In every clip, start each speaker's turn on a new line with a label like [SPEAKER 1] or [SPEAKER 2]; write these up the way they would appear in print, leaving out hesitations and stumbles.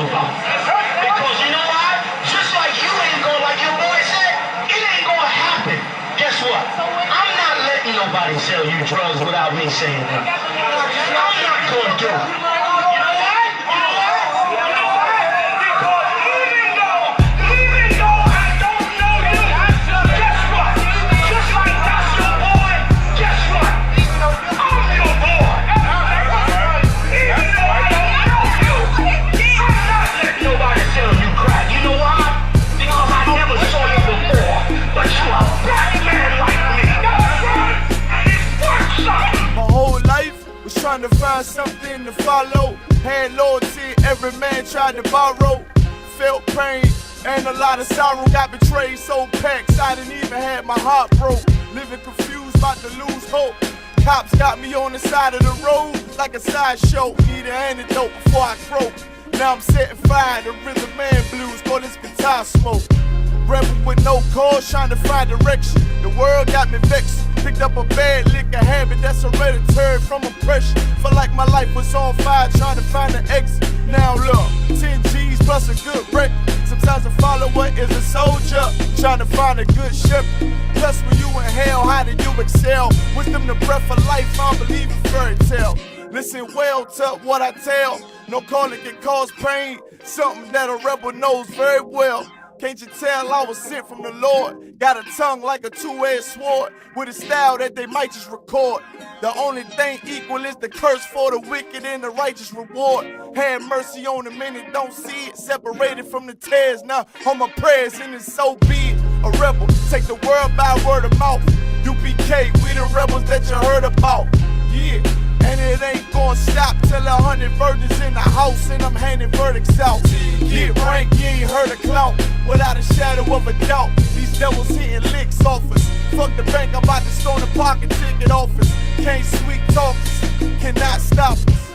[SPEAKER 1] about. Because you know why? Just like you ain't gonna, like your boy said, it ain't gonna happen. Guess what? I'm not letting nobody sell you drugs without me saying that. I'm not gonna do it.
[SPEAKER 2] Trying to find something to follow. Had loyalty, every man tried to borrow. Felt pain and a lot of sorrow. Got betrayed, so packed, I didn't even have my heart broke. Living confused, about to lose hope. Cops got me on the side of the road like a sideshow. Need an antidote before I croak. Now I'm setting fire to rhythm man blues. Call this guitar smoke. Rebel with no cause, trying to find direction. The world got me vexed. Picked up a bad liquor habit that's hereditary from oppression. Felt like my life was on fire, trying to find an exit. Now look, 10 G's plus a good record. Sometimes a follower is a soldier, trying to find a good shepherd. Plus when you in hell, how did you excel? Wisdom the breath of life, I don't believe in fairy tale. Listen well to what I tell. No calling can cause pain, something that a rebel knows very well. Can't you tell I was sent from the Lord? Got a tongue like a two-edged sword, with a style that they might just record. The only thing equal is the curse for the wicked and the righteous reward. Have mercy on them and don't see it. Separated from the tares, now on my prayers and it's so be it. A rebel, take the world by word of mouth. UPK, we the rebels that you heard about. Yeah. And it ain't gonna stop till 100 virgins in the house and I'm handing verdicts out. Get rank, you ain't heard a clout without a shadow of a doubt. These devils hitting licks off us. Fuck the bank, I'm about to stone the pocket ticket office. Can't sweet talk us, cannot stop us.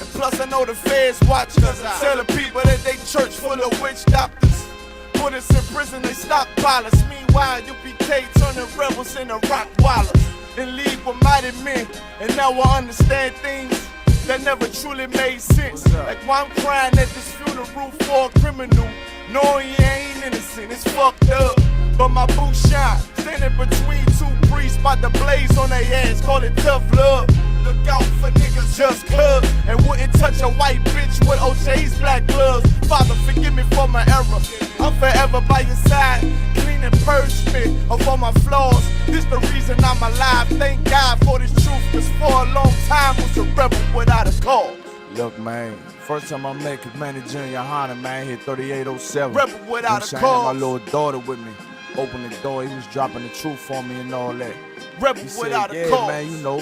[SPEAKER 2] And plus I know the feds watch us. Telling people that they church full of witch doctors. Put us in prison, they stockpile us. Meanwhile, UPK turning rebels into rock wallers. In league with mighty men, and now I understand things that never truly made sense. Like why I'm crying at this funeral for a criminal, knowing you ain't innocent, it's fucked up. But my boots shine, standing between two priests, about to blaze on their ass, call it tough love. Look out for niggas just cuz, and wouldn't touch a white bitch with OJ's black gloves. Father, forgive me for my error, I'm forever by your side. Clean and purge me of all my flaws. This the reason I'm alive, thank God for this truth. Cause for a long time was a rebel without a cause.
[SPEAKER 3] Look, man, first time I met Commander Junior Hunter, man, hit 3807.
[SPEAKER 2] Rebel without a cause.
[SPEAKER 3] My little daughter with me, opened the door, he was dropping the truth for me and all that.
[SPEAKER 2] Rebel
[SPEAKER 3] he
[SPEAKER 2] without
[SPEAKER 3] said,
[SPEAKER 2] a cause.
[SPEAKER 3] Yeah, man, you know,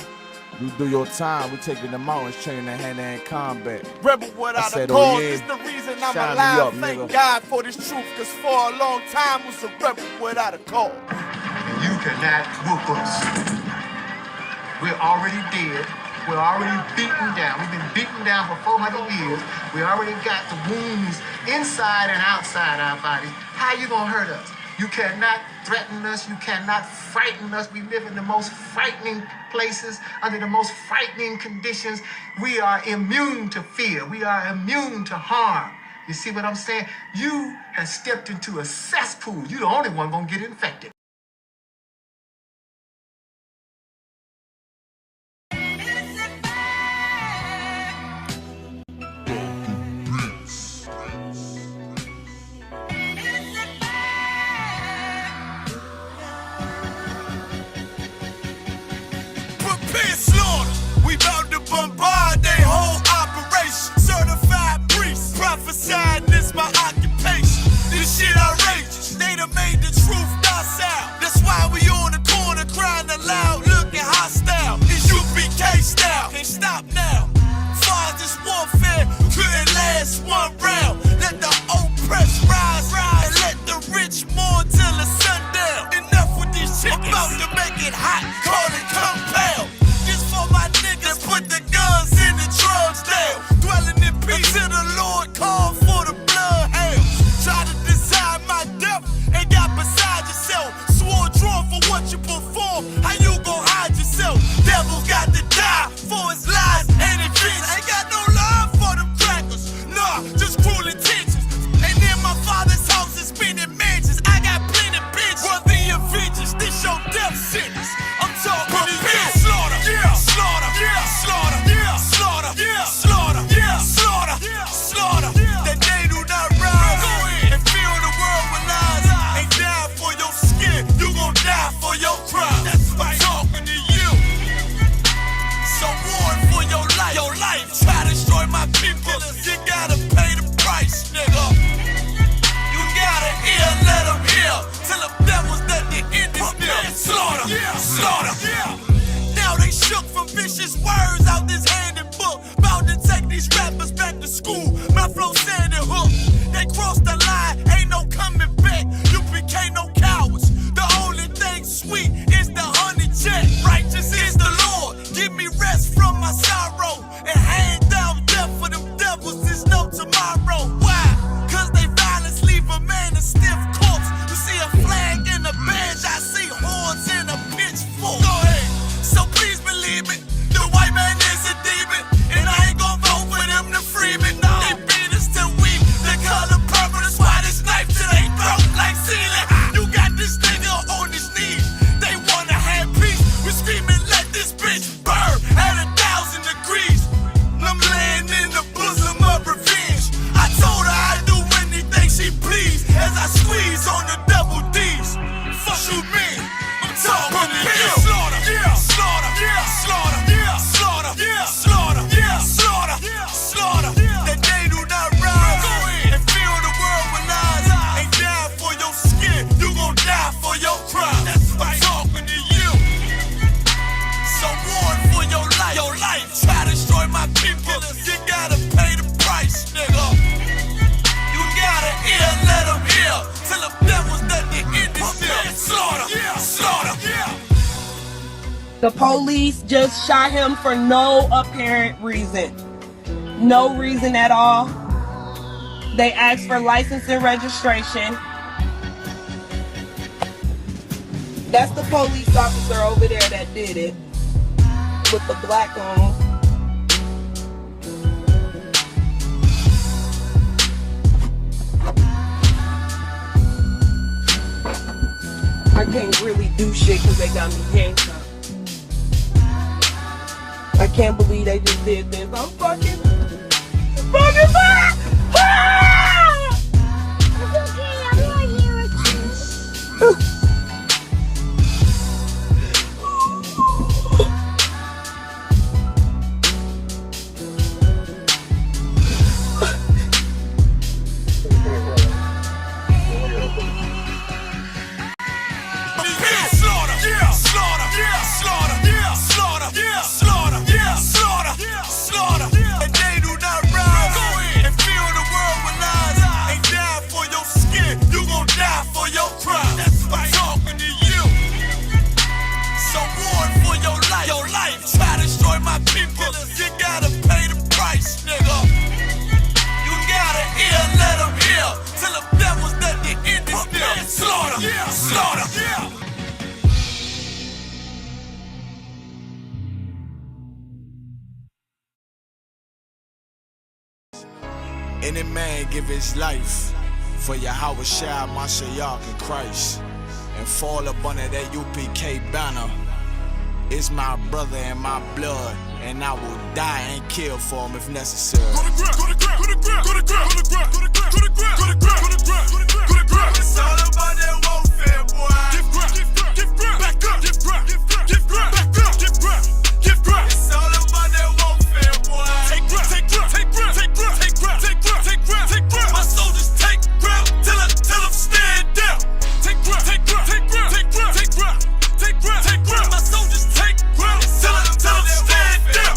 [SPEAKER 3] you do your time, we taking the mountains, training in hand-to-hand combat.
[SPEAKER 2] Rebel without a cause, it's the reason I'm alive. Thank God for this truth, cause for a long time was a rebel without a cause.
[SPEAKER 4] You cannot whoop us. We're already dead. We're already beaten down. We've been beaten down for 400 years. We already got the wounds inside and outside our bodies. How you gonna hurt us? You cannot threaten us. You cannot frighten us. We live in the most frightening places, under the most frightening conditions. We are immune to fear. We are immune to harm. You see what I'm saying? You have stepped into a cesspool. You're the only one gonna get infected.
[SPEAKER 2] We bout to bombard they whole operation. Certified priest, prophesying this my occupation. This shit outrageous, they done made the truth docile. That's why we on the corner crying aloud, looking hostile. It's UPK style, can't stop now. Far as this warfare couldn't last one round. Let the oppressed rise, and let the rich mourn till the sundown. Enough with these chickens, about to make it hot, call it compound. For my niggas, put the guns and the drugs down. Dwelling in peace till the Lord called for the bloodhounds. Try to decide my death and got beside yourself. Swore drawn for what you perform. How you gon' hide yourself? Devil's got to die for his lies and his visions. Ain't got no love for them crackers. Nah, just
[SPEAKER 5] The police just shot him for no apparent reason. No reason at all. They asked for license and registration. That's the police officer over there that did it. With the black on. I can't really do shit because they got me handcuffed. I can't believe they just did this. I'm fucking back!
[SPEAKER 6] It's okay, I'm right here with you.
[SPEAKER 3] Any man give his life for Yahweh Shai, Mashiach, and Christ, and fall up under that UPK banner. It's my brother and my blood, and I will die and kill for him if necessary.
[SPEAKER 2] It's all about that warfare, boy. Back up. It's all about that warfare, boy. Take ground. My soldiers take ground till I'm stand down. Take ground. My soldiers take ground till I'm stand down.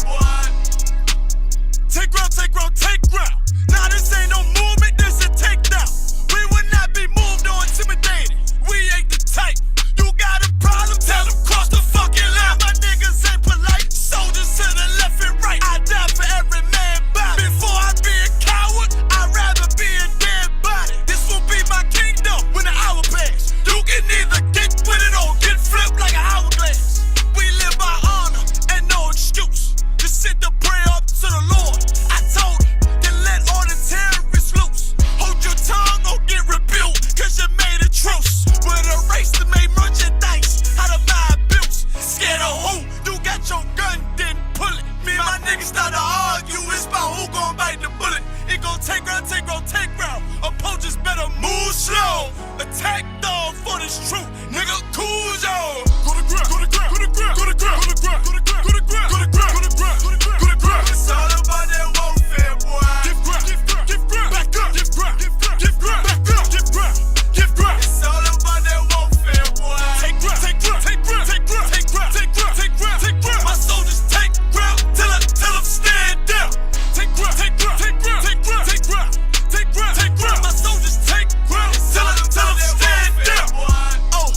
[SPEAKER 2] Take ground. Nah, this ain't no movement, this a takedown. We will not be moved or intimidated. We ain't the type. You got a problem, tell them cross the fucking line. My niggas ain't polite. Soldiers to the left and right. I die for every man body. Before I be a coward, I'd rather be a dead body. This will be my kingdom when the hour pass. You can either get with it or get flipped like an hourglass. We live by honor and no excuse. Just sit the prayer up to the Lord. I told him, then let all the terrorists loose. Hold your tongue or get rebuked, cause you made a truce. With a race to make merchandise, how to buy abuse. Scared of who? You got your gun, then pull it. Me and my niggas start to argue, it's about who gon' bite the bullet. It gon' take ground. Opponents better move slow. Attack dog for this truth, nigga, cool yo. Go to ground. It's all about that warfare, boy. Back up. It's all about that warfare, boy. Take ground. My soldiers take ground till I'm stand down. Take ground. My soldiers take ground till I'm stand down. Oh,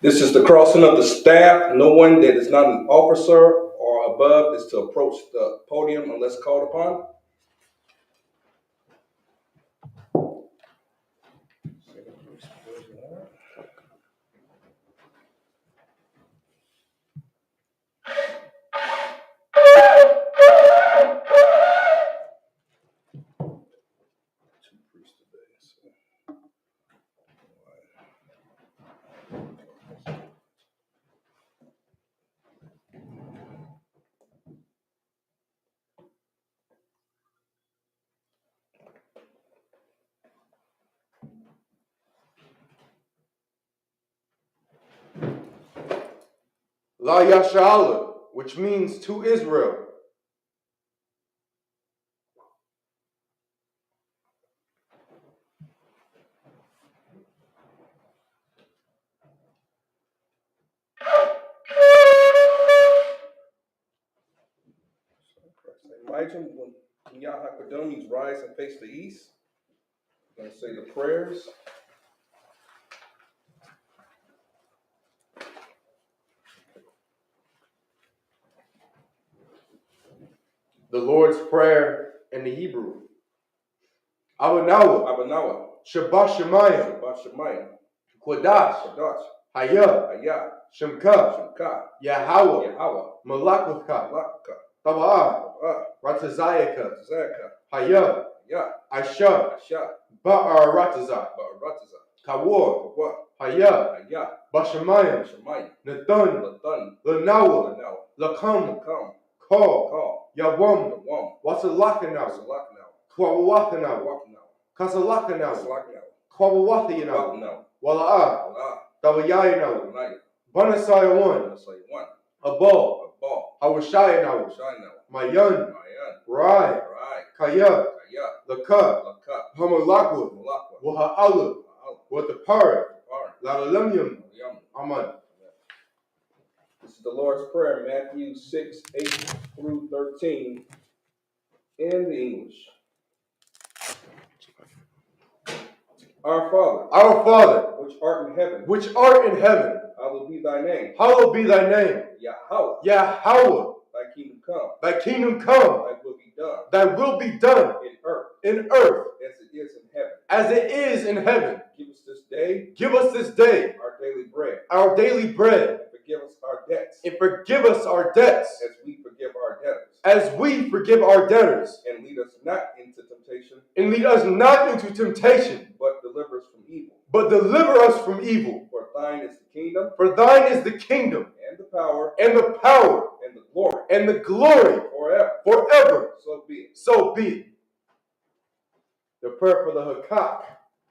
[SPEAKER 7] This is the crossing of the staff. No one that is not an officer or above is to approach the podium unless called upon.
[SPEAKER 8] La Yashala, which means to Israel.
[SPEAKER 7] Imagine when Yahakadonians rise and face the east. I'm going to say the prayers.
[SPEAKER 8] The Lord's Prayer in the Hebrew. Abanawa,
[SPEAKER 7] Abanawa,
[SPEAKER 8] Shabbat Shemayim,
[SPEAKER 7] Shabbat Shemayim,
[SPEAKER 8] Kodash,
[SPEAKER 7] Shadash,
[SPEAKER 8] Hayah,
[SPEAKER 7] Ayah,
[SPEAKER 8] Shemka,
[SPEAKER 7] Shemka,
[SPEAKER 8] Yahweh,
[SPEAKER 7] Yahweh,
[SPEAKER 8] Malakutka,
[SPEAKER 7] Malaka,
[SPEAKER 8] Taba'ah, Ratazayaka,
[SPEAKER 7] Zaka,
[SPEAKER 8] Hayah,
[SPEAKER 7] Yah,
[SPEAKER 8] Aisha,
[SPEAKER 7] Asha,
[SPEAKER 8] Ba'ar Ratazah,
[SPEAKER 7] Barataza,
[SPEAKER 8] Kawar,
[SPEAKER 7] Kawa,
[SPEAKER 8] Hayah,
[SPEAKER 7] Ayah,
[SPEAKER 8] Bashamayim,
[SPEAKER 7] Shemayim,
[SPEAKER 8] Nathan,
[SPEAKER 7] Latan,
[SPEAKER 8] Lanawa,
[SPEAKER 7] Lanawa,
[SPEAKER 8] Lakam,
[SPEAKER 7] Kam,
[SPEAKER 8] Call,
[SPEAKER 7] Call,
[SPEAKER 8] Yawam,
[SPEAKER 7] Wam,
[SPEAKER 8] Wasalakanawa,
[SPEAKER 7] Salakanaw,
[SPEAKER 8] Kwawakanawa,
[SPEAKER 7] Wakanaw,
[SPEAKER 8] Kasalakanawa,
[SPEAKER 7] Salakanaw,
[SPEAKER 8] Kwawathianawa,
[SPEAKER 7] Wakanaw,
[SPEAKER 8] Wala'ah,
[SPEAKER 7] Allah,
[SPEAKER 8] Tawayayanawa,
[SPEAKER 7] Naya,
[SPEAKER 8] Banasaya one,
[SPEAKER 7] say one,
[SPEAKER 8] Abal,
[SPEAKER 7] a ball,
[SPEAKER 8] Hawashayanawa,
[SPEAKER 7] Shinaw,
[SPEAKER 8] Mayan,
[SPEAKER 7] Mayan,
[SPEAKER 8] Rai,
[SPEAKER 7] Rai,
[SPEAKER 8] Kaya,
[SPEAKER 7] Kaya,
[SPEAKER 8] Laka,
[SPEAKER 7] Laka,
[SPEAKER 8] Hamalakwa,
[SPEAKER 7] Malakwa,
[SPEAKER 8] Waha'ala, Watapara,
[SPEAKER 7] Par,
[SPEAKER 8] Lalalamyam,
[SPEAKER 7] Yam.
[SPEAKER 8] Aman.
[SPEAKER 7] This is the Lord's Prayer, Matthew 6, 8 through 13, in the English. Our Father, which art in heaven, hallowed be thy name.
[SPEAKER 8] Hallowed be thy name.
[SPEAKER 7] Yahweh,
[SPEAKER 8] Yahweh,
[SPEAKER 7] thy kingdom come,
[SPEAKER 8] thy kingdom come,
[SPEAKER 7] thy will be done,
[SPEAKER 8] thy will be done
[SPEAKER 7] in
[SPEAKER 8] in
[SPEAKER 7] earth
[SPEAKER 8] earth
[SPEAKER 7] as it is in heaven.
[SPEAKER 8] as it is in heaven.
[SPEAKER 7] Give us this day
[SPEAKER 8] Give us this day
[SPEAKER 7] our daily bread,
[SPEAKER 8] our daily bread,
[SPEAKER 7] and forgive us our debts,
[SPEAKER 8] and forgive us our debts
[SPEAKER 7] as we forgive our debtors.
[SPEAKER 8] as we forgive our debtors.
[SPEAKER 7] And lead us not into temptation,
[SPEAKER 8] And lead us not into temptation,
[SPEAKER 7] but deliver us from evil.
[SPEAKER 8] but deliver us from evil.
[SPEAKER 7] For thine is the kingdom,
[SPEAKER 8] For thine is the kingdom,
[SPEAKER 7] and the power,
[SPEAKER 8] and the power,
[SPEAKER 7] and the glory,
[SPEAKER 8] and the glory
[SPEAKER 7] forever.
[SPEAKER 8] forever.
[SPEAKER 7] So be it.
[SPEAKER 8] So be it. The prayer for the Hakak,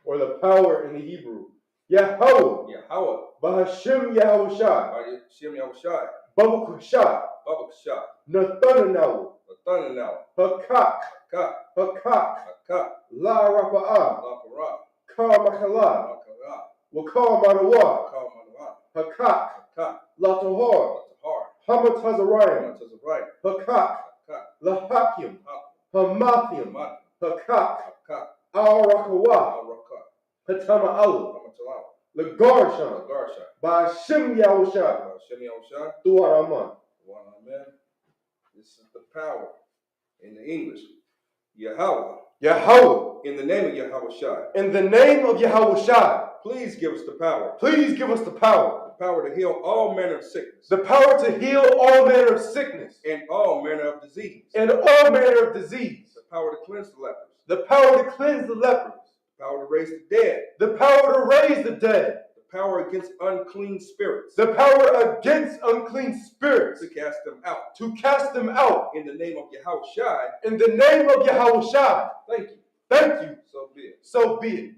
[SPEAKER 8] or the power in the Hebrew. Yahweh,
[SPEAKER 7] Yahweh,
[SPEAKER 8] Bahashim Yahushai,
[SPEAKER 7] Shem Yahushai,
[SPEAKER 8] Babakushai,
[SPEAKER 7] Babakshah,
[SPEAKER 8] Nathananahu,
[SPEAKER 7] Nathanael,
[SPEAKER 8] Hakak,
[SPEAKER 7] Hakak,
[SPEAKER 8] Hakak,
[SPEAKER 7] Hakak,
[SPEAKER 8] La Rapa'ah,
[SPEAKER 7] Lakara,
[SPEAKER 8] Ka Makala,
[SPEAKER 7] Makara,
[SPEAKER 8] Wakal Manawa,
[SPEAKER 7] Kalmanwa,
[SPEAKER 8] Hakak,
[SPEAKER 7] Hakak,
[SPEAKER 8] La Tahor,
[SPEAKER 7] Tahar,
[SPEAKER 8] Hamatazarayim,
[SPEAKER 7] Matazavrai,
[SPEAKER 8] Hakak,
[SPEAKER 7] Hakak,
[SPEAKER 8] La Hakim,
[SPEAKER 7] Hak,
[SPEAKER 8] Hamathium,
[SPEAKER 7] Mat,
[SPEAKER 8] Hakak,
[SPEAKER 7] Hakak,
[SPEAKER 8] Al Rakawa,
[SPEAKER 7] Al-Rakak,
[SPEAKER 8] Hatama Alu,
[SPEAKER 7] Hamatalaw,
[SPEAKER 8] Lagarshan,
[SPEAKER 7] Garsha,
[SPEAKER 8] Bahashim Yahushai,
[SPEAKER 7] Shem Yahushai,
[SPEAKER 8] Duaraman.
[SPEAKER 7] Amen. This is the power in the English. Yahweh,
[SPEAKER 8] Yahweh,
[SPEAKER 7] in the name of Yahushai,
[SPEAKER 8] in the name of Yahushai,
[SPEAKER 7] please give us the power.
[SPEAKER 8] please give us the power.
[SPEAKER 7] The power to heal all manner of sickness.
[SPEAKER 8] The power to heal all manner of sickness.
[SPEAKER 7] And all manner of disease.
[SPEAKER 8] And all manner of disease.
[SPEAKER 7] The power to cleanse the lepers.
[SPEAKER 8] The power to cleanse the lepers.
[SPEAKER 7] The power to raise the dead.
[SPEAKER 8] The power to raise the dead.
[SPEAKER 7] The power against unclean spirits.
[SPEAKER 8] The power against unclean spirits.
[SPEAKER 7] To cast them out.
[SPEAKER 8] To cast them out.
[SPEAKER 7] In the name of Yahushai.
[SPEAKER 8] In the name of Yahushai.
[SPEAKER 7] Thank you.
[SPEAKER 8] Thank you.
[SPEAKER 7] So be it.
[SPEAKER 8] So be it.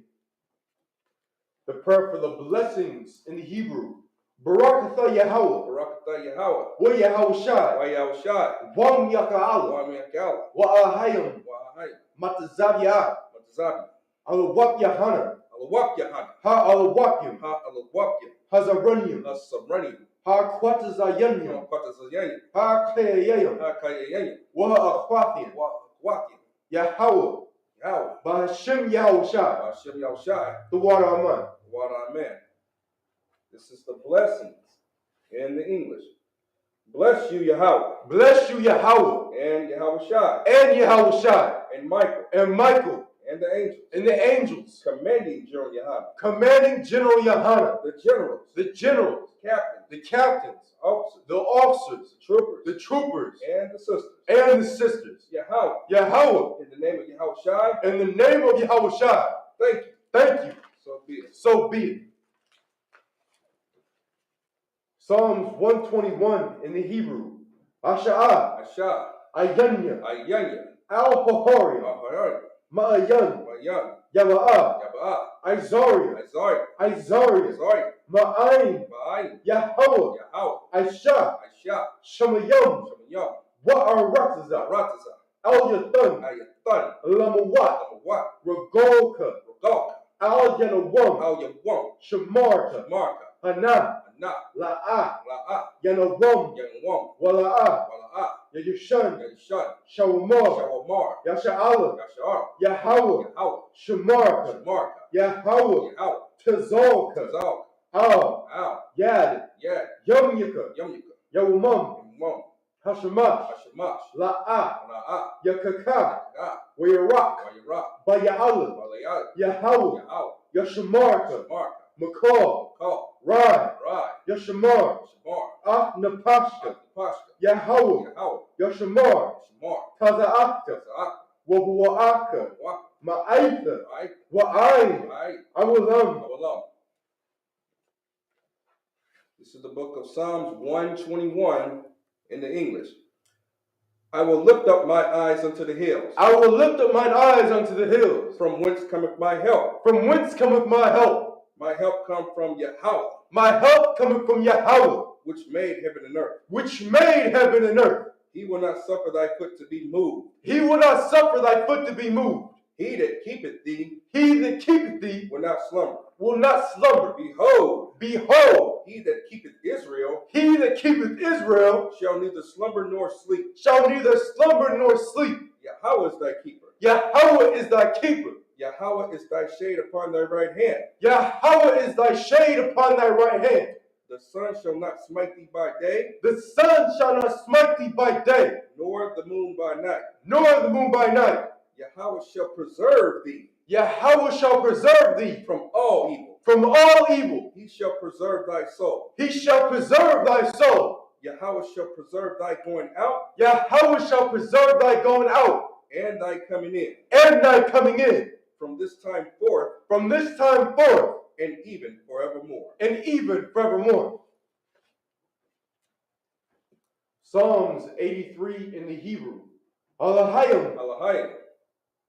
[SPEAKER 8] The prayer for the blessings in the Hebrew. Barakatha Yahweh.
[SPEAKER 7] Barakatha Yahweh.
[SPEAKER 8] Wa Yahushai.
[SPEAKER 7] Wa Yahushai.
[SPEAKER 8] Wam Yaka'ala.
[SPEAKER 7] Wam Yaka'ala.
[SPEAKER 8] Wa Ahayim.
[SPEAKER 7] Wa Ahayim.
[SPEAKER 8] Matazabiyah.
[SPEAKER 7] Matazabi.
[SPEAKER 8] Alawak Yahana.
[SPEAKER 7] Alawak Yahana.
[SPEAKER 8] Ha Alawakim.
[SPEAKER 7] Ha Alawakim.
[SPEAKER 8] Hazaranium.
[SPEAKER 7] Ha Sabranium.
[SPEAKER 8] Ha Quatazayanium.
[SPEAKER 7] Ha Quatazayanium.
[SPEAKER 8] Ha Kayayayim.
[SPEAKER 7] Ha Kayayayim.
[SPEAKER 8] Wa Akhwathium.
[SPEAKER 7] Wa Akhwathium.
[SPEAKER 8] Yahweh.
[SPEAKER 7] Yahweh.
[SPEAKER 8] Bahashim Yahushai.
[SPEAKER 7] Hashem Yahushai.
[SPEAKER 8] The water Aman.
[SPEAKER 7] What Amen. This is the blessings in the English. Bless you, Yahweh.
[SPEAKER 8] Bless you, Yahweh.
[SPEAKER 7] And Yahweh Shai.
[SPEAKER 8] And Yahweh Shai.
[SPEAKER 7] And Michael.
[SPEAKER 8] And Michael.
[SPEAKER 7] And the angels.
[SPEAKER 8] And the angels.
[SPEAKER 7] Commanding General Yahweh.
[SPEAKER 8] Commanding General Yahweh.
[SPEAKER 7] The generals.
[SPEAKER 8] The generals.
[SPEAKER 7] Captains.
[SPEAKER 8] The captains.
[SPEAKER 7] Officers.
[SPEAKER 8] The officers.
[SPEAKER 7] The troopers.
[SPEAKER 8] The troopers.
[SPEAKER 7] And the sisters.
[SPEAKER 8] And the sisters.
[SPEAKER 7] Yahweh.
[SPEAKER 8] Yahweh.
[SPEAKER 7] In the name of Yahweh Shai.
[SPEAKER 8] In the name of Yahweh Shai.
[SPEAKER 7] Thank you.
[SPEAKER 8] Thank you.
[SPEAKER 7] So be it.
[SPEAKER 8] So be it. Psalms 121 in the Hebrew. Asha'ah.
[SPEAKER 7] Ashah.
[SPEAKER 8] Ayanya.
[SPEAKER 7] Ayanya.
[SPEAKER 8] Al-Hohoria.
[SPEAKER 7] Ahayah.
[SPEAKER 8] Ma'ayan.
[SPEAKER 7] Mayan.
[SPEAKER 8] Yaba'ah.
[SPEAKER 7] Yaba'ah.
[SPEAKER 8] Izaria.
[SPEAKER 7] Isaiah.
[SPEAKER 8] Izaria.
[SPEAKER 7] Isaiah.
[SPEAKER 8] Ma'ayin.
[SPEAKER 7] Ma'ayin.
[SPEAKER 8] Yahweh.
[SPEAKER 7] Yahweh.
[SPEAKER 8] Aisha.
[SPEAKER 7] Aisha.
[SPEAKER 8] Shamayam.
[SPEAKER 7] Shamayam.
[SPEAKER 8] Wa'arataza.
[SPEAKER 7] Ratazah.
[SPEAKER 8] Al-Yathan.
[SPEAKER 7] Ayathan.
[SPEAKER 8] Lamawat.
[SPEAKER 7] Amawat.
[SPEAKER 8] Ragolka.
[SPEAKER 7] Ragalka.
[SPEAKER 8] Al-Yanawam.
[SPEAKER 7] Al-Yawam.
[SPEAKER 8] Shamarta.
[SPEAKER 7] Marka.
[SPEAKER 8] Hana.
[SPEAKER 7] Anah.
[SPEAKER 8] La'ah.
[SPEAKER 7] La'ah.
[SPEAKER 8] Yanawam.
[SPEAKER 7] Yanwam.
[SPEAKER 8] Wala'ah.
[SPEAKER 7] Wala'ah.
[SPEAKER 8] Yayushan.
[SPEAKER 7] Yashan.
[SPEAKER 8] Shawamar.
[SPEAKER 7] Shawamar.
[SPEAKER 8] Yasha'ala.
[SPEAKER 7] Yashar.
[SPEAKER 8] Yahweh.
[SPEAKER 7] Yahweh.
[SPEAKER 8] Shamarka.
[SPEAKER 7] Shamarka.
[SPEAKER 8] Yahweh.
[SPEAKER 7] Yahweh.
[SPEAKER 8] Tazalka.
[SPEAKER 7] Tazal.
[SPEAKER 8] Al.
[SPEAKER 7] Al.
[SPEAKER 8] Yad.
[SPEAKER 7] Yad.
[SPEAKER 8] Yumyaka.
[SPEAKER 7] Yumyaka.
[SPEAKER 8] Yawamam.
[SPEAKER 7] Yumam.
[SPEAKER 8] Hashamash.
[SPEAKER 7] Hashamash.
[SPEAKER 8] La'ah.
[SPEAKER 7] La'ah.
[SPEAKER 8] Yakaka.
[SPEAKER 7] Gah.
[SPEAKER 8] Wayarak.
[SPEAKER 7] Wayirah.
[SPEAKER 8] Baya'ala.
[SPEAKER 7] Walayah.
[SPEAKER 8] Yahweh.
[SPEAKER 7] Yahweh.
[SPEAKER 8] Yashamarka.
[SPEAKER 7] Shamarka.
[SPEAKER 8] Makal.
[SPEAKER 7] Call.
[SPEAKER 8] Rai.
[SPEAKER 7] Rai.
[SPEAKER 8] Yashamar.
[SPEAKER 7] Shamar.
[SPEAKER 8] Ah Napashka.
[SPEAKER 7] Pashka.
[SPEAKER 8] Yahweh.
[SPEAKER 7] Yahweh.
[SPEAKER 8] Yashamar.
[SPEAKER 7] Shamar.
[SPEAKER 8] Taza'aka.
[SPEAKER 7] Taza'ak.
[SPEAKER 8] Wabu'aka.
[SPEAKER 7] Wak.
[SPEAKER 8] Ma'aitha.
[SPEAKER 7] Right.
[SPEAKER 8] Wa'ain.
[SPEAKER 7] Right.
[SPEAKER 8] Awalam.
[SPEAKER 7] Awalam. This is the book of Psalms 121 in the English. I will lift up my eyes unto the hills.
[SPEAKER 8] I will lift up mine eyes unto the hills.
[SPEAKER 7] From whence cometh my help?
[SPEAKER 8] From whence cometh my help?
[SPEAKER 7] My help come from Yahweh,
[SPEAKER 8] My help cometh from Yahweh,
[SPEAKER 7] which made heaven and earth.
[SPEAKER 8] which made heaven and earth.
[SPEAKER 7] He will not suffer thy foot to be moved.
[SPEAKER 8] He will not suffer thy foot to be moved.
[SPEAKER 7] He that keepeth thee
[SPEAKER 8] He that keepeth thee
[SPEAKER 7] will not slumber.
[SPEAKER 8] will not slumber.
[SPEAKER 7] Behold,
[SPEAKER 8] Behold,
[SPEAKER 7] he that keepeth Israel
[SPEAKER 8] he that keepeth Israel
[SPEAKER 7] shall neither slumber nor sleep.
[SPEAKER 8] shall neither slumber nor sleep.
[SPEAKER 7] Yahweh is thy keeper.
[SPEAKER 8] Yahweh is thy keeper.
[SPEAKER 7] Yahweh is thy shade upon thy right hand.
[SPEAKER 8] Yahweh is thy shade upon thy right hand.
[SPEAKER 7] The sun shall not smite thee by day,
[SPEAKER 8] The sun shall not smite thee by day,
[SPEAKER 7] nor the moon by night.
[SPEAKER 8] nor the moon by night.
[SPEAKER 7] Yahweh shall preserve thee
[SPEAKER 8] Yahweh shall preserve thee
[SPEAKER 7] from all evil.
[SPEAKER 8] from all evil.
[SPEAKER 7] He shall preserve thy soul.
[SPEAKER 8] He shall preserve thy soul.
[SPEAKER 7] Yahweh shall preserve thy going out
[SPEAKER 8] Yahweh shall preserve thy going out
[SPEAKER 7] and thy coming in,
[SPEAKER 8] and thy coming in
[SPEAKER 7] from this time forth
[SPEAKER 8] from this time forth
[SPEAKER 7] and even forevermore.
[SPEAKER 8] and even forevermore. Psalms 83 in the Hebrew. Alahayim,
[SPEAKER 7] Alahayim,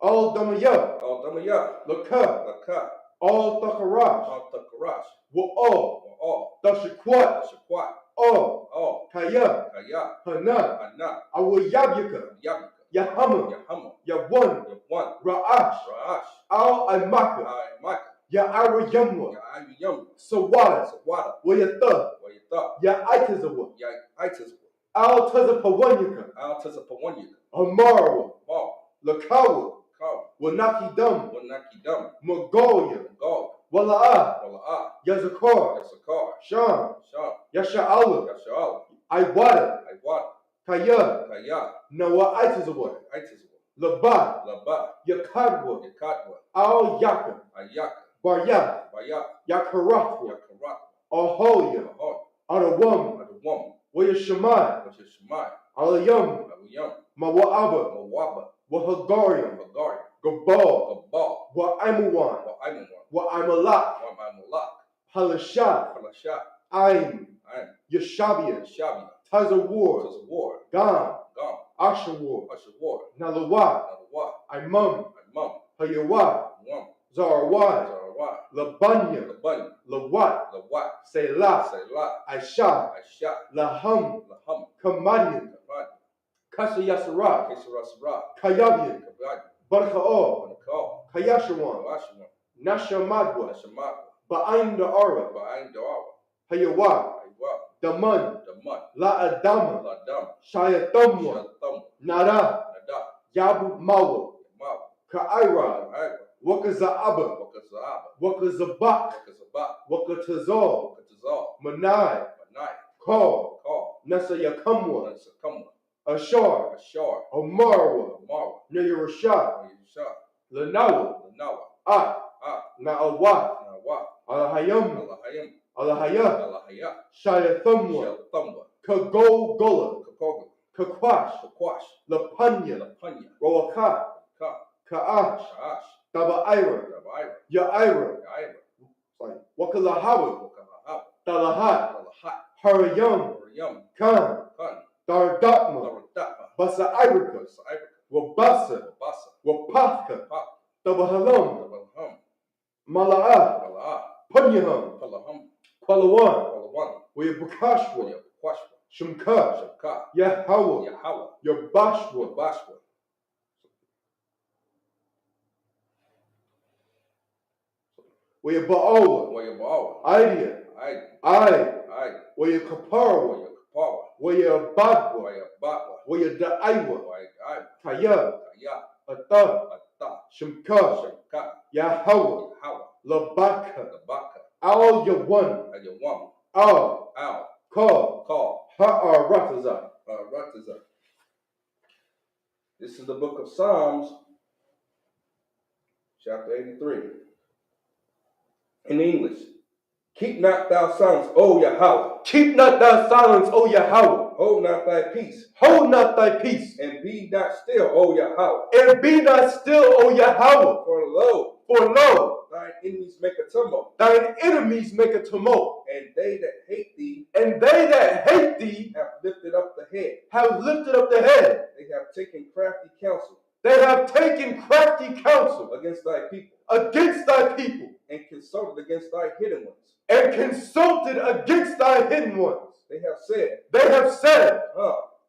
[SPEAKER 8] Al-Damayah,
[SPEAKER 7] Al-Damayah,
[SPEAKER 8] Lakah,
[SPEAKER 7] Lakah,
[SPEAKER 8] Al-Thakarash,
[SPEAKER 7] Al-Takarash,
[SPEAKER 8] Wa'al,
[SPEAKER 7] All,
[SPEAKER 8] Dashakwat,
[SPEAKER 7] Shakwat,
[SPEAKER 8] Al,
[SPEAKER 7] All,
[SPEAKER 8] Kaya,
[SPEAKER 7] Kaya,
[SPEAKER 8] Hana,
[SPEAKER 7] Anah,
[SPEAKER 8] Awayabyaka,
[SPEAKER 7] Yabika,
[SPEAKER 8] Yahama,
[SPEAKER 7] Yahama,
[SPEAKER 8] Yawan,
[SPEAKER 7] Yawan,
[SPEAKER 8] Ra'ash,
[SPEAKER 7] Ra'ash,
[SPEAKER 8] Al-Amaka,
[SPEAKER 7] Maka,
[SPEAKER 8] Ya'arayamwa,
[SPEAKER 7] Yam,
[SPEAKER 8] Sawada,
[SPEAKER 7] Sawada,
[SPEAKER 8] Wayatha,
[SPEAKER 7] Wayatha,
[SPEAKER 8] Ya'itazawa,
[SPEAKER 7] Yaitazwa,
[SPEAKER 8] Al-Tazapawanyaka,
[SPEAKER 7] Al-Tazapawanyaka,
[SPEAKER 8] Amarawa,
[SPEAKER 7] Mal,
[SPEAKER 8] Lakawa,
[SPEAKER 7] Kaw,
[SPEAKER 8] Wanakidam,
[SPEAKER 7] Wanakidam,
[SPEAKER 8] Magoya,
[SPEAKER 7] Gog,
[SPEAKER 8] Wala'ah,
[SPEAKER 7] Wala'ah,
[SPEAKER 8] Yazakar,
[SPEAKER 7] Yasakar,
[SPEAKER 8] Sham,
[SPEAKER 7] Sham,
[SPEAKER 8] Yasha'ala,
[SPEAKER 7] Yasha'al,
[SPEAKER 8] Iwada,
[SPEAKER 7] Iwad,
[SPEAKER 8] Kaya,
[SPEAKER 7] Kaya,
[SPEAKER 8] Nawa'itazawa,
[SPEAKER 7] Itazwa,
[SPEAKER 8] Labat,
[SPEAKER 7] Labat,
[SPEAKER 8] Yakadwa,
[SPEAKER 7] Yakatwa,
[SPEAKER 8] Al-Yaka,
[SPEAKER 7] Ayaka,
[SPEAKER 8] Baryat,
[SPEAKER 7] Bayak,
[SPEAKER 8] Yakaratwa,
[SPEAKER 7] Yakarat,
[SPEAKER 8] Aholia,
[SPEAKER 7] Ahod,
[SPEAKER 8] Adawam,
[SPEAKER 7] Adawam,
[SPEAKER 8] Wayashamai,
[SPEAKER 7] which is Shemai,
[SPEAKER 8] Alayam,
[SPEAKER 7] Aliyam,
[SPEAKER 8] Mawa'aba,
[SPEAKER 7] Mawaba,
[SPEAKER 8] Wahagariam,
[SPEAKER 7] Bagari,
[SPEAKER 8] Gabal,
[SPEAKER 7] Gabal,
[SPEAKER 8] Wa'aimawan,
[SPEAKER 7] Wa'imawan,
[SPEAKER 8] Wa'aimalak,
[SPEAKER 7] Wa'amalak,
[SPEAKER 8] Halashah,
[SPEAKER 7] Halashat,
[SPEAKER 8] Aim,
[SPEAKER 7] Ain,
[SPEAKER 8] Yashabia,
[SPEAKER 7] Shabia,
[SPEAKER 8] Tazawar,
[SPEAKER 7] Tazawar,
[SPEAKER 8] Gam,
[SPEAKER 7] Gam,
[SPEAKER 8] Ashawar,
[SPEAKER 7] Ashawar,
[SPEAKER 8] Nalawat,
[SPEAKER 7] Nalawat,
[SPEAKER 8] Imam,
[SPEAKER 7] Imam,
[SPEAKER 8] Hayawat,
[SPEAKER 7] Wam,
[SPEAKER 8] Zarawat,
[SPEAKER 7] Zarawat,
[SPEAKER 8] Labanya,
[SPEAKER 7] Laban,
[SPEAKER 8] Lawat,
[SPEAKER 7] Lawat,
[SPEAKER 8] Selah,
[SPEAKER 7] Selah,
[SPEAKER 8] Aisha,
[SPEAKER 7] Aisha,
[SPEAKER 8] Laham,
[SPEAKER 7] Laham,
[SPEAKER 8] Kamadian,
[SPEAKER 7] Kabad,
[SPEAKER 8] Kasayasara,
[SPEAKER 7] Kesarasra,
[SPEAKER 8] Kayabian,
[SPEAKER 7] Kabad,
[SPEAKER 8] Baraka'o,
[SPEAKER 7] Banakal,
[SPEAKER 8] Kayashawan,
[SPEAKER 7] Kawashima,
[SPEAKER 8] Nashamadwa,
[SPEAKER 7] Nashamat,
[SPEAKER 8] Ba'ain Da'ara,
[SPEAKER 7] Ba'ain Dawar,
[SPEAKER 8] Hayawat,
[SPEAKER 7] Aywa,
[SPEAKER 8] Daman,
[SPEAKER 7] Damat,
[SPEAKER 8] La-Adama,
[SPEAKER 7] Ladam,
[SPEAKER 8] Shayatamwa,
[SPEAKER 7] Shatam,
[SPEAKER 8] Nara,
[SPEAKER 7] Nada,
[SPEAKER 8] Yabu Mawa,
[SPEAKER 7] Mal,
[SPEAKER 8] Ka'ira,
[SPEAKER 7] Aywa,
[SPEAKER 8] Wakaza'aba,
[SPEAKER 7] Wakazaba,
[SPEAKER 8] Wakazabak,
[SPEAKER 7] Wakazabak,
[SPEAKER 8] Wakatazal,
[SPEAKER 7] Wakatazal,
[SPEAKER 8] Manai,
[SPEAKER 7] Manai,
[SPEAKER 8] Call,
[SPEAKER 7] Call,
[SPEAKER 8] Nasa Yakamwa,
[SPEAKER 7] Nasakamwa,
[SPEAKER 8] Ashar,
[SPEAKER 7] Ashar,
[SPEAKER 8] Omarwa,
[SPEAKER 7] Marwa,
[SPEAKER 8] Nayarashad,
[SPEAKER 7] Yusha,
[SPEAKER 8] Lanawa,
[SPEAKER 7] Lanawa,
[SPEAKER 8] Ak, Na'awat,
[SPEAKER 7] Nawa,
[SPEAKER 8] Alahayam,
[SPEAKER 7] Alahayam,
[SPEAKER 8] Alahaya,
[SPEAKER 7] Alahaya,
[SPEAKER 8] Shayathamwa,
[SPEAKER 7] Shelthumwa,
[SPEAKER 8] Kagol Gula,
[SPEAKER 7] Kakoga,
[SPEAKER 8] Kakwash,
[SPEAKER 7] Kakwash,
[SPEAKER 8] Lapanya,
[SPEAKER 7] Lapanya,
[SPEAKER 8] Rawaka,
[SPEAKER 7] Ka,
[SPEAKER 8] Ka'ash,
[SPEAKER 7] Shaash,
[SPEAKER 8] Taba'ira,
[SPEAKER 7] Tabaira,
[SPEAKER 8] Ya'ira,
[SPEAKER 7] Yaira,
[SPEAKER 8] like Wakalahawa,
[SPEAKER 7] Wakalaha,
[SPEAKER 8] Talahat,
[SPEAKER 7] Alahat,
[SPEAKER 8] Harayam,
[SPEAKER 7] Orium,
[SPEAKER 8] Khan,
[SPEAKER 7] Kun,
[SPEAKER 8] Dardatma,
[SPEAKER 7] Laradapa,
[SPEAKER 8] Basa Irika,
[SPEAKER 7] Saibaka,
[SPEAKER 8] Wabasa,
[SPEAKER 7] Basa,
[SPEAKER 8] Wapaka,
[SPEAKER 7] Pop,
[SPEAKER 8] Tabahalam,
[SPEAKER 7] Tabalham,
[SPEAKER 8] Mala'ah,
[SPEAKER 7] Malaa,
[SPEAKER 8] Punyaham,
[SPEAKER 7] Palaham,
[SPEAKER 8] Kwalawan,
[SPEAKER 7] Palawan,
[SPEAKER 8] Wayabukashwa,
[SPEAKER 7] Kwashwa,
[SPEAKER 8] Shumka,
[SPEAKER 7] Shabka,
[SPEAKER 8] Yahawah,
[SPEAKER 7] Yahawa,
[SPEAKER 8] Yabashwa,
[SPEAKER 7] Bashwa,
[SPEAKER 8] Wayaba'awa,
[SPEAKER 7] Wayabawa,
[SPEAKER 8] Idea,
[SPEAKER 7] I,
[SPEAKER 8] Wayakaparwa,
[SPEAKER 7] Wayapawa,
[SPEAKER 8] Wayabadwa,
[SPEAKER 7] Wayabatwa,
[SPEAKER 8] Wayadaiwa,
[SPEAKER 7] Wayai,
[SPEAKER 8] Kaya,
[SPEAKER 7] Kaya,
[SPEAKER 8] Ata,
[SPEAKER 7] Ata,
[SPEAKER 8] Shumka,
[SPEAKER 7] Shabka,
[SPEAKER 8] Yahawah,
[SPEAKER 7] Yahawa,
[SPEAKER 8] Labaka,
[SPEAKER 7] Labaka,
[SPEAKER 8] Al Yawan,
[SPEAKER 7] Ayawam,
[SPEAKER 8] Al,
[SPEAKER 7] Al,
[SPEAKER 8] Ka,
[SPEAKER 7] Call,
[SPEAKER 8] Ha'arataza.
[SPEAKER 7] Rataza. This is the book of Psalms, chapter 83. In English, keep not thou silence, O Yahweh.
[SPEAKER 8] Keep not thy silence, O Yahweh.
[SPEAKER 7] Hold not thy peace,
[SPEAKER 8] Hold not thy peace,
[SPEAKER 7] and be not still, O Yahweh.
[SPEAKER 8] and be not still, O Yahweh.
[SPEAKER 7] For lo,
[SPEAKER 8] thine
[SPEAKER 7] enemies make a tumult,
[SPEAKER 8] thine enemies make a tumult,
[SPEAKER 7] and they that hate thee
[SPEAKER 8] and they that hate thee
[SPEAKER 7] have lifted up the head.
[SPEAKER 8] have lifted up the head.
[SPEAKER 7] They have taken crafty counsel
[SPEAKER 8] They have taken crafty counsel
[SPEAKER 7] against thy people,
[SPEAKER 8] and
[SPEAKER 7] consulted against thy hidden ones.
[SPEAKER 8] and consulted against thy hidden ones.
[SPEAKER 7] They have said,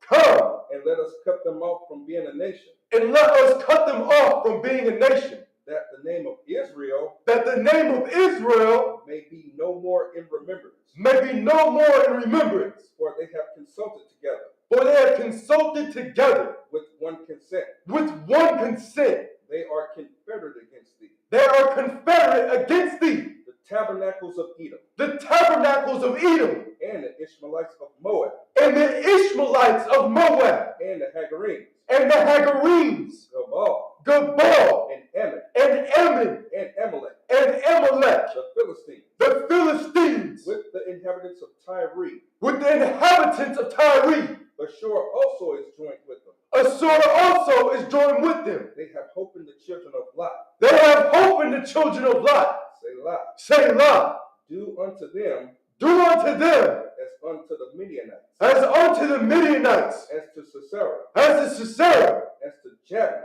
[SPEAKER 8] Come,
[SPEAKER 7] and let us cut them off from being a nation,
[SPEAKER 8] and let us cut them off from being a nation,
[SPEAKER 7] that the name of Israel
[SPEAKER 8] that the name of Israel
[SPEAKER 7] may be no more in remembrance.
[SPEAKER 8] may be no more in remembrance.
[SPEAKER 7] For they have consulted together
[SPEAKER 8] For they have consulted together
[SPEAKER 7] with one consent.
[SPEAKER 8] with one consent.
[SPEAKER 7] They are confederate against thee.
[SPEAKER 8] They are confederate against thee.
[SPEAKER 7] The tabernacles of Edom,
[SPEAKER 8] The tabernacles of Edom,
[SPEAKER 7] and the Ishmaelites of Moab,
[SPEAKER 8] and the Ishmaelites of Moab,
[SPEAKER 7] and the Hagarenes,
[SPEAKER 8] and the Hagarenes,
[SPEAKER 7] Gabal,
[SPEAKER 8] Gabal,
[SPEAKER 7] and Ammon,
[SPEAKER 8] and Ammon,
[SPEAKER 7] and Amalek,
[SPEAKER 8] and Amalek,
[SPEAKER 7] the Philistines,
[SPEAKER 8] the Philistines,
[SPEAKER 7] with the inhabitants of Tyre.
[SPEAKER 8] with the inhabitants of Tyre.
[SPEAKER 7] Ashur also is joined with them.
[SPEAKER 8] Assur also is joined with them.
[SPEAKER 7] They have hope in the children of Lot.
[SPEAKER 8] They have hope in the children of Lot.
[SPEAKER 7] Selah.
[SPEAKER 8] Selah.
[SPEAKER 7] Do unto them
[SPEAKER 8] as
[SPEAKER 7] unto the Midianites,
[SPEAKER 8] as unto the Midianites,
[SPEAKER 7] as to Sisera,
[SPEAKER 8] as to Sisera,
[SPEAKER 7] as to Jabin,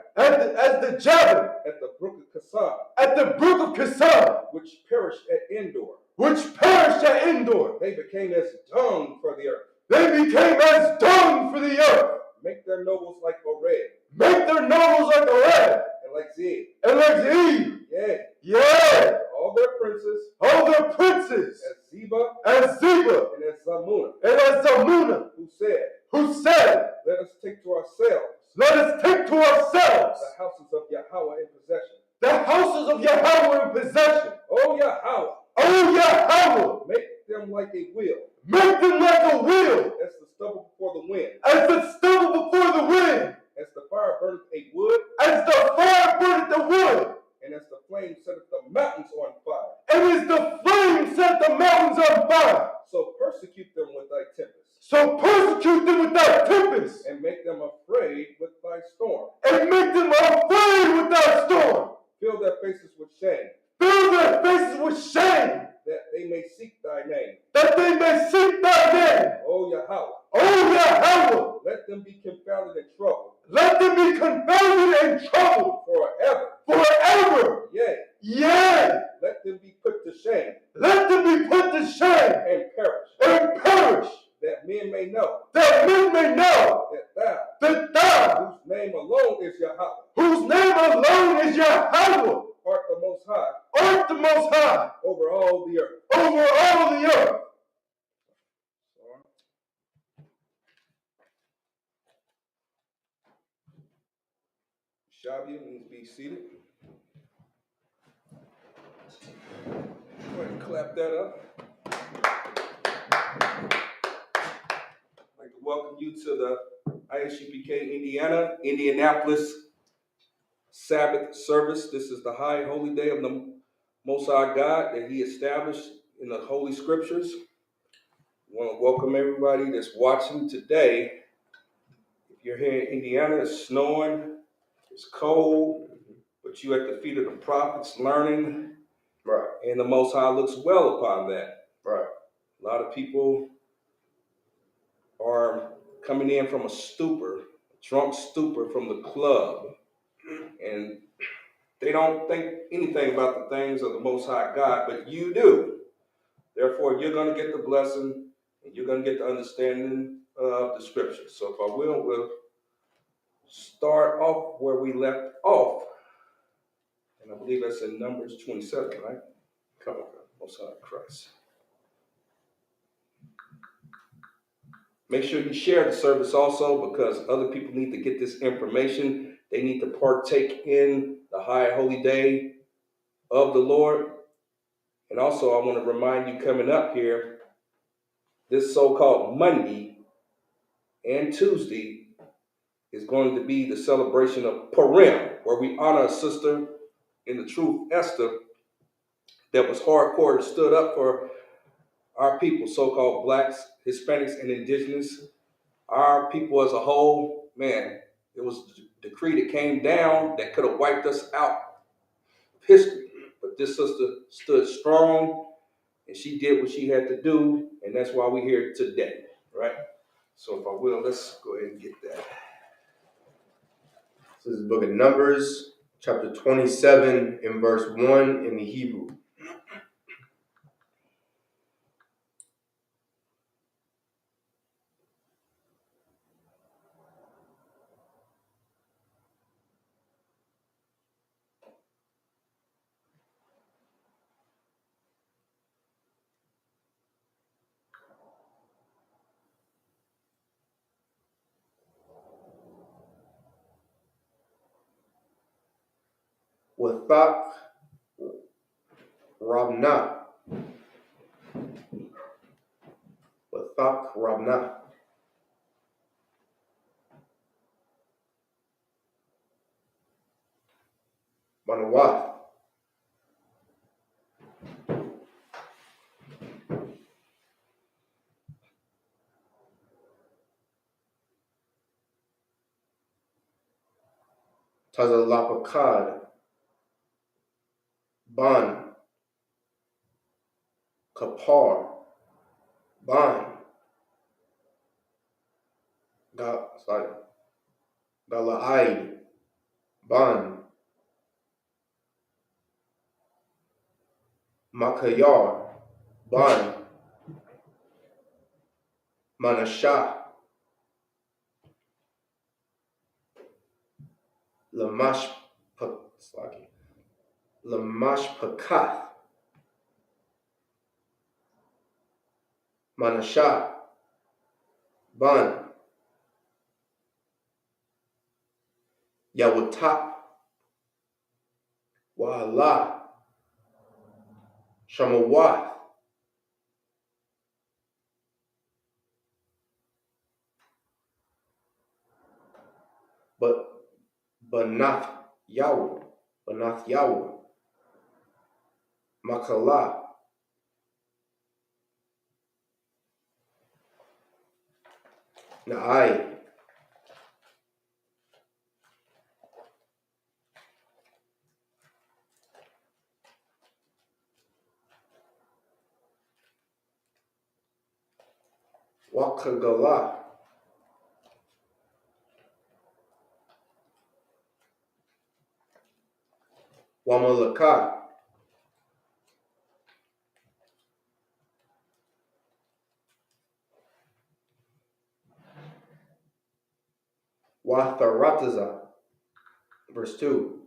[SPEAKER 8] as the Jabin,
[SPEAKER 7] at the brook of Kasan,
[SPEAKER 8] at the brook of Kasan,
[SPEAKER 7] which perished at Endor.
[SPEAKER 8] which perished at Endor.
[SPEAKER 7] They became as dung for the earth.
[SPEAKER 8] They became as dung for the earth.
[SPEAKER 7] Make their nobles like Oreb,
[SPEAKER 8] Make their nobles like Oreb,
[SPEAKER 7] and like Zeb.
[SPEAKER 8] and like Zeb.
[SPEAKER 7] Yea,
[SPEAKER 8] Yeah.
[SPEAKER 7] all their princes,
[SPEAKER 8] All their princes,
[SPEAKER 7] as Zeba,
[SPEAKER 8] as Zeba,
[SPEAKER 7] and as Zalmunna,
[SPEAKER 8] and as Zalmunna,
[SPEAKER 7] who said,
[SPEAKER 8] let
[SPEAKER 7] Let us take to ourselves
[SPEAKER 8] the
[SPEAKER 7] houses of Yahweh in possession.
[SPEAKER 8] the houses of Yahweh in possession.
[SPEAKER 7] O Yahweh,
[SPEAKER 8] O Yahweh,
[SPEAKER 7] make them like a wheel,
[SPEAKER 8] make them like a wheel,
[SPEAKER 7] as the stubble before the wind,
[SPEAKER 8] as the stubble before the wind,
[SPEAKER 7] as the fire burneth a wood,
[SPEAKER 8] as the fire burneth the wood,
[SPEAKER 7] and as the flame setteth the mountains on fire.
[SPEAKER 8] and as the flame set the mountains on fire.
[SPEAKER 7] So persecute them with thy tempest,
[SPEAKER 8] So persecute them with thy tempest,
[SPEAKER 7] and make them afraid with thy storm.
[SPEAKER 8] and make them afraid with thy storm.
[SPEAKER 7] Fill their faces with shame,
[SPEAKER 8] Fill their faces with shame,
[SPEAKER 7] that they may seek thy name.
[SPEAKER 8] that they may seek thy name.
[SPEAKER 7] O Yahweh,
[SPEAKER 8] O Yahweh,
[SPEAKER 7] let them be confounded and troubled
[SPEAKER 8] let them be confounded and troubled
[SPEAKER 7] forever.
[SPEAKER 8] forever. Yea,
[SPEAKER 7] Let them be put to shame
[SPEAKER 8] let them be put to shame
[SPEAKER 7] and perish,
[SPEAKER 8] and perish,
[SPEAKER 7] that men may know
[SPEAKER 8] that men may know
[SPEAKER 7] that thou,
[SPEAKER 8] that thou,
[SPEAKER 7] whose name alone is Yahweh,
[SPEAKER 8] whose name alone is Yahweh,
[SPEAKER 7] art the Most High
[SPEAKER 8] art the Most High
[SPEAKER 7] over all the earth.
[SPEAKER 8] over all the earth.
[SPEAKER 7] Shabia means be seated. clap that up. I'd like to welcome you to the Isupk Indianapolis Sabbath service. This is the high holy day of the Most High God that He established in the Holy Scriptures. I want to welcome everybody that's watching today. If you're here in Indiana, it's snowing, it's cold, but you at the feet of the prophets learning.
[SPEAKER 8] Right.
[SPEAKER 7] And the Most High looks well upon that.
[SPEAKER 8] Right.
[SPEAKER 7] A lot of people are coming in from a stupor, drunk stupor from the club, and they don't think anything about the things of the Most High God, but you do. Therefore, you're going to get the blessing, and you're going to get the understanding of the Scriptures. So if I will, we'll start off where we left off, and I believe that's in Numbers 27, right? Come on, Most High Christ. Make sure you share the service also, because other people need to get this information. They need to partake in the high holy day of the Lord. And also, I want to remind you, coming up here, this so-called Monday and Tuesday is going to be the celebration of Purim, where we honor a sister in the truth, Esther, that was hardcore and stood up for our people, so-called blacks, Hispanics, and indigenous. Our people as a whole, man, it was a decree that came down that could have wiped us out of history. But this sister stood strong, and she did what she had to do, and that's why we're here today, right? So if I will, let's go ahead and get that.
[SPEAKER 8] This is the book of Numbers, chapter 27, and verse 1 in the Hebrew. Wathak Rabna. Wathak Rabna. Manawath. Tazalapakad. Ban. Kapar. Ban. Galaid. Ban. Makayar. Ban. Manashah. Lamashpakath. Manashah. Ban. Yawatak. Wa'ala. Shamawath. But Banath Yahweh. Banath Yahweh. Makala. Naai. Wakagala. Wamalaka. Watharataza. Verse 2.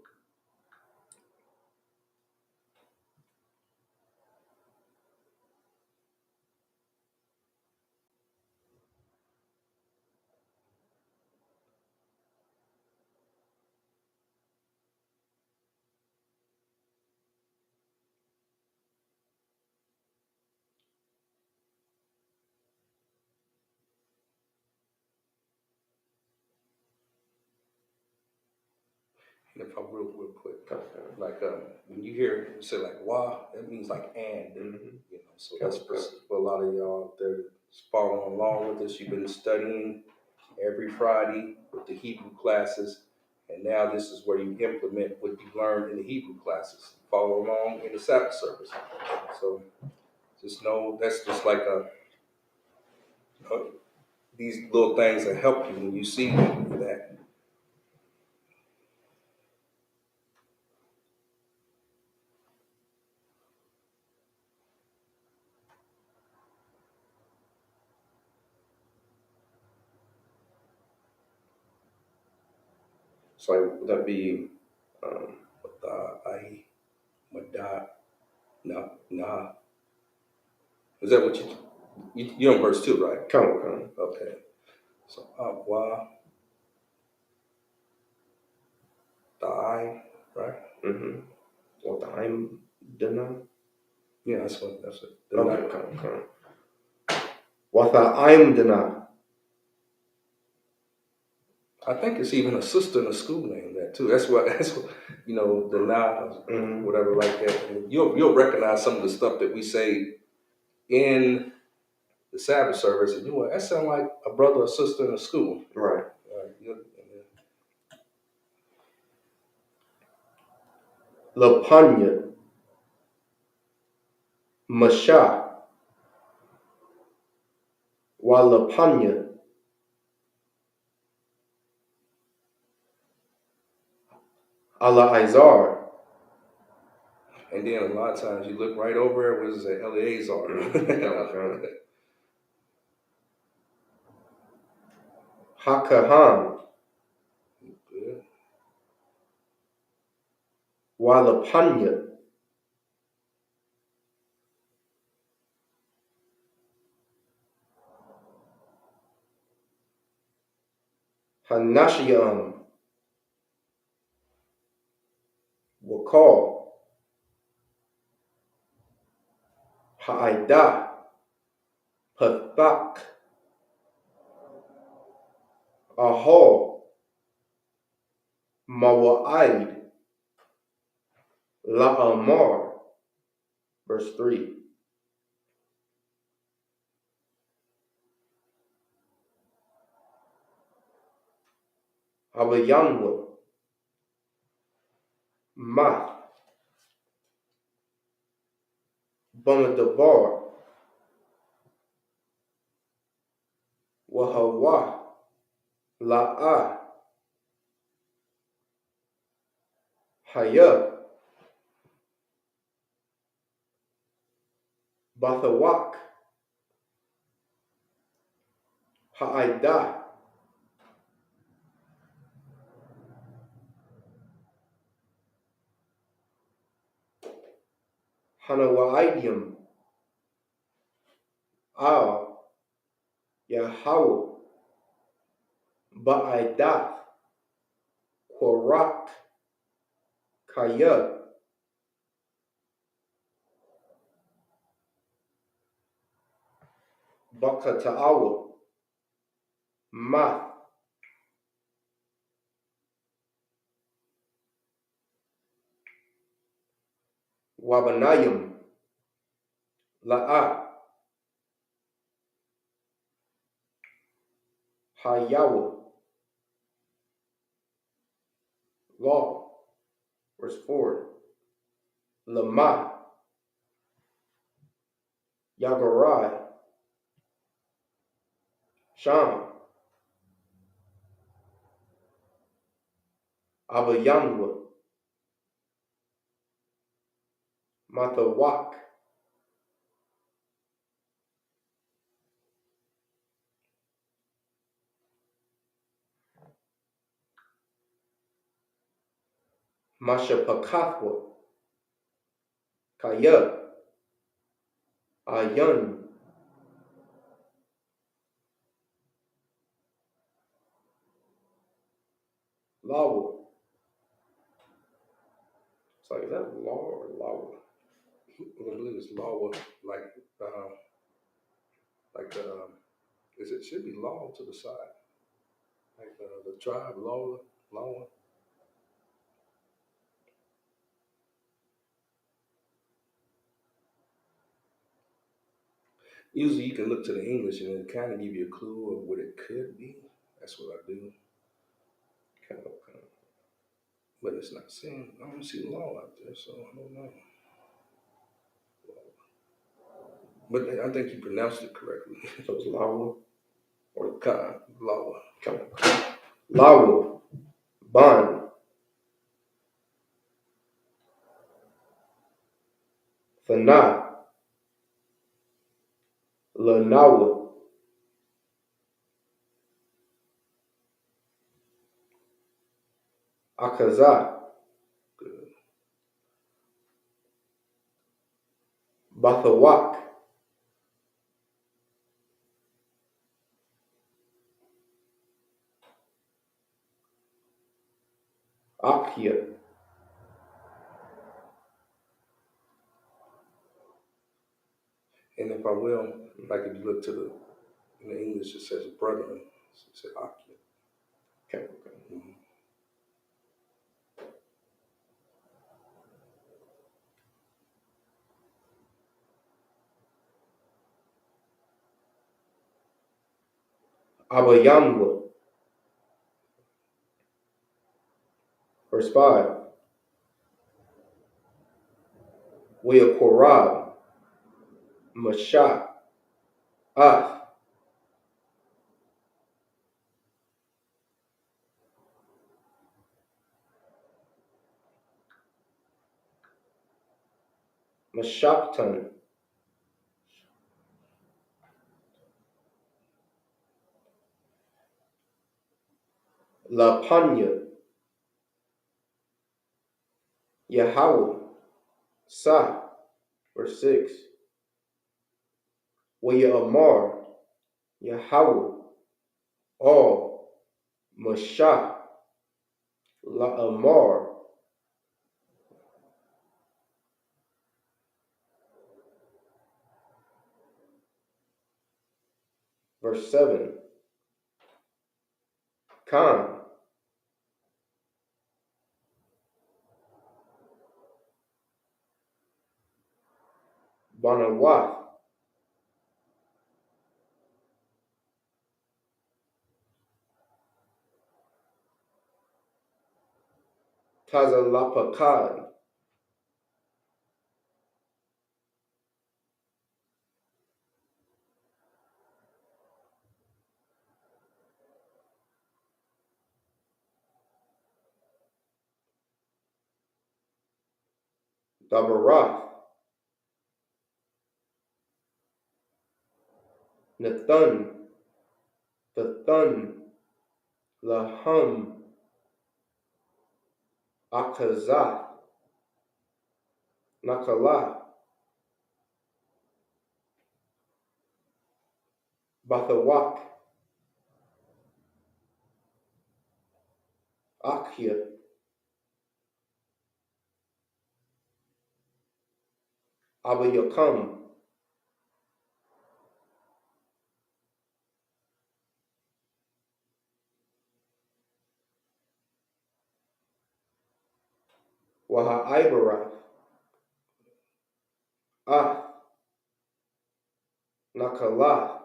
[SPEAKER 7] If I'm real quick, like when you hear you say like "wah," that means like "and," you know. So that's for a lot of y'all out there that's following along with us. You've been studying every Friday with the Hebrew classes, and now this is where you implement what you learned in the Hebrew classes. Follow along in the Sabbath service. So just know that's just like these little things that help you when you see that.
[SPEAKER 8] So would that be
[SPEAKER 7] I, Madah, nah. Is that what you're on verse 2, right?
[SPEAKER 8] come on?
[SPEAKER 7] Okay. So Wa, Dai, right?
[SPEAKER 8] What I'm dana?
[SPEAKER 7] Yeah, that's it.
[SPEAKER 8] Okay, come. What I'm dana?
[SPEAKER 7] I think it's even a sister in a school named that too. That's what you know, the na, whatever like that. And you'll recognize some of the stuff that we say in the Sabbath service, and that sound like a brother or sister in a school.
[SPEAKER 8] Right. Lapanya, Masha, Walapanya, Allah Izar.
[SPEAKER 7] And then a lot of times you look right over it, what is it, Eleazar.
[SPEAKER 8] Hakahan,
[SPEAKER 7] Good.
[SPEAKER 8] Walapanya, Hanashiyam, Wakal, Ha'ida, Pathak, Ahol, Mawa'id, La'amar, verse 3. Abayanwa, Math, Bamadabar, Wahawa, La'a, Haya, Bathawak, Ha'ida, Hanawaidium, Al, Yahweh, Ba'idath, Korak, Kaya, Bakata'awa, Math, Wabanayim, La'a, Hayawa, Law, verse 4, Lama, Yagarai, Sham, Abayanwa, Mathawak, Mashapakathwa, Kaya, Ayan, Lawa. So is that law or lawa?
[SPEAKER 7] I believe it's law, like it should be law to the side, like the tribe law. Usually you can look to the English and it kind of give you a clue of what it could be. That's what I do. Kind of. But it's not saying, I don't see law out there, so I don't know. But I think you pronounced it correctly.
[SPEAKER 8] So it's lawa
[SPEAKER 7] Or Khan, law.
[SPEAKER 8] lawa, bond, thana, lanawa, akaza, bathawak, akya,
[SPEAKER 7] And if I will, like if you look to in the English, it says brethren. So it says Akia.
[SPEAKER 8] okay.
[SPEAKER 7] Mm-hmm.
[SPEAKER 8] Abayamwa, verse 5. Wea korab, mashat, ath, mashaktan, lapanya, Yahweh, sa, verse 6. Wea amar, Yahweh, all, mashah, la amar, verse 7. Khan, Banawath, Tazalapakad, Dabarath, Nathan, Tathan, Laham, Akazath, Nakalah, Bathawak, Akhya, Abayakam, Waha-Ibarath, Ah, Nakalah,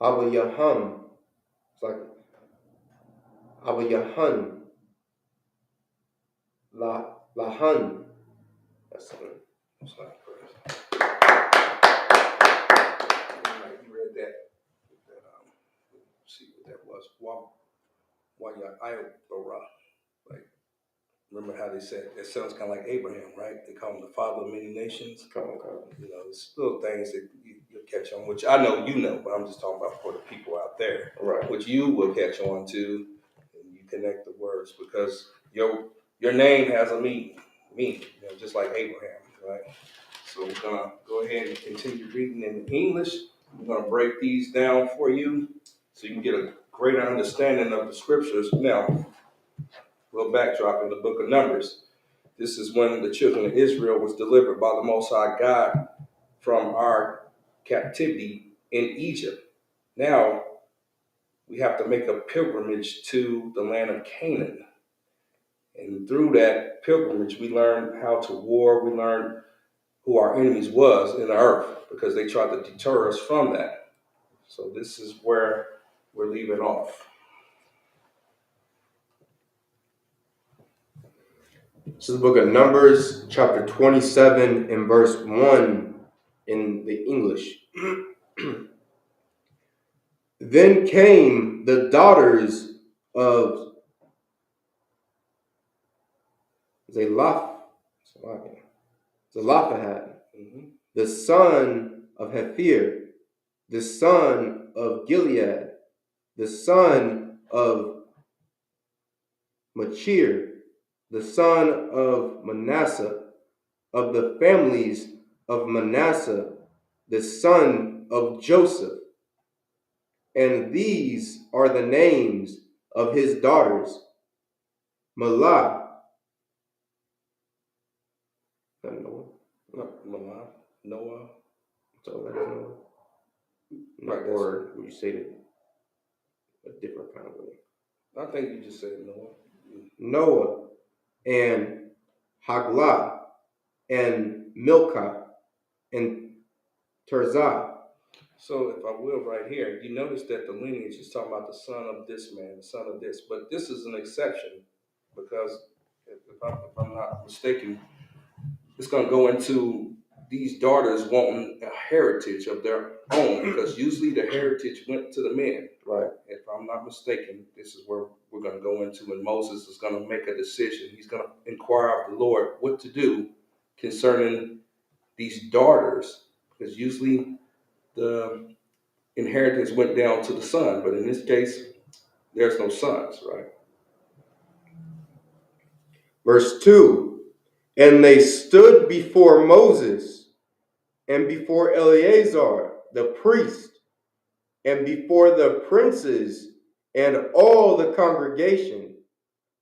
[SPEAKER 8] Abayaham, it's like Abayahan, Lahan, that's something.
[SPEAKER 7] It's not correct. You read that see what that was. Waya'ibara. Like, remember how they said, it sounds kind of like Abraham, right? They call him the father of many nations. You know, it's little things that you'll catch on, which I know you know, but I'm just talking about for the people out there.
[SPEAKER 8] Right.
[SPEAKER 7] Which you will catch on to, and you connect the words because your name has a meaning, you know, just like Abraham, right? So we're gonna go ahead and continue reading in English. I'm gonna break these down for you so you can get a greater understanding of the scriptures. Now, we'll backdrop in the book of Numbers. This is when the children of Israel was delivered by the Most High God from our captivity in Egypt. Now, we have to make a pilgrimage to the land of Canaan. And through that pilgrimage, we learn how to war. We learn who our enemies was in the earth, because they tried to deter us from that. So this is where we're leaving off.
[SPEAKER 8] This is the book of Numbers, chapter 27 and verse 1 in the English. Then came the daughters of Zelophehad, the son of Hephir, the son of Gilead, the son of Machir, the son of Manasseh, of the families of Manasseh, the son of Joseph. And these are the names of his daughters: Malah,
[SPEAKER 7] Noah.
[SPEAKER 8] So that is Noah.
[SPEAKER 7] Right,
[SPEAKER 8] Or would you say it a different kind of way?
[SPEAKER 7] I think you just said Noah.
[SPEAKER 8] Noah and Haglah and Milcah and Tirzah. So
[SPEAKER 7] if I will, right here, you notice that the lineage is talking about the son of this man, the son of this. But this is an exception, because if I'm not mistaken, it's going to go into these daughters wanting a heritage of their own, because usually the heritage went to the men.
[SPEAKER 8] Right.
[SPEAKER 7] If I'm not mistaken, this is where we're going to go into, and Moses is going to make a decision. He's going to inquire of the Lord what to do concerning these daughters, because usually the inheritance went down to the son, but in this case, there's no sons, right?
[SPEAKER 8] Verse 2, and they stood before Moses and before Eleazar the priest and before the princes and all the congregation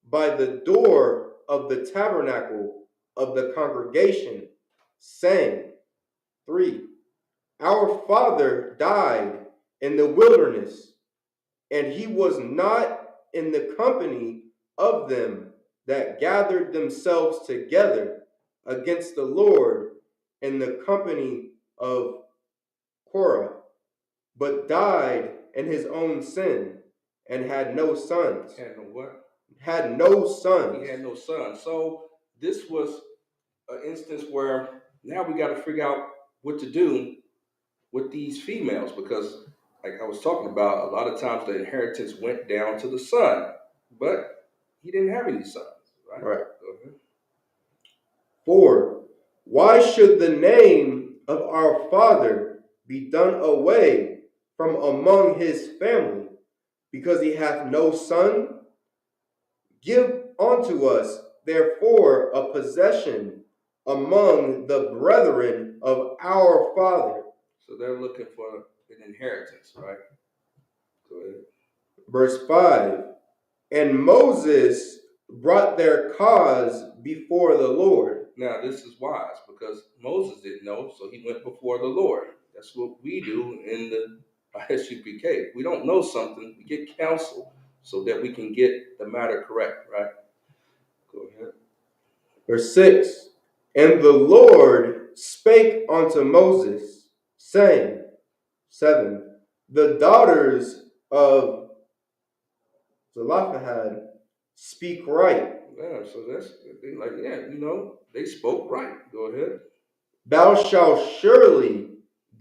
[SPEAKER 8] by the door of the tabernacle of the congregation, saying, 3, our father died in the wilderness, and he was not in the company of them that gathered themselves together against the Lord in the company of Korah, but died in his own sin and had no sons.
[SPEAKER 7] Had no what?
[SPEAKER 8] Had no sons.
[SPEAKER 7] He had no sons. So this was an instance where now we got to figure out what to do with these females, because like I was talking about, a lot of times the inheritance went down to the son, but he didn't have any sons, right?
[SPEAKER 8] Right. 4, why should the name of our father be done away from among his family, because he hath no son? Give unto us therefore a possession among the brethren of our father.
[SPEAKER 7] So they're looking for an inheritance, right? Go ahead.
[SPEAKER 8] Verse 5, and Moses brought their cause before the Lord.
[SPEAKER 7] Now this is wise, because Moses didn't know, so he went before the Lord. That's what we do in the Isupk. If we don't know something, we get counsel so that we can get the matter correct, right? Go ahead.
[SPEAKER 8] Verse 6, and the Lord spake unto Moses, saying, 7, the daughters of Zelophehad speak right.
[SPEAKER 7] Yeah, so that's like, yeah, they spoke right. Go ahead.
[SPEAKER 8] Thou shalt surely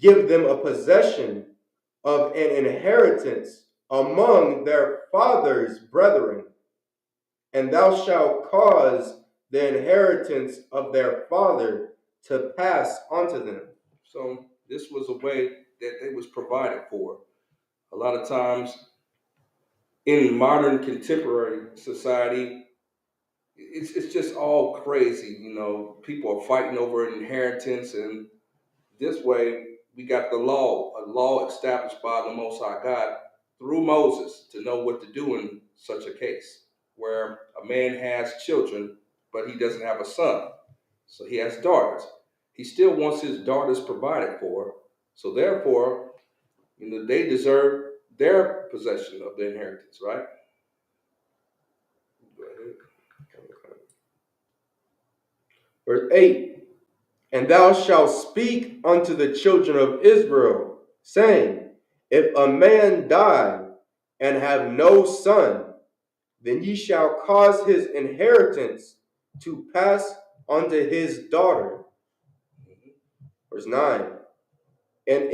[SPEAKER 8] give them a possession of an inheritance among their father's brethren, and thou shalt cause the inheritance of their father to pass unto them.
[SPEAKER 7] So this was a way that it was provided for. A lot of times in modern contemporary society, it's just all crazy. People are fighting over inheritance, and this way we got a law established by the Most High God through Moses to know what to do in such a case, where a man has children, but he doesn't have a son. So he has daughters. He still wants his daughters provided for. So therefore, they deserve their possession of the inheritance, right?
[SPEAKER 8] Verse 8, And thou shalt speak unto the children of Israel, saying, if a man die and have no son, then ye shall cause his inheritance to pass unto his daughter. Verse 9. And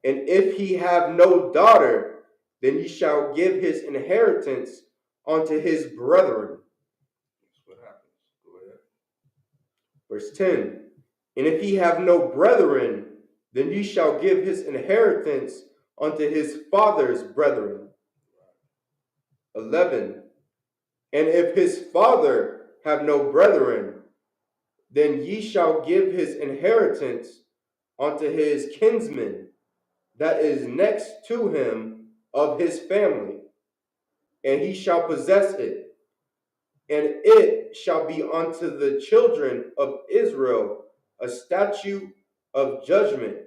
[SPEAKER 8] if he have no daughter, then ye shall give his inheritance unto his brethren.
[SPEAKER 7] That's what happens. Go ahead.
[SPEAKER 8] Verse 10. And if he have no brethren, then ye shall give his inheritance unto his father's brethren. 11. And if his father have no brethren, then ye shall give his inheritance unto his kinsman that is next to him of his family, and he shall possess it. And it shall be unto the children of Israel a statute of judgment,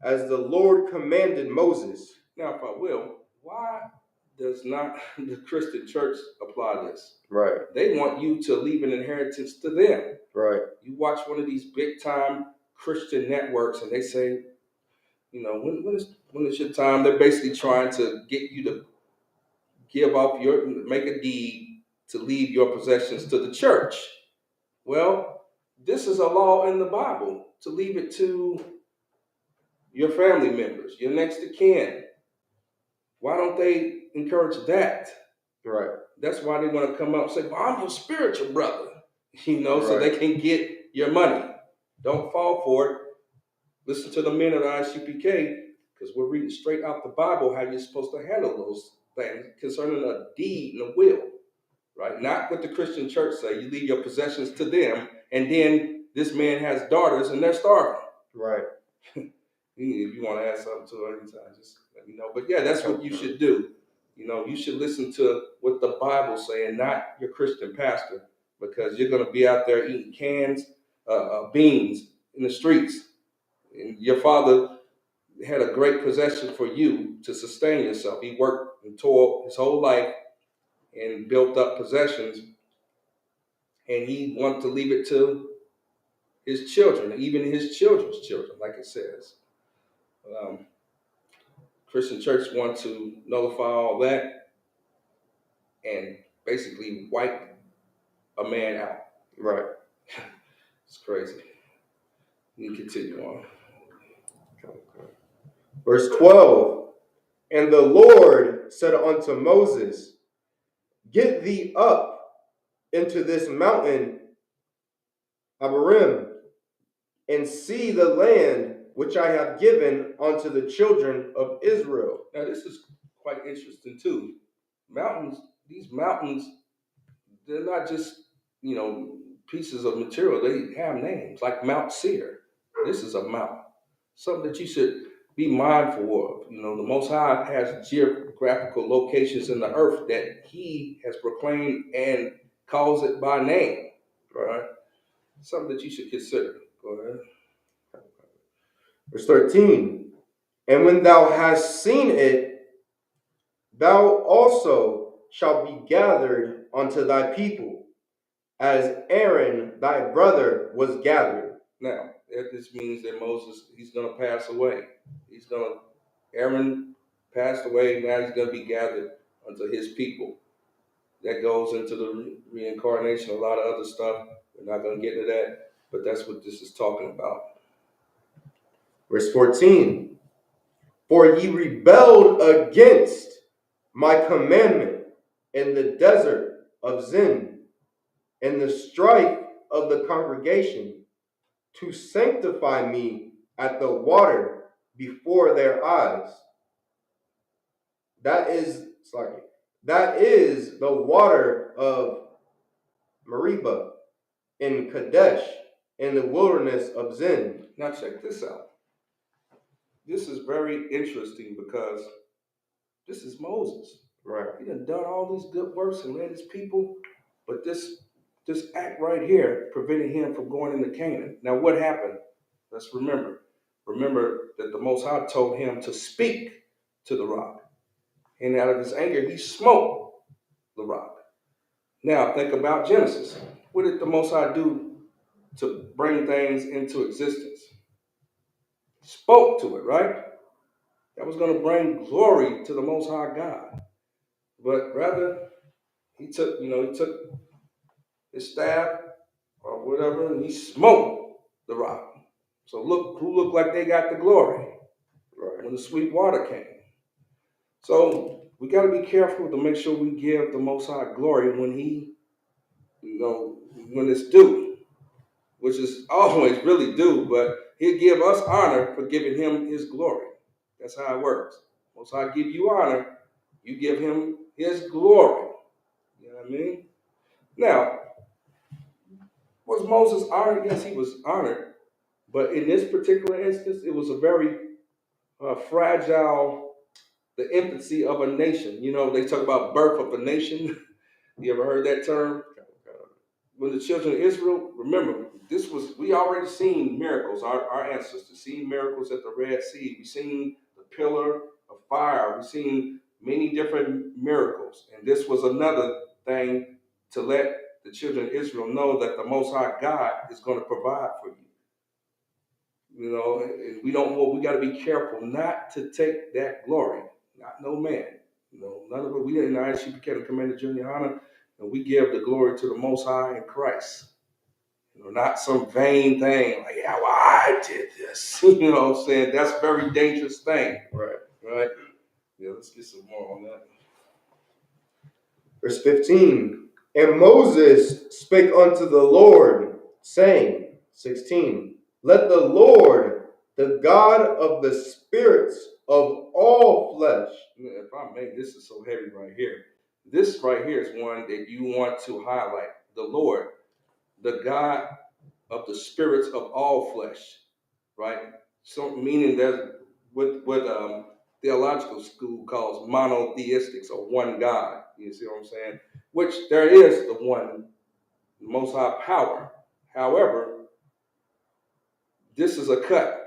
[SPEAKER 8] as the Lord commanded Moses.
[SPEAKER 7] Now, if I will, why does not the Christian church apply this?
[SPEAKER 8] Right,
[SPEAKER 7] They want you to leave an inheritance to them.
[SPEAKER 8] right,
[SPEAKER 7] You watch one of these big time Christian networks and they say, you know, when is your time? They're basically trying to get you to make a deed to leave your possessions to the church. Well, this is a law in the Bible to leave it to your family members, your next of kin. Why don't they encourage that?
[SPEAKER 8] right.
[SPEAKER 7] That's why they want to come out and say, well, I'm your spiritual brother, you know, so
[SPEAKER 8] Right.
[SPEAKER 7] they can get your money. Don't fall for it. Listen to the men of the Isupk, because we're reading straight out the Bible how you're supposed to handle those things concerning a deed and a will, right? Not what the Christian church say. You leave your possessions to them, and then this man has daughters and they're starving.
[SPEAKER 8] Right.
[SPEAKER 7] If you want to add something to it anytime, just let me know. But yeah, that's what you should do. You know, you should listen to what the Bible's saying, not your Christian pastor, because you're going to be out there eating cans, beans in the streets. And your father had a great possession for you to sustain yourself. He worked and toiled his whole life and built up possessions, and he wanted to leave it to his children, even his children's children, like it says. Christian church want to nullify all that and basically wipe a man out.
[SPEAKER 8] Right.
[SPEAKER 7] It's crazy. You can continue on.
[SPEAKER 8] Verse 12. And the Lord said unto Moses, get thee up into this mountain Abarim, and see the land which I have given unto the children of Israel.
[SPEAKER 7] Now this is quite interesting too. These mountains, they're not just, you know, pieces of material. They have names, like Mount Seir. This is a mountain. Something that you should be mindful of. You know, the Most High has geographical locations in the earth that He has proclaimed and calls it by name. Right? Something that you should consider. Go ahead.
[SPEAKER 8] Verse 13. And when thou hast seen it, thou also shalt be gathered unto thy people, as Aaron thy brother was gathered.
[SPEAKER 7] Now, this means that Moses, he's going to pass away. Aaron passed away, now he's going to be gathered unto his people. That goes into the reincarnation, a lot of other stuff. We're not going to get into that, but that's what this is talking about.
[SPEAKER 8] Verse 14. For ye rebelled against my commandment in the desert of Zin, in the strife of the congregation, to sanctify me at the water before their eyes. That is the water of Meribah in Kadesh, in the wilderness of Zin.
[SPEAKER 7] Now check this out. This is very interesting because this is Moses.
[SPEAKER 8] Right.
[SPEAKER 7] He done all these good works and led his people, but this act right here prevented him from going into Canaan. Now what happened? Let's remember. Remember that the Most High told him to speak to the rock. And out of his anger, he smote the rock. Now think about Genesis. What did the Most High do to bring things into existence. Spoke to it, right? That was going to bring glory to the Most High God. But rather, he took his staff or whatever, and he smote the rock. So look, who looked like they got the glory when the sweet water came. So we got to be careful to make sure we give the Most High glory when he, when it's due, which is always really due, but he'll give us honor for giving him his glory. That's how it works. Most High give you honor, you give him his glory. You know what I mean? Now, was Moses honored? Yes, he was honored. But in this particular instance, it was a very fragile, the infancy of a nation. You know, they talk about birth of a nation. You ever heard that term? When the children of Israel, remember, we already seen miracles, our ancestors seen miracles at the Red Sea. We seen the pillar of fire. We seen many different miracles. And this was another thing to let the children of Israel know that the Most High God is going to provide for you. You know, and we got to be careful not to take that glory. Not no man. You know, none of it. We in the Isupk Commander Junior Honor, and we give the glory to the Most High in Christ. You know, not some vain thing like, yeah, well, I did this. You know what I'm saying? That's a very dangerous thing. Right? Yeah, let's get some more on that.
[SPEAKER 8] Verse 15. And Moses spake unto the Lord, saying, 16. Let the Lord, the God of the spirits of all flesh.
[SPEAKER 7] If I may, this is so heavy right here. This right here is one that you want to highlight. The Lord, the God of the spirits of all flesh, right? So meaning that what theological school calls monotheistics, or one God. You see what I'm saying? Which there is the one, the Most High power. However, this is a cut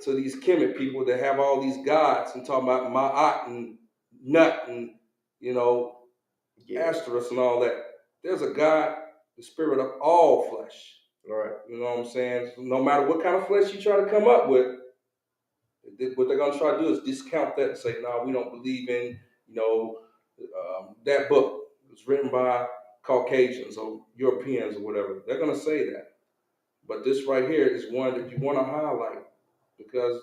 [SPEAKER 7] to these Kemet people that have all these gods and talking about Ma'at and Nut and Asterisk and all that. There's a God, the spirit of all flesh.
[SPEAKER 8] All right.
[SPEAKER 7] You know what I'm saying? So no matter what kind of flesh you try to come up with, what they're going to try to do is discount that and say, no, we don't believe in, that book. It was written by Caucasians or Europeans or whatever. They're going to say that. But this right here is one that you want to highlight because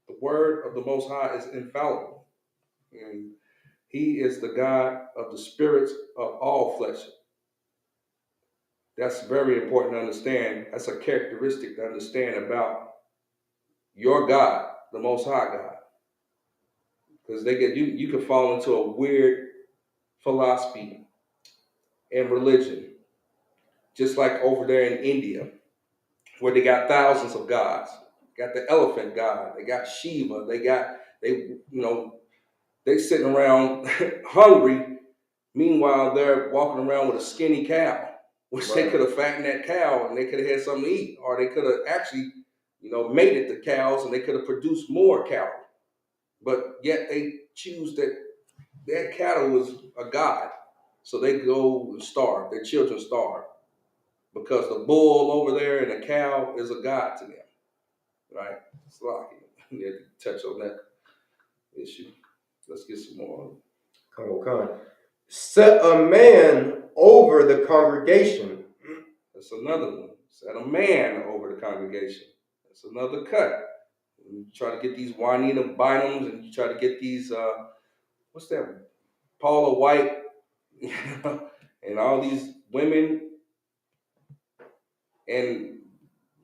[SPEAKER 7] the word of the Most High is infallible. And he is the God of the spirits of all flesh. That's very important to understand. That's a characteristic to understand about your God, the Most High God. Because you can fall into a weird philosophy and religion. Just like over there in India, where they got thousands of gods. Got the elephant god, they got Shiva, they sitting around hungry. Meanwhile, they're walking around with a skinny cow, which They could have fattened that cow and they could have had something to eat, or they could have actually, mated the cows and they could have produced more cattle. But yet they choose that cattle was a god, so they go and starve. Their children starve because the bull over there and the cow is a god to them, right? It's like you had to touch on that issue. Let's get some more.
[SPEAKER 8] Come on. Set a man over the congregation.
[SPEAKER 7] That's another one. Set a man over the congregation. That's another cut. You try to get these Juanita Bynums and you try to get these, what's that? Paula White, and all these women. And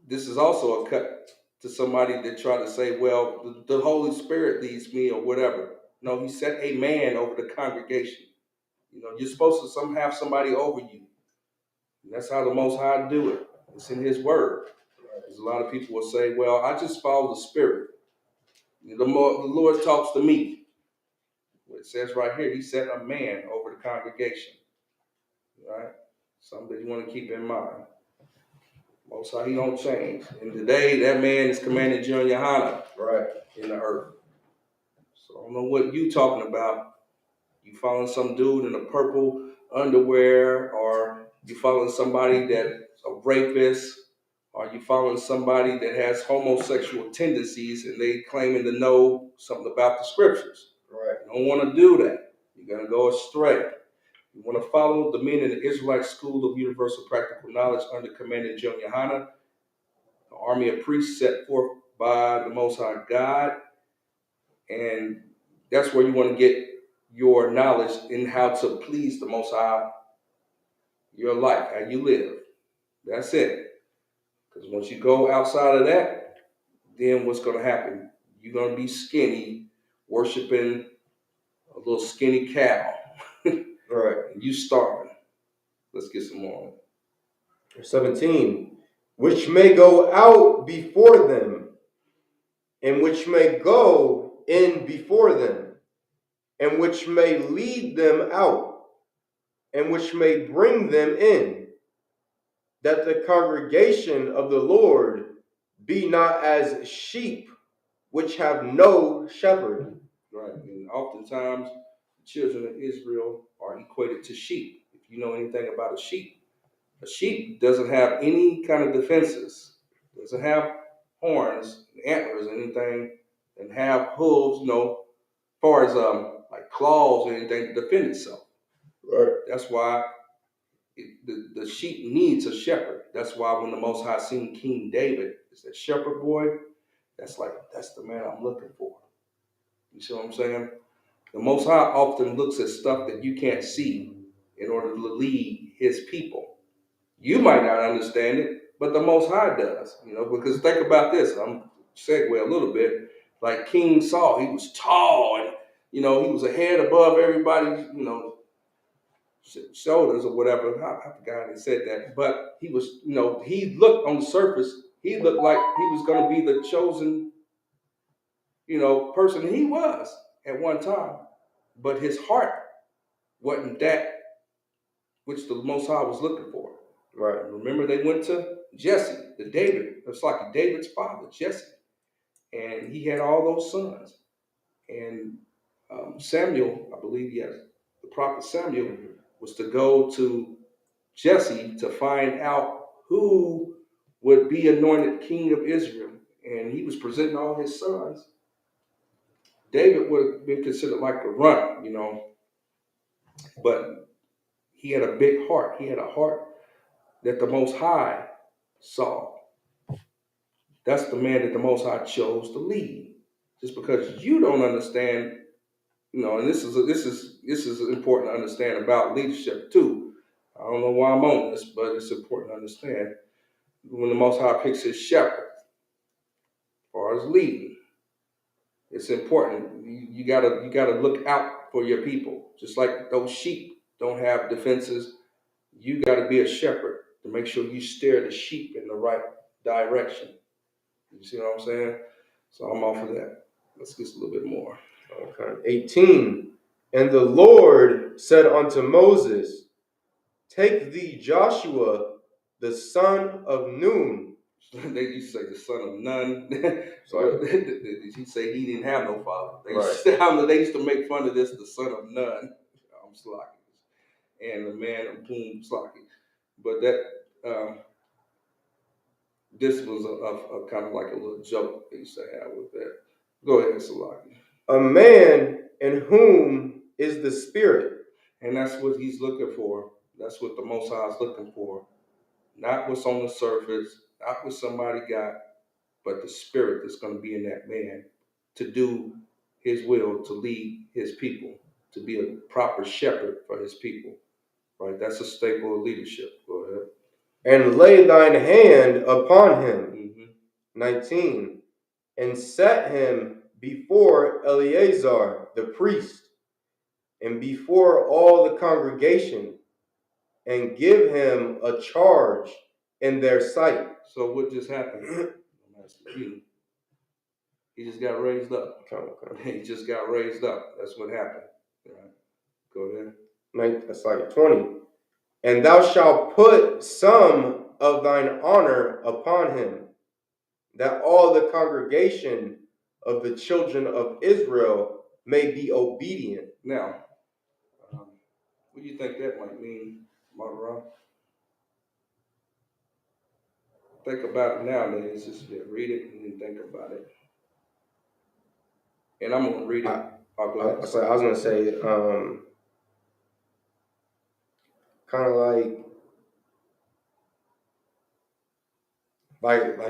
[SPEAKER 7] this is also a cut to somebody that try to say, well, the Holy Spirit leads me or whatever. No, he set a man over the congregation. You're supposed to have somebody over you. And that's how the Most High do it. It's in his word. Because a lot of people will say, well, I just follow the Spirit. The Lord talks to me. It says right here, he set a man over the congregation. Right? Something that you want to keep in mind. Most High, he don't change. And today, that man is Commander Junior Honor.
[SPEAKER 8] Right.
[SPEAKER 7] In the earth. So I don't know what you talking about. You following some dude in a purple underwear, or you following somebody that a rapist? Are you following somebody that has homosexual tendencies and they claiming to know something about the scriptures?
[SPEAKER 8] Right.
[SPEAKER 7] You don't want to do that. You're going to go astray. You want to follow the men in the Israelite School of Universal Practical Knowledge under Commander Jim Yohana, the army of priests set forth by the Most High God. And that's where you want to get your knowledge in how to please the Most High, your life, how you live. That's it. Because once you go outside of that, then what's going to happen? You're going to be skinny, worshiping a little skinny cow.
[SPEAKER 8] Right.
[SPEAKER 7] And you starving. Let's get some more.
[SPEAKER 8] 17. Which may go out before them, and which may go in before them, and which may lead them out, and which may bring them in, that the congregation of the Lord be not as sheep which have no shepherd.
[SPEAKER 7] Right. And oftentimes, the children of Israel are equated to sheep. If you know anything about a sheep doesn't have any kind of defenses, doesn't have horns, antlers, anything, and have hooves, as far as like claws or anything to defend itself.
[SPEAKER 8] Right.
[SPEAKER 7] That's why the sheep needs a shepherd. That's why when the Most High seen King David, it's that shepherd boy, that's the man I'm looking for. You see what I'm saying? The Most High often looks at stuff that you can't see in order to lead his people. You might not understand it, but the Most High does, because think about this. I'm segue a little bit. Like King Saul, he was tall and, he was a head above everybody's, shoulders or whatever. I forgot how he said that. But he was, he looked on the surface, he looked like he was going to be the chosen, person he was at one time. But his heart wasn't that which the Most High was looking for.
[SPEAKER 8] Right.
[SPEAKER 7] Remember, they went to Jesse, the David. It's like David's father, Jesse. And he had all those sons. And Samuel, I believe, yes, the prophet Samuel was to go to Jesse to find out who would be anointed king of Israel. And he was presenting all his sons. David would have been considered like a runt, but he had a big heart. He had a heart that the Most High saw. That's the man that the Most High chose to lead. Just because you don't understand, and this is important to understand about leadership too. I don't know why I'm on this, but it's important to understand when the Most High picks his shepherd as far as leading. It's important. You gotta look out for your people. Just like those sheep don't have defenses, you gotta be a shepherd to make sure you steer the sheep in the right direction. You see what I'm saying? So I'm off of that. Let's get a little bit more.
[SPEAKER 8] Okay. 18. And the Lord said unto Moses, take thee Joshua, the son of Nun.
[SPEAKER 7] They used to say the son of Nun. So he say he didn't have no father. They used to make fun of this, the son of Nun. I'm slacking. And the man of whom slacking. But that this was a kind of like a little joke they used to have with that. Go ahead, Salaki.
[SPEAKER 8] A man in whom is the Spirit.
[SPEAKER 7] And that's what he's looking for. That's what the Most High is looking for. Not what's on the surface, not what somebody got, but the Spirit that's going to be in that man to do his will, to lead his people, to be a proper shepherd for his people. Right? That's a staple of leadership. Go ahead.
[SPEAKER 8] And lay thine hand upon him.
[SPEAKER 7] Mm-hmm.
[SPEAKER 8] 19. And set him before Eleazar the priest, and before all the congregation, and give him a charge in their sight.
[SPEAKER 7] So what just happened? He just got raised up.
[SPEAKER 8] Okay.
[SPEAKER 7] He just got raised up. That's what happened. Right. Go ahead.
[SPEAKER 8] That's like 20. And thou shalt put some of thine honor upon him, that all the congregation of the children of Israel may be obedient.
[SPEAKER 7] Now, what do you think that might mean, Marlon? think about it nowadays. Just read it and then think about it. And I'm gonna read it. I'll go ahead.
[SPEAKER 8] I was gonna say, kind of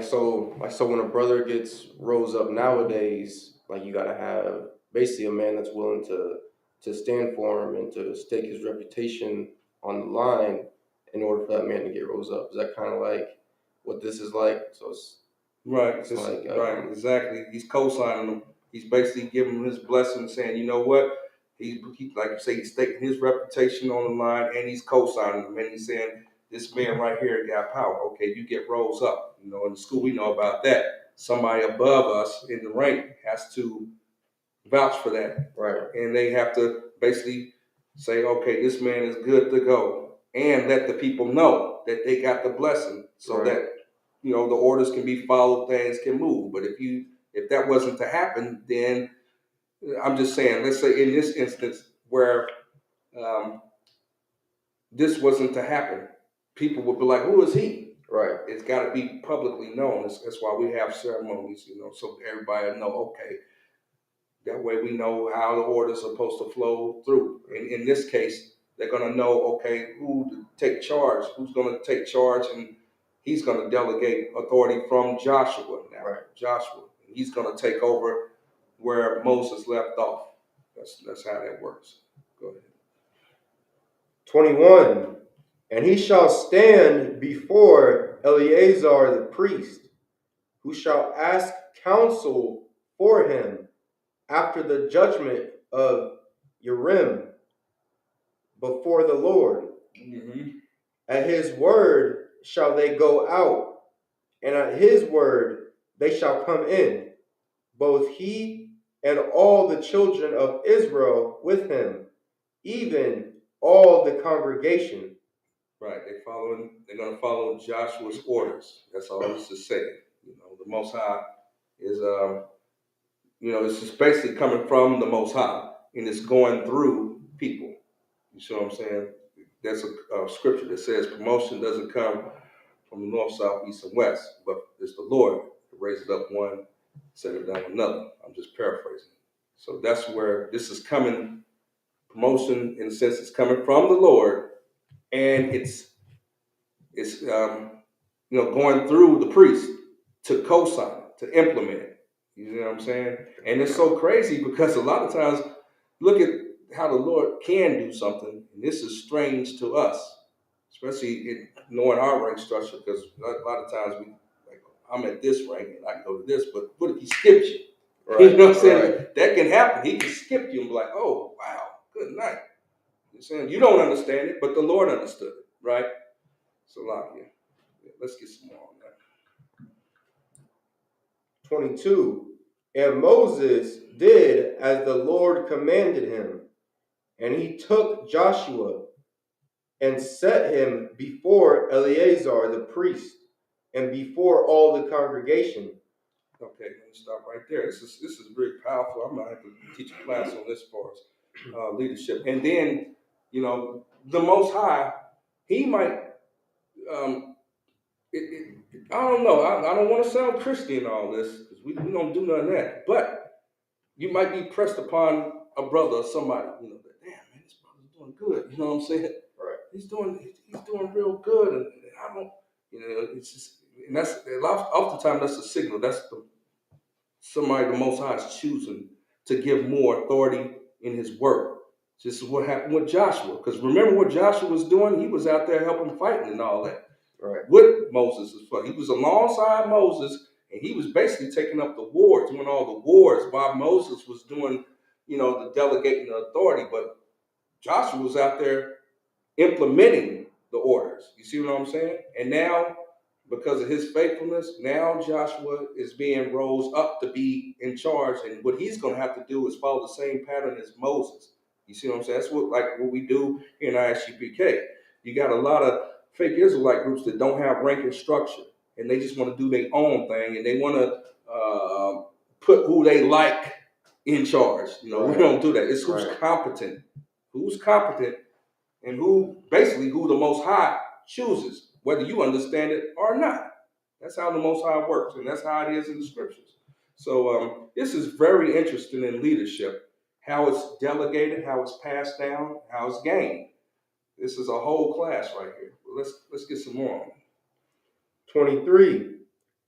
[SPEAKER 8] so when a brother gets rose up nowadays, like you gotta have basically a man that's willing to stand for him and to stake his reputation on the line in order for that man to get rose up. Is that kind of like what this is like? So it's
[SPEAKER 7] Right,
[SPEAKER 8] it's like
[SPEAKER 7] right, exactly. He's co-signing them. He's basically giving him his blessing, saying, you know what? He like you say, he's staking his reputation on the line, and he's co-signing them, and he's saying, this man right here got power. Okay, you get rose up. You know, in the school we know about that. Somebody above us in the rank has to vouch for that,
[SPEAKER 8] right,
[SPEAKER 7] and they have to basically say, okay, this man is good to go, and let the people know that they got the blessing, so
[SPEAKER 8] right.
[SPEAKER 7] that the orders can be followed, things can move. But if that wasn't to happen, then I'm just saying, let's say in this instance where this wasn't to happen, people would be like, who is he?
[SPEAKER 8] Right.
[SPEAKER 7] It's got to be publicly known. That's why we have ceremonies, so everybody will know, okay, that way we know how the orders are supposed to flow through. And in this case, they're going to know, okay, who to take charge, who's going to take charge, and he's going to delegate authority from Joshua now.
[SPEAKER 8] Right.
[SPEAKER 7] Joshua. He's going to take over where Moses left off. That's how that works. Go ahead.
[SPEAKER 8] 21. And he shall stand before Eleazar the priest, who shall ask counsel for him after the judgment of Urim before the Lord.
[SPEAKER 7] Mm-hmm.
[SPEAKER 8] At his word shall they go out, and at his word they shall come in, both he and all the children of Israel with him, even all the congregation.
[SPEAKER 7] Right, they're going to follow Joshua's orders. That's all this is saying. The Most High is, it's just basically coming from the Most High, and it's going through people. You see what I'm saying? There's a scripture that says promotion doesn't come from the north, south, east, and west, but it's the Lord that raises up one, set it down another. I'm just paraphrasing. So that's where this is coming. Promotion, in a sense, is coming from the Lord, and it's going through the priest to co-sign it, to implement it. You know what I'm saying? And it's so crazy because a lot of times, look at how the Lord can do something, and this is strange to us, especially in knowing our rank structure, because a lot of times I'm at this rank and I can go to this, but what if he skips you? Right, you know what I'm saying? Right. That can happen. He can skip you and be like, oh, wow, good night. You're saying you don't understand it, but the Lord understood it, right? So, let's get some more on that.
[SPEAKER 8] 22. And Moses did as the Lord commanded him, and he took Joshua and set him before Eleazar the priest and before all the congregation.
[SPEAKER 7] Okay, let me stop right there. This is very powerful. I'm gonna have to teach a class on this as far as leadership. And then, the Most High, he might. I don't know. I don't want to sound Christian in all this because we don't do none of that. But you might be pressed upon a brother or somebody. That, damn man, this brother's doing good. You know what I'm saying?
[SPEAKER 8] Right.
[SPEAKER 7] He's doing real good, and I don't. It's just, and that's oftentimes that's a signal. That's somebody the Most High is choosing to give more authority in His work. This is what happened with Joshua. Because remember what Joshua was doing? He was out there helping fighting and all that.
[SPEAKER 8] Right.
[SPEAKER 7] With Moses as well. He was alongside Moses, and he was basically taking up the war, doing all the wars while Moses was doing, the delegating the authority. But Joshua was out there implementing the orders. You see what I'm saying? And now, because of his faithfulness, now Joshua is being rose up to be in charge. And what he's going to have to do is follow the same pattern as Moses. You see what I'm saying? That's what we do here in ISUPK. You got a lot of fake Israelite groups that don't have rank and structure, and they just want to do their own thing, and they want to put who they like in charge.
[SPEAKER 8] Right.
[SPEAKER 7] We don't do that. It's who's competent, and who the Most High chooses, whether you understand it or not. That's how the Most High works, and that's how it is in the scriptures. So this is very interesting in leadership, how it's delegated, how it's passed down, how it's gained. This is a whole class right here. Let's get some more on it.
[SPEAKER 8] 23.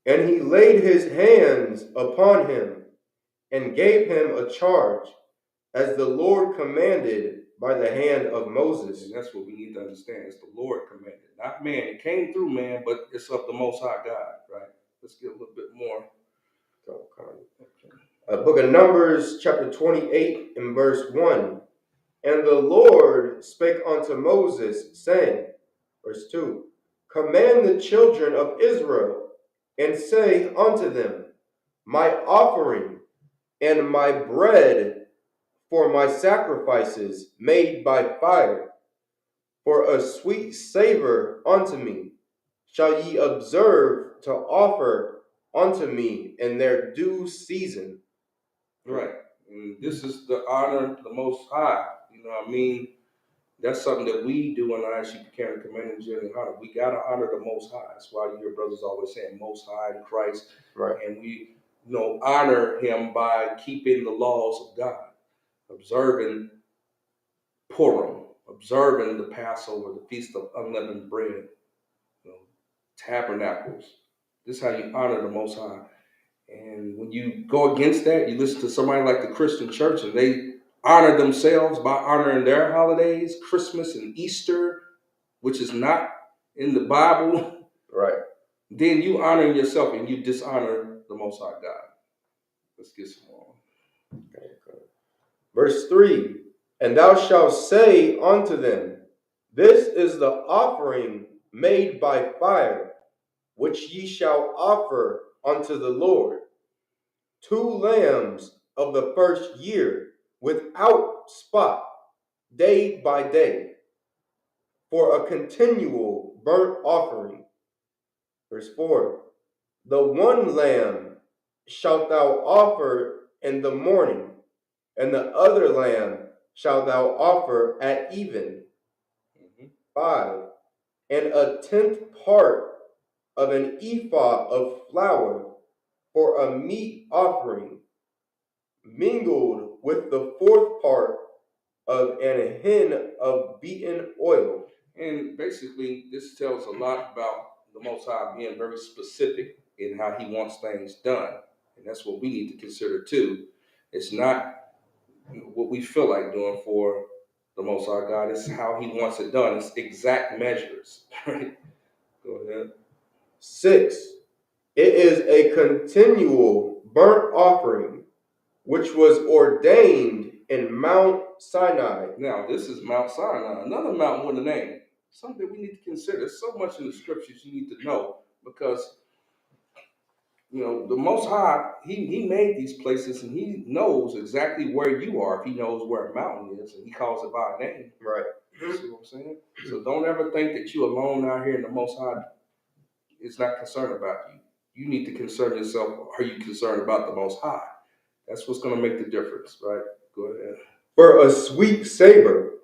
[SPEAKER 8] And he laid his hands upon him and gave him a charge, as the Lord commanded by the hand of Moses.
[SPEAKER 7] And that's what we need to understand. It's the Lord commanded, not man. It came through man, but it's of the Most High God, right? Let's get a little bit more.
[SPEAKER 8] Book of Numbers, chapter 28, and verse 1. And the Lord spake unto Moses, saying, verse 2, command the children of Israel, and say unto them, my offering and my bread for my sacrifices made by fire, for a sweet savor unto me, shall ye observe to offer unto me in their due season.
[SPEAKER 7] Right. And this is the honor the Most High. You know what I mean? That's something that we do in our Isupk Commanding Journey honor. We got to honor the Most High. That's why you hear brothers always saying Most High in Christ.
[SPEAKER 8] Right.
[SPEAKER 7] And we honor him by keeping the laws of God, observing Purim, observing the Passover, the Feast of Unleavened Bread, tabernacles. This is how you honor the Most High. And when you go against that, you listen to somebody like the Christian church, and they honor themselves by honoring their holidays, Christmas and Easter, which is not in the Bible.
[SPEAKER 8] Right.
[SPEAKER 7] Then you honor yourself and you dishonor the Most High God. Let's get some more.
[SPEAKER 8] Okay. Verse 3, and thou shalt say unto them, this is the offering made by fire, which ye shall offer unto the Lord. 2 lambs of the first year, without spot, day by day, for a continual burnt offering. Verse 4, the 1 lamb shalt thou offer in the morning, and the other lamb shalt thou offer at even. 5, and a 10th part of an ephah of flour for a meat offering, mingled with the 4th part of an hin of beaten oil.
[SPEAKER 7] And basically, this tells a lot about the Most High being very specific in how he wants things done. And that's what we need to consider too. It's not what we feel like doing for the Most High God. It's how he wants it done. It's exact measures. Right? Go ahead.
[SPEAKER 8] 6, it is a continual burnt offering, which was ordained in Mount Sinai.
[SPEAKER 7] Now, this is Mount Sinai, another mountain with a name. Something we need to consider. There's so much in the scriptures you need to know, because the Most High, he made these places, and he knows exactly where you are. If he knows where a mountain is, and he calls it by name.
[SPEAKER 8] Right.
[SPEAKER 7] You see what I'm saying? So don't ever think that you alone out here, and the Most High is not concerned about you. You need to concern yourself. Are you concerned about the Most High? That's what's going to make the difference, right? Go ahead.
[SPEAKER 8] For a sweet savor,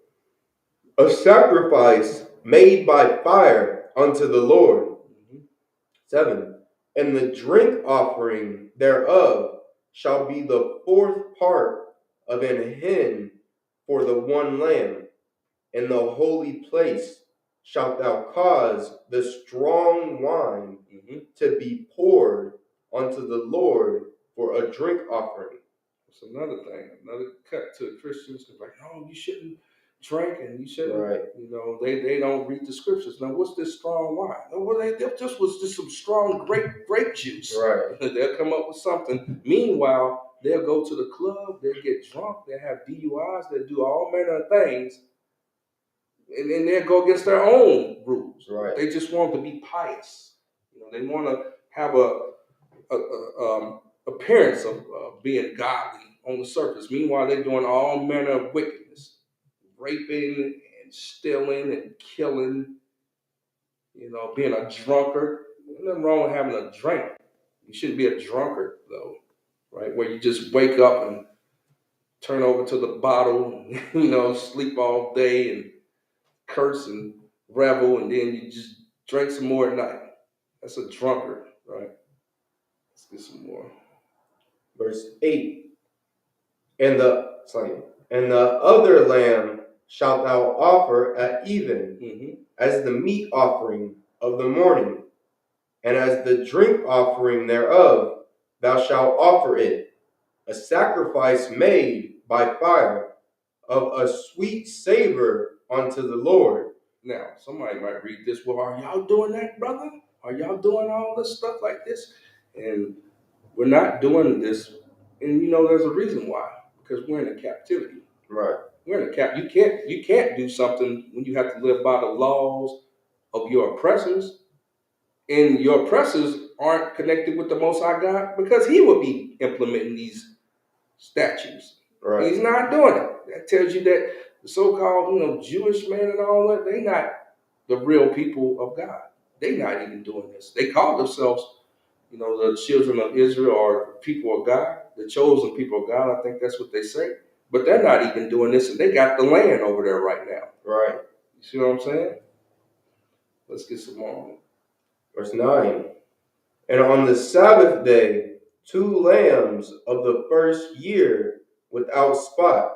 [SPEAKER 8] a sacrifice made by fire unto the Lord. 7, and the drink offering thereof shall be the 4th part of an hin for the 1 lamb. In the holy place shalt thou cause the strong wine to be poured unto the Lord for a drink offering.
[SPEAKER 7] That's another thing, another cut to Christians. Like, no, you shouldn't drink, and you shouldn't.
[SPEAKER 8] Right.
[SPEAKER 7] They don't read the scriptures. Now, what's this strong wine? No, well, that just was just some strong grape juice.
[SPEAKER 8] Right.
[SPEAKER 7] They'll come up with something. Meanwhile, they'll go to the club, they'll get drunk, they'll have DUIs, they'll do all manner of things, and then they'll go against their own rules.
[SPEAKER 8] Right.
[SPEAKER 7] They just want to be pious. They want to have a appearance of being godly on the surface. Meanwhile, they're doing all manner of wickedness, raping and stealing and killing, being a drunkard. There's nothing wrong with having a drink. You shouldn't be a drunkard, though, right? Where you just wake up and turn over to the bottle, sleep all day and curse and revel, and then you just drink some more at night. That's a drunkard. Right. Let's get some more.
[SPEAKER 8] Verse 8. And the other lamb shalt thou offer at even, as the meat offering of the morning, and as the drink offering thereof thou shalt offer it, a sacrifice made by fire, of a sweet savor unto the Lord.
[SPEAKER 7] Now, somebody might read this, well, are y'all doing that, brother? Are y'all doing all this stuff like this? And we're not doing this, and there's a reason why, because we're in a captivity.
[SPEAKER 8] Right.
[SPEAKER 7] We're in a cap. You can't do something when you have to live by the laws of your oppressors, and your oppressors aren't connected with the Most High God, because He would be implementing these statutes.
[SPEAKER 8] Right.
[SPEAKER 7] He's not doing it. That tells you that the so-called Jewish man and all that, they not the real people of God. They not even doing this. They call themselves the children of Israel, or people of God, the chosen people of God. I think that's what they say. But they're not even doing this, and they got the land over there right now.
[SPEAKER 8] Right.
[SPEAKER 7] You see what I'm saying? Let's get some more.
[SPEAKER 8] Verse 9. And on the Sabbath day, 2 lambs of the first year without spot,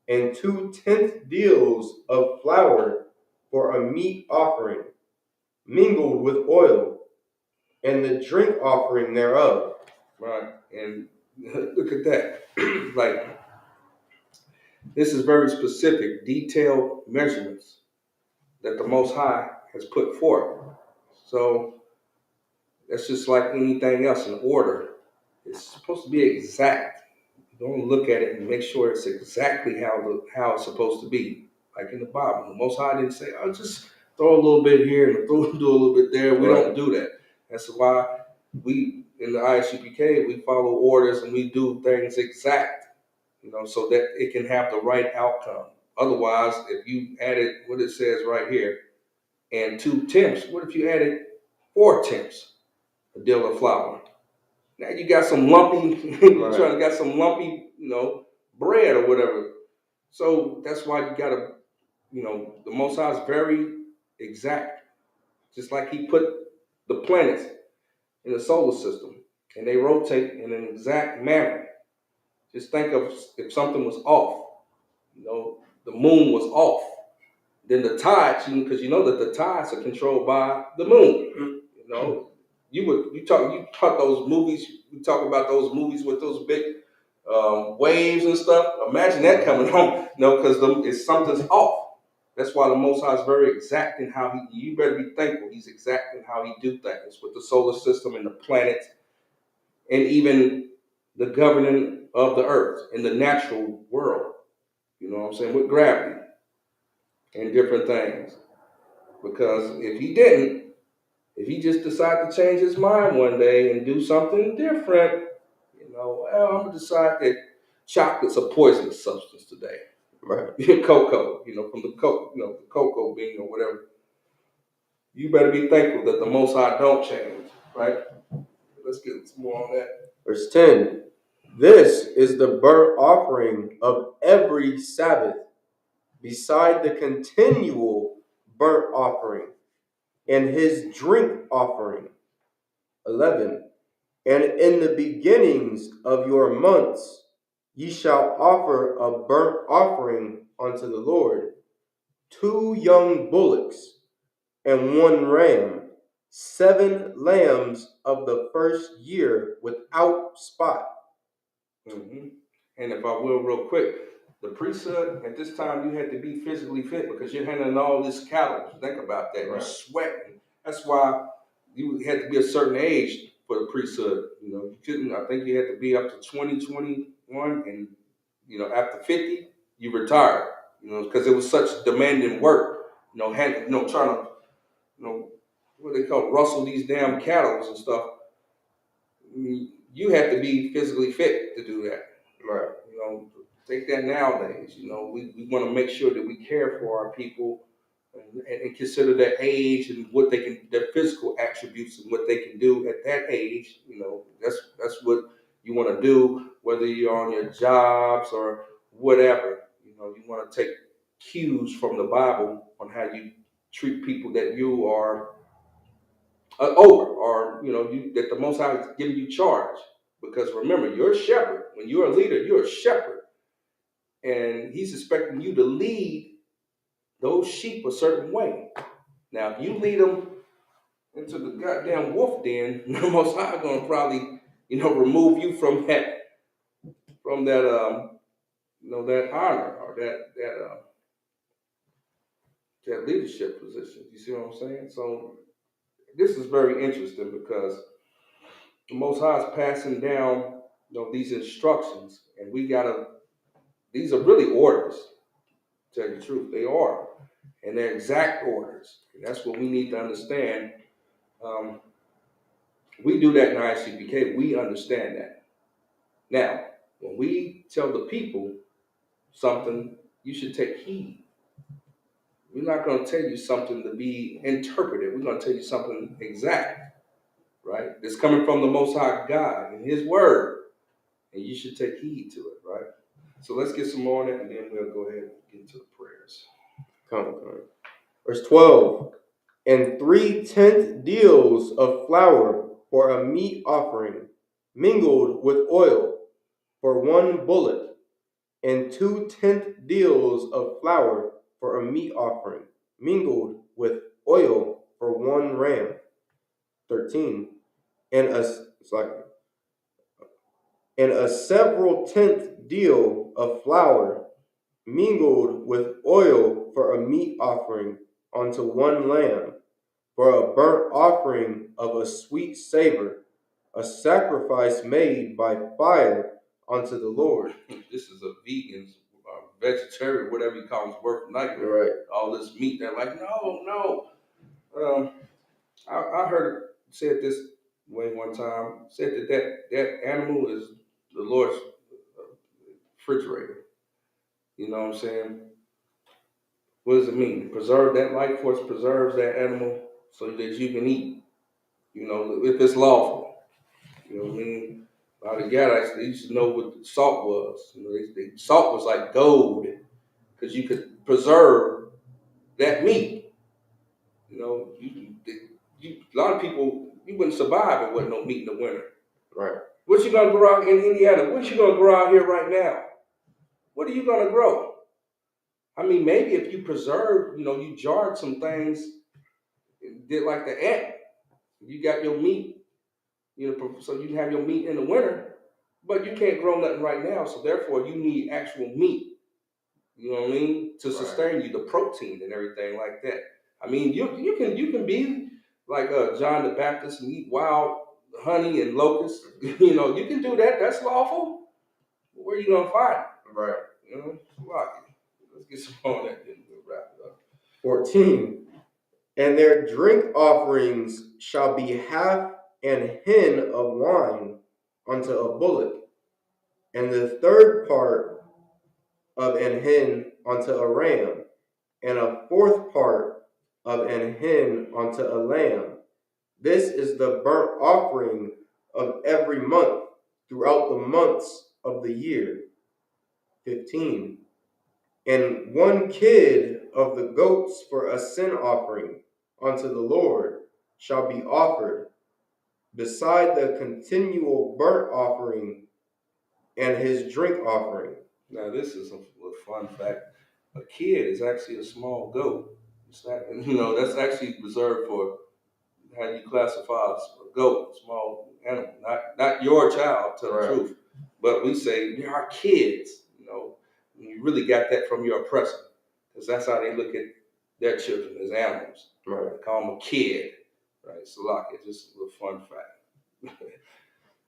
[SPEAKER 8] and 2 tenth deals of flour for a meat offering, mingled with oil, and the drink offering thereof.
[SPEAKER 7] Right. And look at that. Like, this is very specific, detailed measurements that the Most High has put forth. So that's just like anything else in order. It's supposed to be exact. You don't look at it and make sure it's exactly how it's supposed to be. Like in the Bible, the Most High didn't say, "I'll just throw a little bit here and do a little bit there." We don't do that. That's why we in the ISUPK we follow orders and we do things exact, so that it can have the right outcome. Otherwise, if you added what it says right here and 2 tenths, what if you added 4 tenths a deal of flour? Now you got some lumpy, got some lumpy, bread or whatever. So that's why you gotta, the Most High is very exact. Just like He put the planets in the solar system and they rotate in an exact manner. Just think of if something was off, the moon was off. Then the tides, because that the tides are controlled by the moon. You talk those movies. We talk about those movies with those big waves and stuff. Imagine that coming home, because something's off. That's why the Most High is very exact in how He. You better be thankful He's exact in how He do things with the solar system and the planets, and even the governing of the earth in the natural world. You know what I'm saying, with gravity and different things. Because if He just decided to change His mind one day and do something different, I'm gonna decide that chocolate's a poisonous substance today.
[SPEAKER 8] Right.
[SPEAKER 7] Cocoa, from the the cocoa bean or whatever. You better be thankful that the Most High don't change, right? Let's get some more on that.
[SPEAKER 8] Verse 10. This is the burnt offering of every Sabbath, beside the continual burnt offering, and his drink offering. 11. And in the beginnings of your months ye shall offer a burnt offering unto the Lord, 2 young bullocks and 1 ram, 7 lambs of the first year without spot.
[SPEAKER 7] Mm-hmm. And if I will, real quick, the priesthood at this time you had to be physically fit because you're handling all this cattle. Think about that. Right. You're sweating. That's why you had to be a certain age for the priesthood. You couldn't. I think you had to be up to 20, 21, and after 50 you retired. Because it was such demanding work. Trying to what they call rustle these damn cattle and stuff. You have to be physically fit to do that.
[SPEAKER 8] Right.
[SPEAKER 7] Take that nowadays. We want to make sure that we care for our people and consider their age and what they can, their physical attributes and what they can do at that age. That's what you want to do, whether you're on your jobs or whatever. You want to take cues from the Bible on how you treat people that you are over, or that the Most High is giving you charge. Because remember, you're a shepherd. When you're a leader, you're a shepherd, and He's expecting you to lead those sheep a certain way. Now, if you lead them into the goddamn wolf den, the Most High going to probably, remove you from that that honor, or that leadership position. You see what I'm saying? So this is very interesting, because the Most High is passing down, these instructions, and these are really orders. To tell you the truth, they are, and they're exact orders. And that's what we need to understand. We do that in ISUPK. We understand that. Now, when we tell the people something, you should take heed. We're not going to tell you something to be interpreted. We're going to tell you something exact, right? It's coming from the Most High God and His Word, and you should take heed to it, right? So let's get some more on it, and then we'll go ahead and get into the prayers.
[SPEAKER 8] Come. Verse 12. And 3/10 deals of flour for a meat offering, mingled with oil, for 1 bullock, and 2/10 deals of flour for a meat offering, mingled with oil, for 1 ram. 13. And a several tenth deal of flour, mingled with oil, for a meat offering unto 1 lamb, for a burnt offering of a sweet savor, a sacrifice made by fire unto the Lord.
[SPEAKER 7] This is a vegan, vegetarian, whatever you call it, work nightmare.
[SPEAKER 8] Right.
[SPEAKER 7] All this meat, they're like, no. I heard it said this way one time. Said that animal is the Lord's refrigerator. You know what I'm saying? What does it mean? Preserve that life force, preserves that animal so that you can eat. If it's lawful. You know what I mean? A lot of guys, they used to know what salt was. Salt was like gold, because you could preserve that meat. A lot of people, you wouldn't survive if there wasn't no meat in the winter.
[SPEAKER 8] Right.
[SPEAKER 7] What you gonna grow out in Indiana? What you gonna grow out here right now? What are you gonna grow? I mean, maybe if you preserve, you jarred some things, did like the ant. You got your meat, so you can have your meat in the winter, but you can't grow nothing right now. So therefore, you need actual meat. You know what I mean? To sustain you, the protein and everything like that. I mean, you can be like John the Baptist and eat wild honey and locusts. You can do that. That's lawful. Where are you gonna find it?
[SPEAKER 8] Right.
[SPEAKER 7] Let's get some more on that, then we'll wrap it up.
[SPEAKER 8] 14. And their drink offerings shall be half an hin of wine unto a bullock, and the 3rd part of an hin unto a ram, and a 4th part of an hin unto a lamb. This is the burnt offering of every month throughout the months of the year. 15. And 1 kid of the goats for a sin offering unto the Lord shall be offered, beside the continual burnt offering and his drink offering.
[SPEAKER 7] Now, this is a fun fact. A kid is actually a small goat. It's not, that's actually reserved for how you classify a goat, a small animal, not your child, to the truth. But we say they are kids. You really got that from your oppressor, because that's how they look at their children, as animals.
[SPEAKER 8] Right.
[SPEAKER 7] They call them a kid. Right. So, it's just a little fun fact.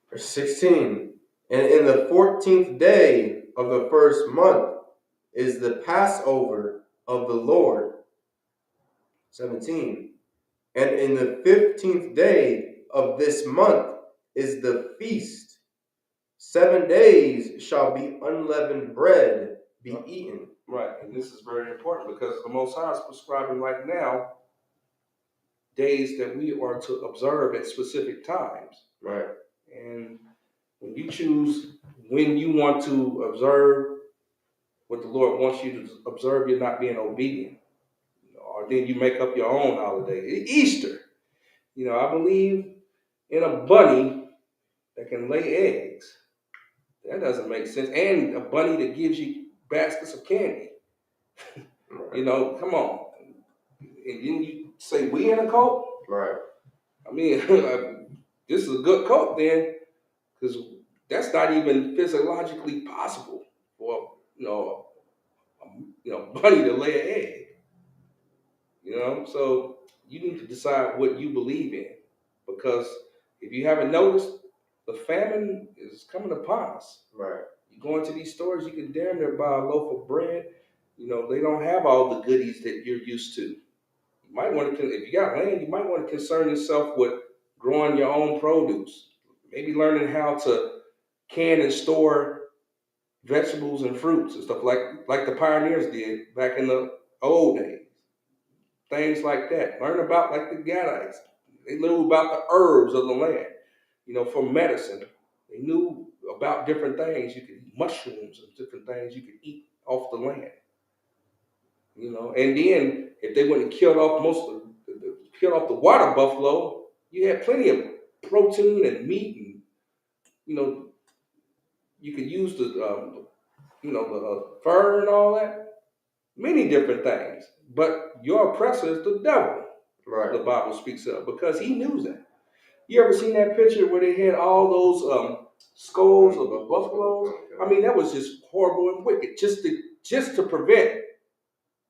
[SPEAKER 8] Verse 16. And in the 14th day of the 1st month is the Passover of the Lord. 17. And in the 15th day of this month is the feast. 7 days shall be unleavened bread be eaten.
[SPEAKER 7] Right, and this is very important, because the Most High is prescribing right now days that we are to observe at specific times.
[SPEAKER 8] Right.
[SPEAKER 7] And when you choose when you want to observe what the Lord wants you to observe, you're not being obedient. Or then you make up your own holiday. Easter. I believe in a bunny that can lay eggs. That doesn't make sense. And a bunny that gives you baskets of candy.
[SPEAKER 8] Right.
[SPEAKER 7] Come on. And then you say we in a cult?
[SPEAKER 8] Right.
[SPEAKER 7] I mean, this is a good cult then, because that's not even physiologically possible for bunny to lay an egg. So you need to decide what you believe in, because if you haven't noticed, the famine is coming upon us.
[SPEAKER 8] Right.
[SPEAKER 7] You go into these stores, you can damn near buy a loaf of bread. They don't have all the goodies that you're used to. You might want to, if you got land, you might want to concern yourself with growing your own produce. Maybe learning how to can and store vegetables and fruits and stuff like the pioneers did back in the old days. Things like that. Learn about like the Gadites. They knew about the herbs of the land, for medicine. They knew about different things. You could eat mushrooms and different things you could eat off the land. And then if they wouldn't have killed off killed off the water buffalo, you had plenty of protein and meat, and you could use the fur and all that. Many different things. But your oppressor is the devil.
[SPEAKER 8] Right.
[SPEAKER 7] The Bible speaks of, because he knew that. You ever seen that picture where they had all those skulls of the buffaloes? I mean, that was just horrible and wicked, just to prevent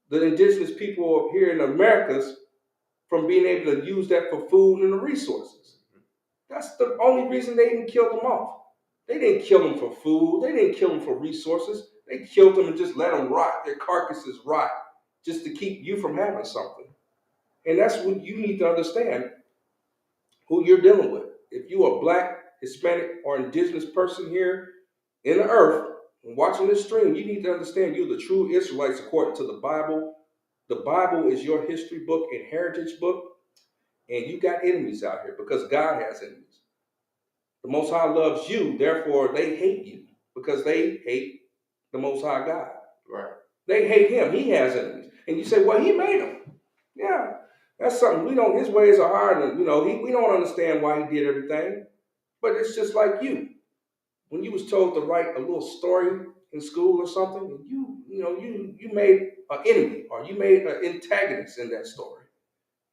[SPEAKER 7] the indigenous people here in the Americas from being able to use that for food and the resources. That's the only reason they didn't kill them off. They didn't kill them for food. They didn't kill them for resources. They killed them and just let them rot. Their carcasses rot, just to keep you from having something. And that's what you need to understand, who you're dealing with. If you're a Black, Hispanic, or indigenous person here in the earth and watching this stream, you need to understand you're the true Israelites according to the Bible. The Bible is your history book and heritage book, and you got enemies out here because God has enemies. The Most High loves you, therefore they hate you because they hate the Most High God.
[SPEAKER 8] Right.
[SPEAKER 7] They hate him. He has enemies. And you say, well, he made them. Yeah, that's something we don't, his ways are hard, and we don't understand why he did everything. But it's just like you. When you was told to write a little story in school or something, and you made an enemy, or you made an antagonist in that story.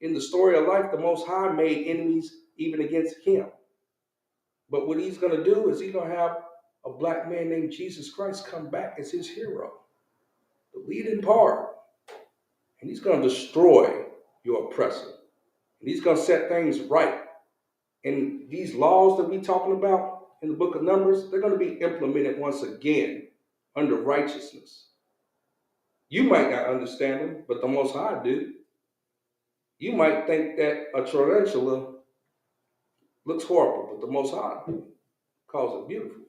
[SPEAKER 7] In the story of life, the Most High made enemies even against him. But what he's going to do is he's going to have a Black man named Jesus Christ come back as his hero, the leading part. And he's going to destroy your oppressor. And he's going to set things right. And these laws that we're talking about in the book of Numbers, they're going to be implemented once again under righteousness. You might not understand them, but the Most High do. You might think that a tarantula looks horrible, but the Most High calls it beautiful.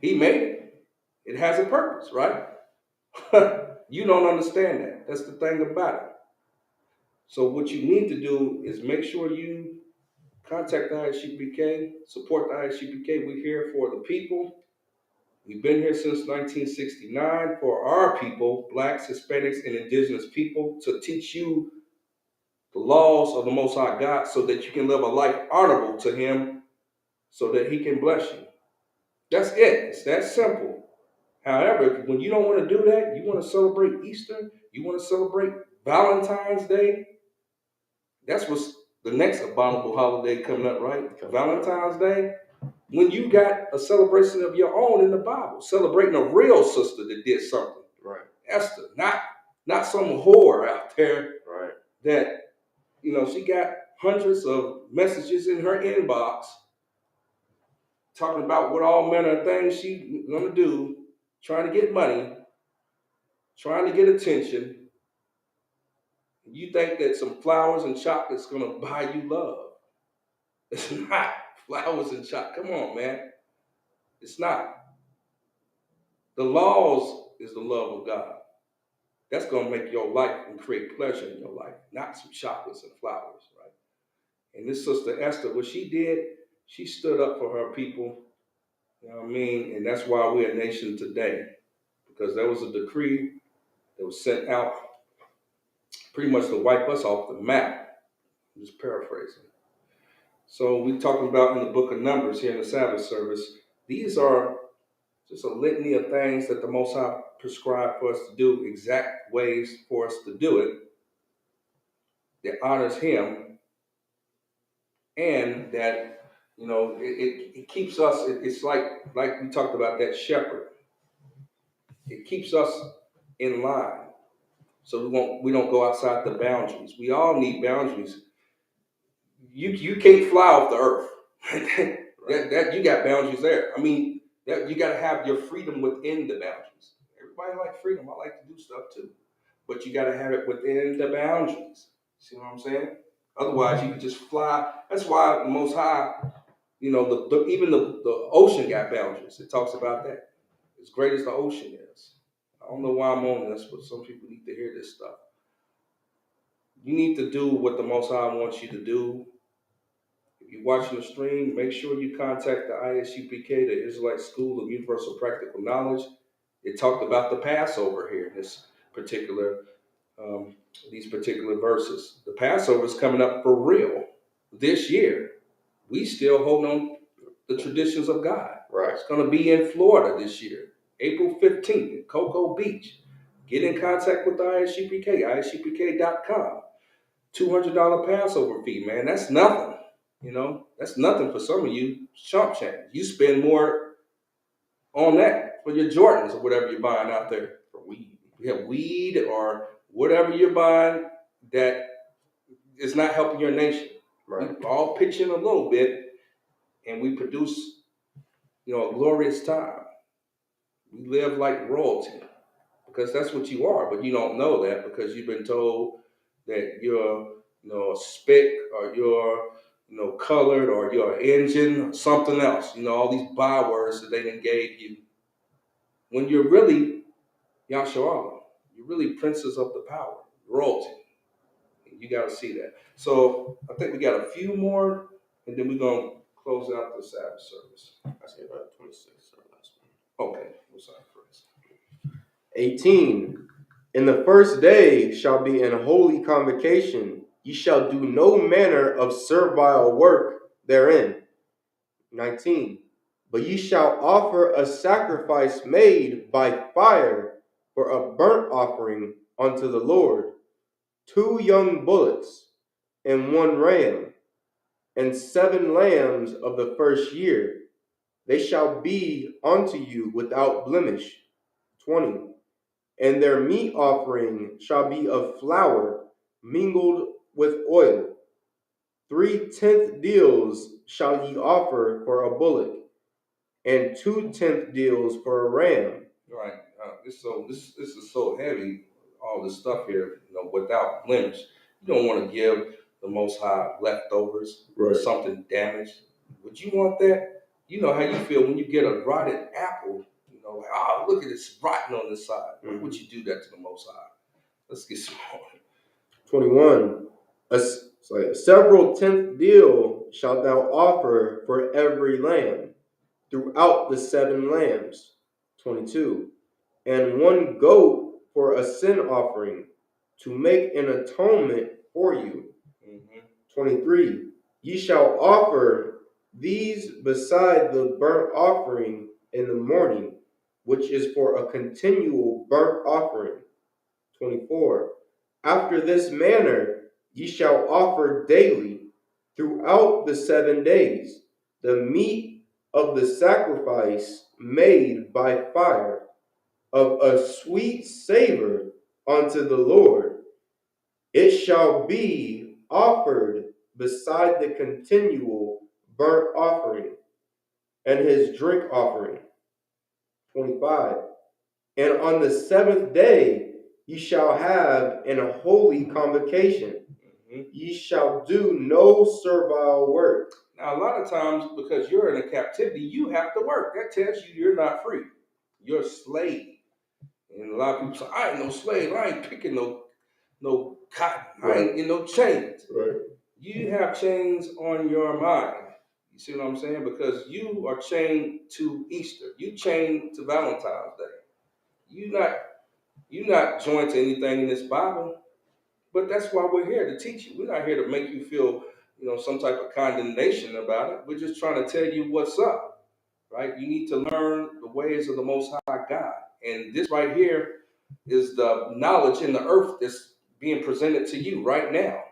[SPEAKER 7] He made it. It has a purpose, right? You don't understand that. That's the thing about it. So what you need to do is make sure you contact the ISUPK, support the ISUPK. We're here for the people. We've been here since 1969 for our people, Blacks, Hispanics, and indigenous people, to teach you the laws of the Most High God so that you can live a life honorable to him, so that he can bless you. That's it. It's that simple. However, when you don't want to do that, you want to celebrate Easter, you want to celebrate Valentine's Day, that's what's the next abominable holiday coming up, right? Valentine's Day. When you got a celebration of your own in the Bible, celebrating a real sister that did something.
[SPEAKER 8] Right.
[SPEAKER 7] Esther, not some whore out there.
[SPEAKER 8] Right.
[SPEAKER 7] That, she got hundreds of messages in her inbox talking about what all manner of things she's gonna do, trying to get money, trying to get attention. You think that some flowers and chocolate's gonna buy you love. It's not. Flowers and chocolate. Come on, man. It's not. The laws is the love of God. That's gonna make your life and create pleasure in your life, not some chocolates and flowers, right? And this sister Esther, what she did, she stood up for her people. You know what I mean? And that's why we're a nation today. Because there was a decree that was sent out pretty much to wipe us off the map. I'm just paraphrasing. So we're talking about in the book of Numbers here in the Sabbath service. These are just a litany of things that the Most High prescribed for us to do, exact ways for us to do it, that honors Him, and that, you know, it keeps us, it's like we talked about that shepherd. It keeps us in line. So we don't go outside the boundaries. We all need boundaries. You can't fly off the earth. that you got boundaries there. I mean, that you got to have your freedom within the boundaries. Everybody like freedom. I like to do stuff too, but you got to have it within the boundaries. See what I'm saying? Otherwise, you can just fly. That's why the Most High, you know, even the ocean got boundaries. It talks about that. As great as the ocean is. I don't know why I'm on this, but some people need to hear this stuff. You need to do what the Most High wants you to do. If you're watching the stream, make sure you contact the Isupk, the Israelite School of Universal Practical Knowledge. It talked about the Passover here in this particular, these particular verses. The Passover is coming up for real this year. We still hold on the traditions of God.
[SPEAKER 8] Right.
[SPEAKER 7] It's going to be in Florida this year, April 15th in Cocoa Beach. Get in contact with the Isupk, isupk.com. $200 Passover fee, man. That's nothing. You know, that's nothing for some of you. Chump change. You spend more on that for your Jordans or whatever you're buying out there for weed. You have weed or whatever you're buying that is not helping your nation.
[SPEAKER 8] Right.
[SPEAKER 7] We all pitch in a little bit, and we produce, you know, a glorious time. We live like royalty because that's what you are, but you don't know that because you've been told that you're, you know, a spick or you're, you know, colored or you're an engine or something else. You know, all these bywords that they done gave you. When you're really Yasharala, you're really princes of the power, royalty. You got to see that. So I think we got a few more, and then we're going to close out the Sabbath service.
[SPEAKER 8] I say about 26 or last one.
[SPEAKER 7] Okay, what's our first?
[SPEAKER 8] 18. In the first day shall be an holy convocation. Ye shall do no manner of servile work therein. 19. But ye shall offer a sacrifice made by fire for a burnt offering unto the Lord, 2 young bullocks, and 1 ram, and 7 lambs of the first year. They shall be unto you without blemish. 20. And their meat offering shall be of flour mingled with oil. 3/10 deals shall ye offer for a bullock, and 2/10 deals for a ram.
[SPEAKER 7] Right. This is so heavy. All this stuff here, you know, without blemish. You don't want to give the Most High leftovers or
[SPEAKER 8] Right.
[SPEAKER 7] something damaged. Would you want that? You know how you feel when you get a rotted apple. You know, like, oh, look at this rotten on this side. Why would you do that to the Most High? Let's get some more.
[SPEAKER 8] 21. A several 10th deal shalt thou offer for every lamb, throughout the 7 lambs. 22. And 1 goat for a sin offering, to make an atonement for you. 23. Ye shall offer these beside the burnt offering in the morning, which is for a continual burnt offering. 24. After this manner ye shall offer daily throughout the 7 days the meat of the sacrifice made by fire, of a sweet savor unto the Lord. It shall be offered beside the continual burnt offering and his drink offering. 25. And on the 7th day ye shall have an holy convocation. Ye shall do no servile work.
[SPEAKER 7] Now, a lot of times, because you're in a captivity, you have to work. That tells you you're not free. You're a slave. And a lot of people say, I ain't no slave. I ain't picking no cotton. I ain't in no chains.
[SPEAKER 8] Right.
[SPEAKER 7] You have chains on your mind. You see what I'm saying? Because you are chained to Easter. You chained to Valentine's Day. You're not joined to anything in this Bible. But that's why we're here, to teach you. We're not here to make you feel, some type of condemnation about it. We're just trying to tell you what's up, right? You need to learn the ways of the Most High God. And this right here is the knowledge in the earth that's being presented to you right now.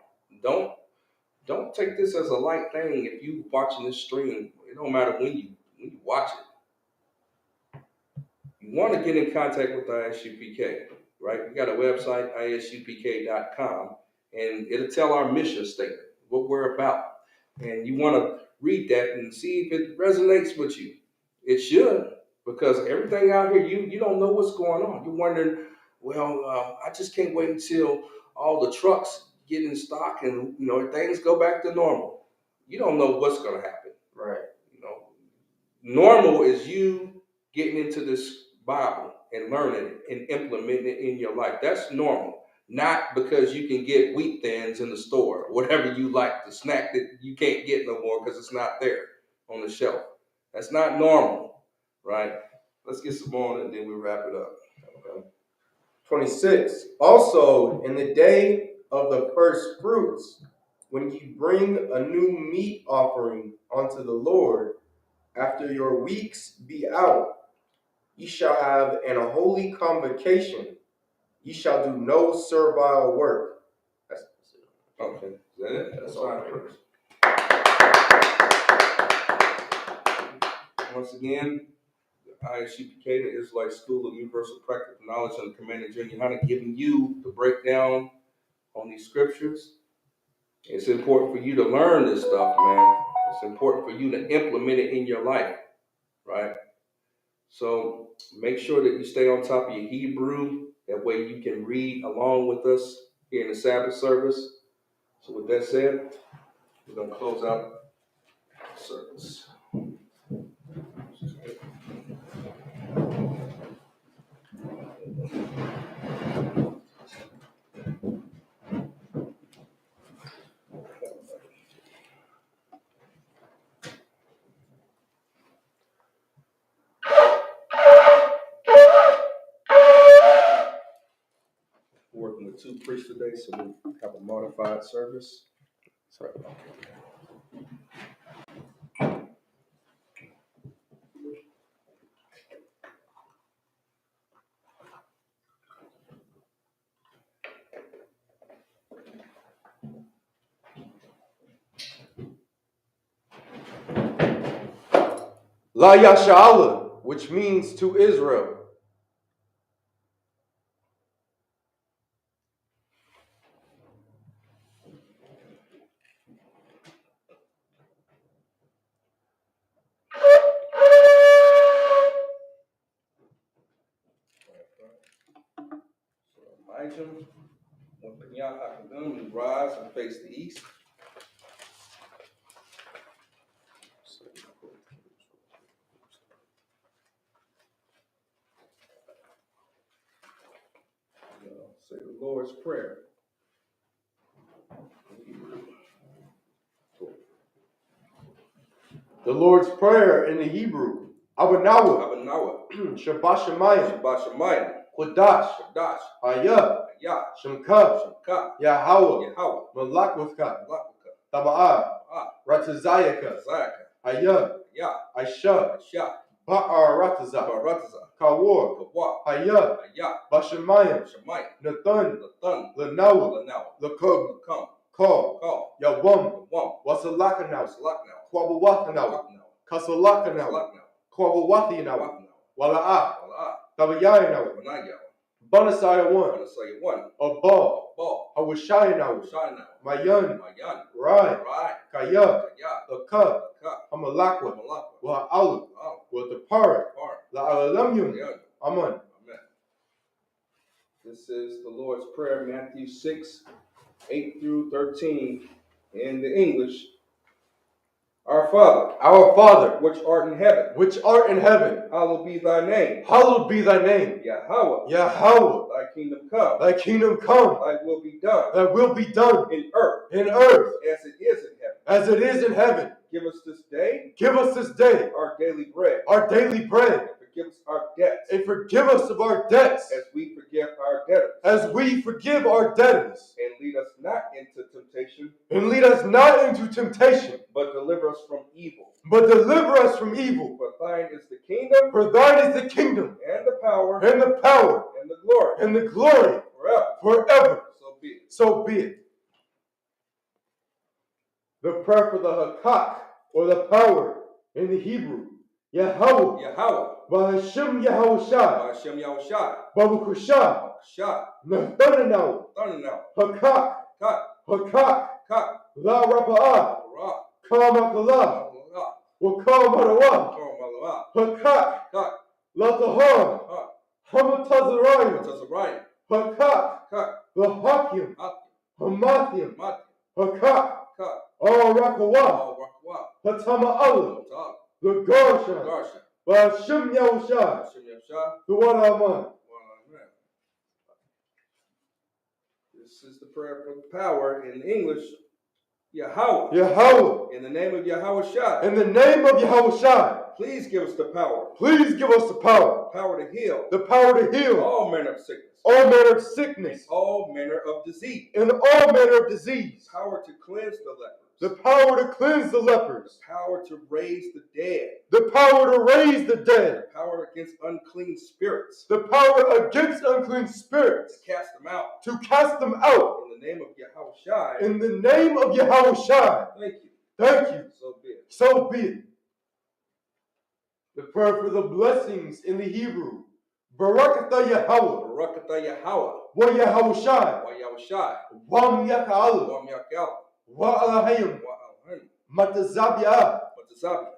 [SPEAKER 7] Don't take this as a light thing. If you watching this stream, it don't matter when you watch it. You want to get in contact with ISUPK, right? We got a website, isupk.com, and it'll tell our mission statement, what we're about. And you want to read that and see if it resonates with you. It should, because everything out here, you don't know what's going on. You're wondering, well, I just can't wait until all the trucks get in stock and things go back to normal. You don't know what's going to happen.
[SPEAKER 8] Right.
[SPEAKER 7] Normal is you getting into this Bible and learning it and implementing it in your life. That's normal. Not because you can get wheat thins in the store, whatever you like, the snack that you can't get no more because it's not there on the shelf. That's not normal, right? Let's get some more and then we wrap it up. Okay.
[SPEAKER 8] 26. Also, in the day of the first fruits, when you bring a new meat offering unto the Lord, after your weeks be out, ye shall have an holy convocation. Ye shall do no servile work. That's
[SPEAKER 7] okay. Is that it?
[SPEAKER 8] That's all.
[SPEAKER 7] Once again, ISUPK, the Israelite School of Universal Practical Knowledge and Commanding Junior Hunter, giving you the breakdown on these scriptures. It's important for you to learn this stuff, man. It's important for you to implement it in your life, right? So make sure that you stay on top of your Hebrew. That way you can read along with us here in the Sabbath service. So with that said, we're going to close out the service. Working with two priests today, so we have a modified service. Sorry about that.
[SPEAKER 8] La Yasha'Allah, which means to Israel.
[SPEAKER 7] We rise and face the east. Say the Lord's Prayer.
[SPEAKER 8] The Lord's Prayer in the Hebrew. Abanawa.
[SPEAKER 7] Abanawa.
[SPEAKER 8] Shabbat Shemayim.
[SPEAKER 7] Shabbat Shemayim.
[SPEAKER 8] Kodash.
[SPEAKER 7] Kodash.
[SPEAKER 8] Ayah.
[SPEAKER 7] Ayah.
[SPEAKER 8] Shemka.
[SPEAKER 7] Shemka.
[SPEAKER 8] Yahweh.
[SPEAKER 7] Yahweh.
[SPEAKER 8] Malakwaka.
[SPEAKER 7] Malakwaka.
[SPEAKER 8] Taba'ah.
[SPEAKER 7] Zayaka.
[SPEAKER 8] Ratazayaka. Ayah.
[SPEAKER 7] Ayah.
[SPEAKER 8] Aisha.
[SPEAKER 7] Aisha.
[SPEAKER 8] Ba'ar Rataza.
[SPEAKER 7] Barataza.
[SPEAKER 8] Kawar.
[SPEAKER 7] Kawar.
[SPEAKER 8] Ayah.
[SPEAKER 7] Ayah.
[SPEAKER 8] Bashamayim.
[SPEAKER 7] Shemayim.
[SPEAKER 8] Nathan.
[SPEAKER 7] Nathan.
[SPEAKER 8] Lanawa.
[SPEAKER 7] Lanawa.
[SPEAKER 8] Lakub.
[SPEAKER 7] Lakam.
[SPEAKER 8] Call.
[SPEAKER 7] Call.
[SPEAKER 8] Yawam.
[SPEAKER 7] Wam.
[SPEAKER 8] Wasalakanaw.
[SPEAKER 7] Salaknaw.
[SPEAKER 8] Kwabawakanaw. Kasalakanaw.
[SPEAKER 7] Salaknaw.
[SPEAKER 8] Kwabawatinaw.
[SPEAKER 7] Wapnaw.
[SPEAKER 8] Wala'ah.
[SPEAKER 7] Wala'ah.
[SPEAKER 8] Tabayayanaw.
[SPEAKER 7] Wanayaw.
[SPEAKER 8] Banasaya 1.
[SPEAKER 7] Wanasaya 1.
[SPEAKER 8] Abal.
[SPEAKER 7] Ball.
[SPEAKER 8] Hawashayanaw.
[SPEAKER 7] Shanaw.
[SPEAKER 8] Mayan.
[SPEAKER 7] Mayan.
[SPEAKER 8] Rai.
[SPEAKER 7] Rai.
[SPEAKER 8] Kaya.
[SPEAKER 7] Kaya.
[SPEAKER 8] Akab.
[SPEAKER 7] Ka.
[SPEAKER 8] Hamalakwa.
[SPEAKER 7] Malakwa.
[SPEAKER 8] Wa'alu.
[SPEAKER 7] Wow.
[SPEAKER 8] Watapara.
[SPEAKER 7] Par.
[SPEAKER 8] La'alalamyum.
[SPEAKER 7] Ayan.
[SPEAKER 8] Aman.
[SPEAKER 7] Amen. This is the Lord's Prayer, Matthew 6, 8 through 13, in the English. Our Father, which art in heaven, hallowed be thy name.
[SPEAKER 8] Hallowed be thy name.
[SPEAKER 7] Yahweh,
[SPEAKER 8] Yahweh.
[SPEAKER 7] thy kingdom come.
[SPEAKER 8] Thy kingdom come.
[SPEAKER 7] Thy will be done.
[SPEAKER 8] Thy will be done
[SPEAKER 7] In earth,
[SPEAKER 8] in earth
[SPEAKER 7] as it is in heaven.
[SPEAKER 8] as it is in heaven.
[SPEAKER 7] Give us this day
[SPEAKER 8] Give us this day
[SPEAKER 7] our daily bread.
[SPEAKER 8] our daily bread,
[SPEAKER 7] And forgive us our debts,
[SPEAKER 8] and forgive us of our debts
[SPEAKER 7] as we forgive our debtors.
[SPEAKER 8] as we forgive our debtors.
[SPEAKER 7] And lead
[SPEAKER 8] And lead us not into temptation,
[SPEAKER 7] but deliver us from evil.
[SPEAKER 8] but deliver us from evil.
[SPEAKER 7] For thine is the kingdom,
[SPEAKER 8] For thine is the kingdom,
[SPEAKER 7] and the power,
[SPEAKER 8] and the power,
[SPEAKER 7] and the glory,
[SPEAKER 8] and the glory,
[SPEAKER 7] forever.
[SPEAKER 8] forever.
[SPEAKER 7] So be it.
[SPEAKER 8] So be it. The prayer for the Hakak, or the power, in the Hebrew, Yahweh,
[SPEAKER 7] Yahweh,
[SPEAKER 8] Bahashim Yahushai,
[SPEAKER 7] Hashem Yahushai,
[SPEAKER 8] Babukushah,
[SPEAKER 7] Shah,
[SPEAKER 8] Nathananau,
[SPEAKER 7] Thundanau,
[SPEAKER 8] Hakak,
[SPEAKER 7] Kak,
[SPEAKER 8] Hakak,
[SPEAKER 7] Kak,
[SPEAKER 8] La Rapa'ah,
[SPEAKER 7] Ra,
[SPEAKER 8] Kamakalah,
[SPEAKER 7] Ra,
[SPEAKER 8] Wakamarawah,
[SPEAKER 7] Malawah,
[SPEAKER 8] Hakak,
[SPEAKER 7] Kak,
[SPEAKER 8] La Tahar,
[SPEAKER 7] Kak,
[SPEAKER 8] Hamatazarayim,
[SPEAKER 7] Tazariah,
[SPEAKER 8] Hakak,
[SPEAKER 7] Kak,
[SPEAKER 8] the Hakim,
[SPEAKER 7] Hak,
[SPEAKER 8] Hamathium,
[SPEAKER 7] Mat,
[SPEAKER 8] Hakak,
[SPEAKER 7] Kak,
[SPEAKER 8] Rakawah,
[SPEAKER 7] Rakwa,
[SPEAKER 8] Hatama Allah,
[SPEAKER 7] Tak,
[SPEAKER 8] the Garsha,
[SPEAKER 7] Garsha,
[SPEAKER 8] Bahashim Yahushai,
[SPEAKER 7] Hashem Yahushai,
[SPEAKER 8] the Wadaman.
[SPEAKER 7] Amen. This is the prayer for power in English. Yahweh.
[SPEAKER 8] Yahweh,
[SPEAKER 7] In the name of Yahweh Shai.
[SPEAKER 8] in the name of Yahushai,
[SPEAKER 7] Please give us the power.
[SPEAKER 8] please give us the power
[SPEAKER 7] Power to heal
[SPEAKER 8] to heal
[SPEAKER 7] all manner of sickness.
[SPEAKER 8] all manner of sickness,
[SPEAKER 7] All manner of disease.
[SPEAKER 8] and all manner of disease,
[SPEAKER 7] Power to cleanse the lepers.
[SPEAKER 8] the power to cleanse the lepers,
[SPEAKER 7] Power to raise the dead.
[SPEAKER 8] the power to raise the dead,
[SPEAKER 7] Power against unclean spirits.
[SPEAKER 8] the power against unclean spirits,
[SPEAKER 7] Cast them out.
[SPEAKER 8] to cast them out.
[SPEAKER 7] In the name of Yahweh Shai.
[SPEAKER 8] In the name of Yahushai,
[SPEAKER 7] Thank you.
[SPEAKER 8] thank you.
[SPEAKER 7] So be it.
[SPEAKER 8] So be it. The prayer for the blessings in the Hebrew, Barakatha Yahweh,
[SPEAKER 7] Barakatha Yahweh.
[SPEAKER 8] Wa Yahushai,
[SPEAKER 7] Wa Yahweh Shai.
[SPEAKER 8] Wam Yaka'al,
[SPEAKER 7] Wa Myakal.
[SPEAKER 8] Wa Alahayim,
[SPEAKER 7] Wa Alhan.
[SPEAKER 8] Matazabia,
[SPEAKER 7] Matazabi.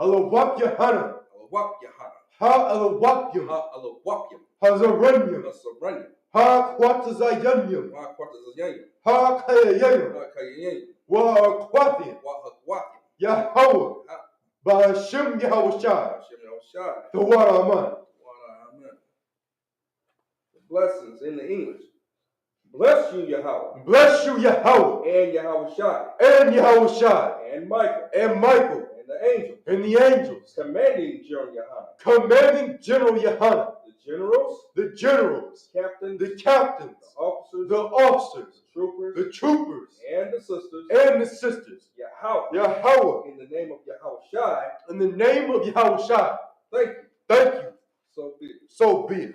[SPEAKER 8] Alawap Yahana,
[SPEAKER 7] Alawap Yahana.
[SPEAKER 8] Ha Alawapyum,
[SPEAKER 7] Ha Alawapyam.
[SPEAKER 8] Hazaranyum,
[SPEAKER 7] Nasaranya.
[SPEAKER 8] Ha Quatazayanyum,
[SPEAKER 7] Wa Quartazayam.
[SPEAKER 8] Ha Kayayam,
[SPEAKER 7] Wa Kayayam.
[SPEAKER 8] Wa Aquathium,
[SPEAKER 7] Wa Hagwakim.
[SPEAKER 8] Yahweh, Bahashim Yahushai,
[SPEAKER 7] Hashem Yahushai.
[SPEAKER 8] the Waraman.
[SPEAKER 7] Amen. The blessings in the English. Bless you, Yahweh.
[SPEAKER 8] Bless you, Yahweh,
[SPEAKER 7] And Yahweh Shai.
[SPEAKER 8] and Yahushai,
[SPEAKER 7] And Michael.
[SPEAKER 8] and Michael,
[SPEAKER 7] And the angels.
[SPEAKER 8] and the angels,
[SPEAKER 7] Commanding General Yahana.
[SPEAKER 8] commanding General Yahana,
[SPEAKER 7] The generals.
[SPEAKER 8] the generals,
[SPEAKER 7] Captains.
[SPEAKER 8] the captains,
[SPEAKER 7] The officers.
[SPEAKER 8] the officers,
[SPEAKER 7] troopers.
[SPEAKER 8] the troopers,
[SPEAKER 7] And the sisters.
[SPEAKER 8] and the sisters,
[SPEAKER 7] Yahweh.
[SPEAKER 8] Yahweh,
[SPEAKER 7] In the name of Yahweh Shai.
[SPEAKER 8] in the name of Yahushai,
[SPEAKER 7] Thank you.
[SPEAKER 8] thank you,
[SPEAKER 7] So be it.
[SPEAKER 8] so be it.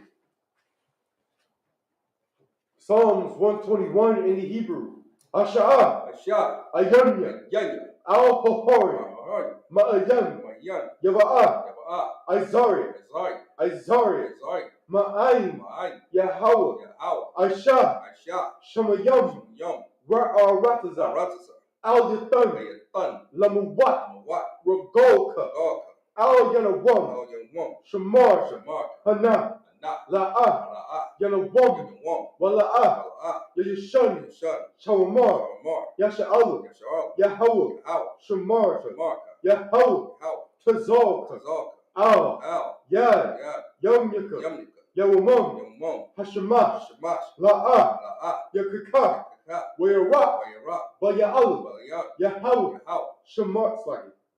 [SPEAKER 8] Psalms 121 in the Hebrew, Asha'ah,
[SPEAKER 7] Ashah.
[SPEAKER 8] Ayanya,
[SPEAKER 7] Yanya.
[SPEAKER 8] Al-Hohori,
[SPEAKER 7] Mahari.
[SPEAKER 8] Ma'ayan,
[SPEAKER 7] Mayan.
[SPEAKER 8] Yava'ah,
[SPEAKER 7] Yaba'ah.
[SPEAKER 8] Izari,
[SPEAKER 7] Azari.
[SPEAKER 8] Izari,
[SPEAKER 7] Azari.
[SPEAKER 8] Ma'ayin,
[SPEAKER 7] Ma'ayin.
[SPEAKER 8] Yahweh,
[SPEAKER 7] Yahweh.
[SPEAKER 8] Aishah,
[SPEAKER 7] Ashah.
[SPEAKER 8] Shamayam,
[SPEAKER 7] Yom.
[SPEAKER 8] Ratazah,
[SPEAKER 7] Ratasa.
[SPEAKER 8] Al-Yathan,
[SPEAKER 7] Ayatan.
[SPEAKER 8] Lamuwat,
[SPEAKER 7] Mawat.
[SPEAKER 8] Ragolka,
[SPEAKER 7] Gogka.
[SPEAKER 8] Al-Yanawam,
[SPEAKER 7] Al Yawam.
[SPEAKER 8] Shamar,
[SPEAKER 7] Shamar.
[SPEAKER 8] Hana,
[SPEAKER 7] Anah.
[SPEAKER 8] La'ah,
[SPEAKER 7] Ala'ah.
[SPEAKER 8] Yanawam,
[SPEAKER 7] Yawam.
[SPEAKER 8] Wala'ah,
[SPEAKER 7] Ala'ah.
[SPEAKER 8] Yashani,
[SPEAKER 7] Yashan.
[SPEAKER 8] Shawamar,
[SPEAKER 7] Shamar.
[SPEAKER 8] Yasha'al,
[SPEAKER 7] Yasha'al.
[SPEAKER 8] Yahweh,
[SPEAKER 7] Yahweh.
[SPEAKER 8] Shamar,
[SPEAKER 7] Shamarka.
[SPEAKER 8] Yahweh,
[SPEAKER 7] Yahweh.
[SPEAKER 8] Tazalka,
[SPEAKER 7] Tazalka.
[SPEAKER 8] Al,
[SPEAKER 7] Al.
[SPEAKER 8] Yad,
[SPEAKER 7] Yad.
[SPEAKER 8] Yamyaka,
[SPEAKER 7] Yamnika.
[SPEAKER 8] Yawamam,
[SPEAKER 7] Yawmam.
[SPEAKER 8] Hashamash,
[SPEAKER 7] Shamash.
[SPEAKER 8] La'ah,
[SPEAKER 7] La'ah.
[SPEAKER 8] Yakaka,
[SPEAKER 7] Kaka.
[SPEAKER 8] Wayarak,
[SPEAKER 7] Wayarah.
[SPEAKER 8] Baya'al,
[SPEAKER 7] Balayat.
[SPEAKER 8] Yahweh,
[SPEAKER 7] Yahweh.
[SPEAKER 8] Shamar,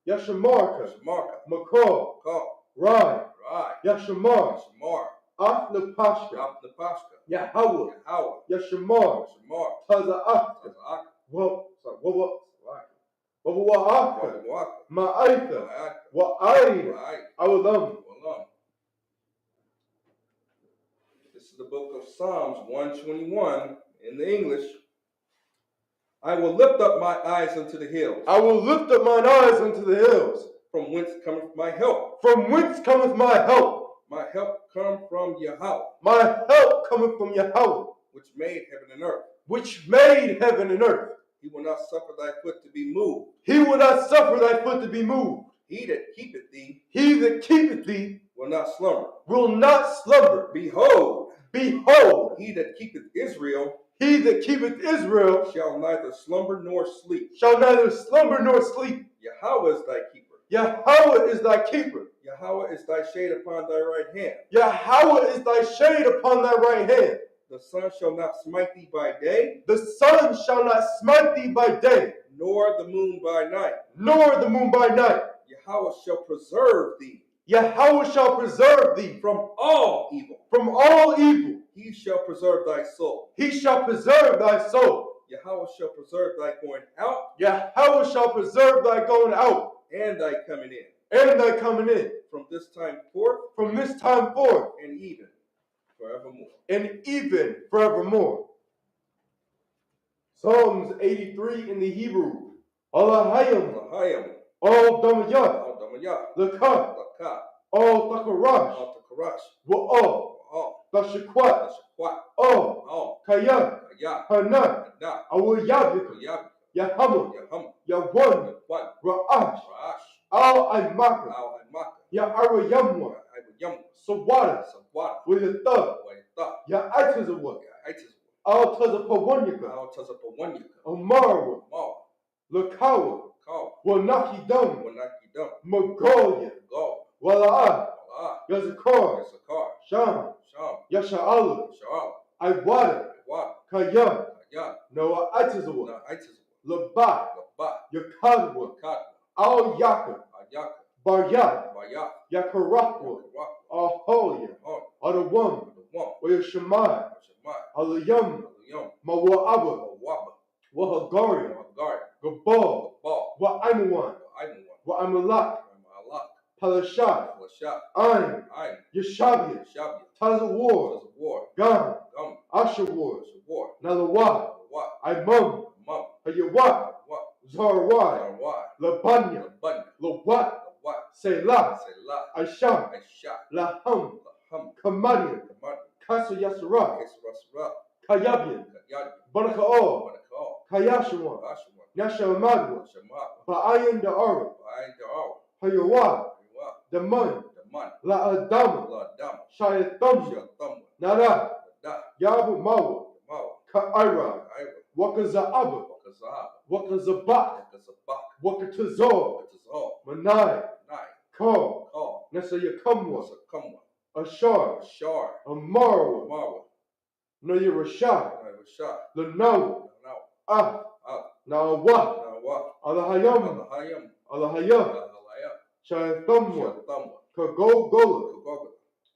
[SPEAKER 8] Yashamarka,
[SPEAKER 7] Shamarka.
[SPEAKER 8] Makal,
[SPEAKER 7] Call.
[SPEAKER 8] Rai,
[SPEAKER 7] Rai.
[SPEAKER 8] Yashamar,
[SPEAKER 7] Shamar.
[SPEAKER 8] Afnapashka,
[SPEAKER 7] Apnapashka.
[SPEAKER 8] Yahweh,
[SPEAKER 7] Yahweh.
[SPEAKER 8] Yashamar,
[SPEAKER 7] Shamar.
[SPEAKER 8] Taza'aka,
[SPEAKER 7] Tazak.
[SPEAKER 8] Wawa'aka,
[SPEAKER 7] Wawaka.
[SPEAKER 8] Ma'aika,
[SPEAKER 7] Wa'aka.
[SPEAKER 8] Wa'ai,
[SPEAKER 7] Wa'ai.
[SPEAKER 8] Awalam.
[SPEAKER 7] Walam. This is the book of Psalms 121 in the English. I will lift up my eyes unto the hills.
[SPEAKER 8] I will lift up mine eyes unto the hills.
[SPEAKER 7] From whence cometh my help?
[SPEAKER 8] From whence cometh my help?
[SPEAKER 7] My help come from Yahweh,
[SPEAKER 8] My help cometh from Yahweh,
[SPEAKER 7] which made heaven and earth.
[SPEAKER 8] which made heaven and earth.
[SPEAKER 7] He will not suffer thy foot to be moved.
[SPEAKER 8] He will not suffer thy foot to be moved.
[SPEAKER 7] He that keepeth thee
[SPEAKER 8] He that keepeth thee
[SPEAKER 7] will not slumber.
[SPEAKER 8] will not slumber.
[SPEAKER 7] Behold,
[SPEAKER 8] Behold,
[SPEAKER 7] he that keepeth Israel
[SPEAKER 8] he that keepeth Israel
[SPEAKER 7] shall neither slumber nor sleep.
[SPEAKER 8] shall neither slumber nor sleep.
[SPEAKER 7] Yahweh is thy keeper.
[SPEAKER 8] Yahweh is thy keeper.
[SPEAKER 7] Yahweh is thy shade upon thy right hand.
[SPEAKER 8] Yahweh is thy shade upon thy right hand.
[SPEAKER 7] The sun shall not smite thee by day,
[SPEAKER 8] The sun shall not smite thee by day,
[SPEAKER 7] nor the moon by night.
[SPEAKER 8] nor the moon by night.
[SPEAKER 7] Yahweh shall preserve thee
[SPEAKER 8] Yahweh shall preserve thee
[SPEAKER 7] from all evil.
[SPEAKER 8] from all evil.
[SPEAKER 7] He shall preserve thy soul.
[SPEAKER 8] He shall preserve thy soul.
[SPEAKER 7] Yahweh shall preserve thy going out
[SPEAKER 8] Yahweh shall preserve thy going out
[SPEAKER 7] and thy coming in
[SPEAKER 8] and thy coming in
[SPEAKER 7] from this time forth
[SPEAKER 8] from this time forth
[SPEAKER 7] and even forevermore.
[SPEAKER 8] and even forevermore. Psalms 83 in the Hebrew. Alahayim,
[SPEAKER 7] Lahayim,
[SPEAKER 8] all Damayah,
[SPEAKER 7] Al-Damayah,
[SPEAKER 8] Lakah,
[SPEAKER 7] Lakah,
[SPEAKER 8] all Takarash,
[SPEAKER 7] Al-Takarash,
[SPEAKER 8] Wa'al,
[SPEAKER 7] Al,
[SPEAKER 8] Tashakwat,
[SPEAKER 7] Tashakwat,
[SPEAKER 8] all
[SPEAKER 7] Al,
[SPEAKER 8] Kayah,
[SPEAKER 7] Kayah,
[SPEAKER 8] Hanan,
[SPEAKER 7] Hadah,
[SPEAKER 8] Awayabik,
[SPEAKER 7] Yab,
[SPEAKER 8] Yahamah,
[SPEAKER 7] Yaham,
[SPEAKER 8] Yawan,
[SPEAKER 7] Yawan,
[SPEAKER 8] Ra'ash,
[SPEAKER 7] Ra'ash,
[SPEAKER 8] Al Aimaka,
[SPEAKER 7] Al, Anmaka,
[SPEAKER 8] Ya'arayamwa,
[SPEAKER 7] Yam,
[SPEAKER 8] Sawada,
[SPEAKER 7] Sawada,
[SPEAKER 8] with a thug,
[SPEAKER 7] Waitha,
[SPEAKER 8] Ya'atizawa,
[SPEAKER 7] Aitis,
[SPEAKER 8] Al Tazapawanyaka,
[SPEAKER 7] Al Tazapawanyaka,
[SPEAKER 8] Amarawa,
[SPEAKER 7] Mal,
[SPEAKER 8] Lakawa,
[SPEAKER 7] Kal,
[SPEAKER 8] Wanaki Dum,
[SPEAKER 7] Wanaki Dum,
[SPEAKER 8] Magolia,
[SPEAKER 7] Gal,
[SPEAKER 8] Wala'ah,
[SPEAKER 7] Allah,
[SPEAKER 8] Yazakar,
[SPEAKER 7] Yasakar,
[SPEAKER 8] Sham,
[SPEAKER 7] Sham,
[SPEAKER 8] Yasha'ala,
[SPEAKER 7] Sha'al,
[SPEAKER 8] Iwada,
[SPEAKER 7] Wad,
[SPEAKER 8] Kayam,
[SPEAKER 7] Kayah,
[SPEAKER 8] Noah Atizawa,
[SPEAKER 7] Na Aitis,
[SPEAKER 8] Labak,
[SPEAKER 7] Labat,
[SPEAKER 8] Yakadwa,
[SPEAKER 7] Kad,
[SPEAKER 8] Al Yaka,
[SPEAKER 7] Ayaka,
[SPEAKER 8] Baryat,
[SPEAKER 7] Bayat,
[SPEAKER 8] Yakarakwa,
[SPEAKER 7] Rak,
[SPEAKER 8] Aholia,
[SPEAKER 7] On,
[SPEAKER 8] Adawam,
[SPEAKER 7] the One,
[SPEAKER 8] Wayashamai,
[SPEAKER 7] Shemai,
[SPEAKER 8] Alayam,
[SPEAKER 7] Yum,
[SPEAKER 8] Mawa'aba,
[SPEAKER 7] Wabba,
[SPEAKER 8] Wahagaria,
[SPEAKER 7] Guard,
[SPEAKER 8] Gabal,
[SPEAKER 7] Ball,
[SPEAKER 8] Wa'aimawan,
[SPEAKER 7] Ivan,
[SPEAKER 8] Wa'amalak,
[SPEAKER 7] Allah,
[SPEAKER 8] Palashah,
[SPEAKER 7] Lashat,
[SPEAKER 8] Ain,
[SPEAKER 7] Ain,
[SPEAKER 8] Yashabia,
[SPEAKER 7] Shabia,
[SPEAKER 8] Tazawar,
[SPEAKER 7] Sons of War,
[SPEAKER 8] Gam,
[SPEAKER 7] Gum,
[SPEAKER 8] Ashawar,
[SPEAKER 7] Sons of War,
[SPEAKER 8] Nalawa,
[SPEAKER 7] Wat,
[SPEAKER 8] Imam,
[SPEAKER 7] Mum,
[SPEAKER 8] Hayawat,
[SPEAKER 7] Wat,
[SPEAKER 8] Zarawai,
[SPEAKER 7] Zarwai,
[SPEAKER 8] Labanya,
[SPEAKER 7] Labun,
[SPEAKER 8] Lawat,
[SPEAKER 7] Wat,
[SPEAKER 8] Selah,
[SPEAKER 7] Selah,
[SPEAKER 8] Asham,
[SPEAKER 7] Aisha,
[SPEAKER 8] Laham,
[SPEAKER 7] Lahum,
[SPEAKER 8] Kamadian,
[SPEAKER 7] Kamad,
[SPEAKER 8] Kasa Yasara,
[SPEAKER 7] Kisrasra,
[SPEAKER 8] Kayabian,
[SPEAKER 7] Yad,
[SPEAKER 8] Baraka'al,
[SPEAKER 7] Manakal,
[SPEAKER 8] Kayashawan,
[SPEAKER 7] Ashwan,
[SPEAKER 8] Nashamadwa,
[SPEAKER 7] Shamat,
[SPEAKER 8] Ba'ayan Da'ara,
[SPEAKER 7] Bain Da'al,
[SPEAKER 8] Hayawat,
[SPEAKER 7] Wat,
[SPEAKER 8] Daman,
[SPEAKER 7] the Man,
[SPEAKER 8] La'adama,
[SPEAKER 7] La Dam,
[SPEAKER 8] Shayatham,
[SPEAKER 7] Shatham,
[SPEAKER 8] Nara,
[SPEAKER 7] Da,
[SPEAKER 8] Yabu Mawa,
[SPEAKER 7] Mal,
[SPEAKER 8] Ka'ira,
[SPEAKER 7] Ira,
[SPEAKER 8] Wakaza'aba,
[SPEAKER 7] Wakazab,
[SPEAKER 8] Wakazabak,
[SPEAKER 7] Wakazabak,
[SPEAKER 8] Wakatazor,
[SPEAKER 7] Wakazal,
[SPEAKER 8] Manai,
[SPEAKER 7] Nai,
[SPEAKER 8] Ka,
[SPEAKER 7] Call,
[SPEAKER 8] Nasayakamwa,
[SPEAKER 7] Wasakamwa,
[SPEAKER 8] Ashar,
[SPEAKER 7] Shar,
[SPEAKER 8] Amarwa,
[SPEAKER 7] Marwa,
[SPEAKER 8] Nayarashah,
[SPEAKER 7] Navashah,
[SPEAKER 8] Lanawa,
[SPEAKER 7] Now,
[SPEAKER 8] Ah,
[SPEAKER 7] Up,
[SPEAKER 8] Nawa,
[SPEAKER 7] Now what?
[SPEAKER 8] Alahayam,
[SPEAKER 7] Alahayam,
[SPEAKER 8] Alahayam,
[SPEAKER 7] Alayam,
[SPEAKER 8] Shayathamwa,
[SPEAKER 7] Shathamwa,
[SPEAKER 8] Kagogola,
[SPEAKER 7] Kagoga,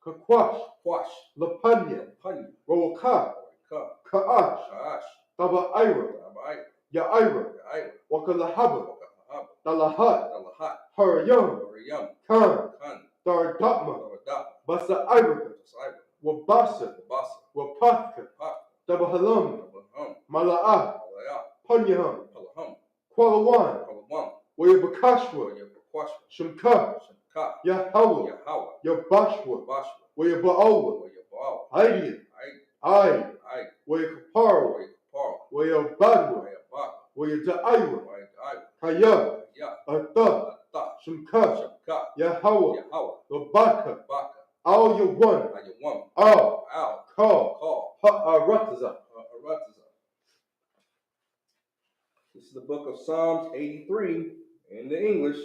[SPEAKER 8] Kakwash,
[SPEAKER 7] Quash,
[SPEAKER 8] Lapanya,
[SPEAKER 7] Panya,
[SPEAKER 8] Rawaka,
[SPEAKER 7] Ka,
[SPEAKER 8] Ka'ash,
[SPEAKER 7] Shaash,
[SPEAKER 8] Taba'ira,
[SPEAKER 7] Rabai,
[SPEAKER 8] Ya'ira,
[SPEAKER 7] Ira,
[SPEAKER 8] Wakalahaba,
[SPEAKER 7] Wakahab,
[SPEAKER 8] Dalahat,
[SPEAKER 7] Dalahat,
[SPEAKER 8] Harayam,
[SPEAKER 7] Oriyam,
[SPEAKER 8] Khan,
[SPEAKER 7] Khan,
[SPEAKER 8] Daradapma,
[SPEAKER 7] Daradap,
[SPEAKER 8] Basa Irika,
[SPEAKER 7] Cyber,
[SPEAKER 8] Wabasa,
[SPEAKER 7] Basa,
[SPEAKER 8] Wapatka,
[SPEAKER 7] Pak,
[SPEAKER 8] Dabahalam,
[SPEAKER 7] Abaham,
[SPEAKER 8] Mala'ah,
[SPEAKER 7] Alaya,
[SPEAKER 8] Panyaham,
[SPEAKER 7] Palaham,
[SPEAKER 8] Kualawan,
[SPEAKER 7] Palawam,
[SPEAKER 8] Wayabakashwa,
[SPEAKER 7] Yabakwashwa,
[SPEAKER 8] Shamka,
[SPEAKER 7] Shamka,
[SPEAKER 8] Yahweh,
[SPEAKER 7] Yahweh,
[SPEAKER 8] Yabashwa,
[SPEAKER 7] Bashwa,
[SPEAKER 8] Wayaba'awa,
[SPEAKER 7] Wayabal,
[SPEAKER 8] Aidian,
[SPEAKER 7] Ai,
[SPEAKER 8] Ai,
[SPEAKER 7] Ai,
[SPEAKER 8] Wayakapara,
[SPEAKER 7] Wayapar,
[SPEAKER 8] Wayabadwa,
[SPEAKER 7] Wayabak,
[SPEAKER 8] Wayada'ira,
[SPEAKER 7] Wayai,
[SPEAKER 8] Kaya,
[SPEAKER 7] Ya,
[SPEAKER 8] Atha,
[SPEAKER 7] Ata,
[SPEAKER 8] Shamka,
[SPEAKER 7] Shamka,
[SPEAKER 8] Yahweh,
[SPEAKER 7] Yahweh,
[SPEAKER 8] Labaka,
[SPEAKER 7] Baka,
[SPEAKER 8] Al Yawan,
[SPEAKER 7] Ayawam,
[SPEAKER 8] Al,
[SPEAKER 7] Al,
[SPEAKER 8] Ka,
[SPEAKER 7] Call,
[SPEAKER 8] Ha'arataza.
[SPEAKER 7] Arataza. This is the book of Psalms 83 in the English.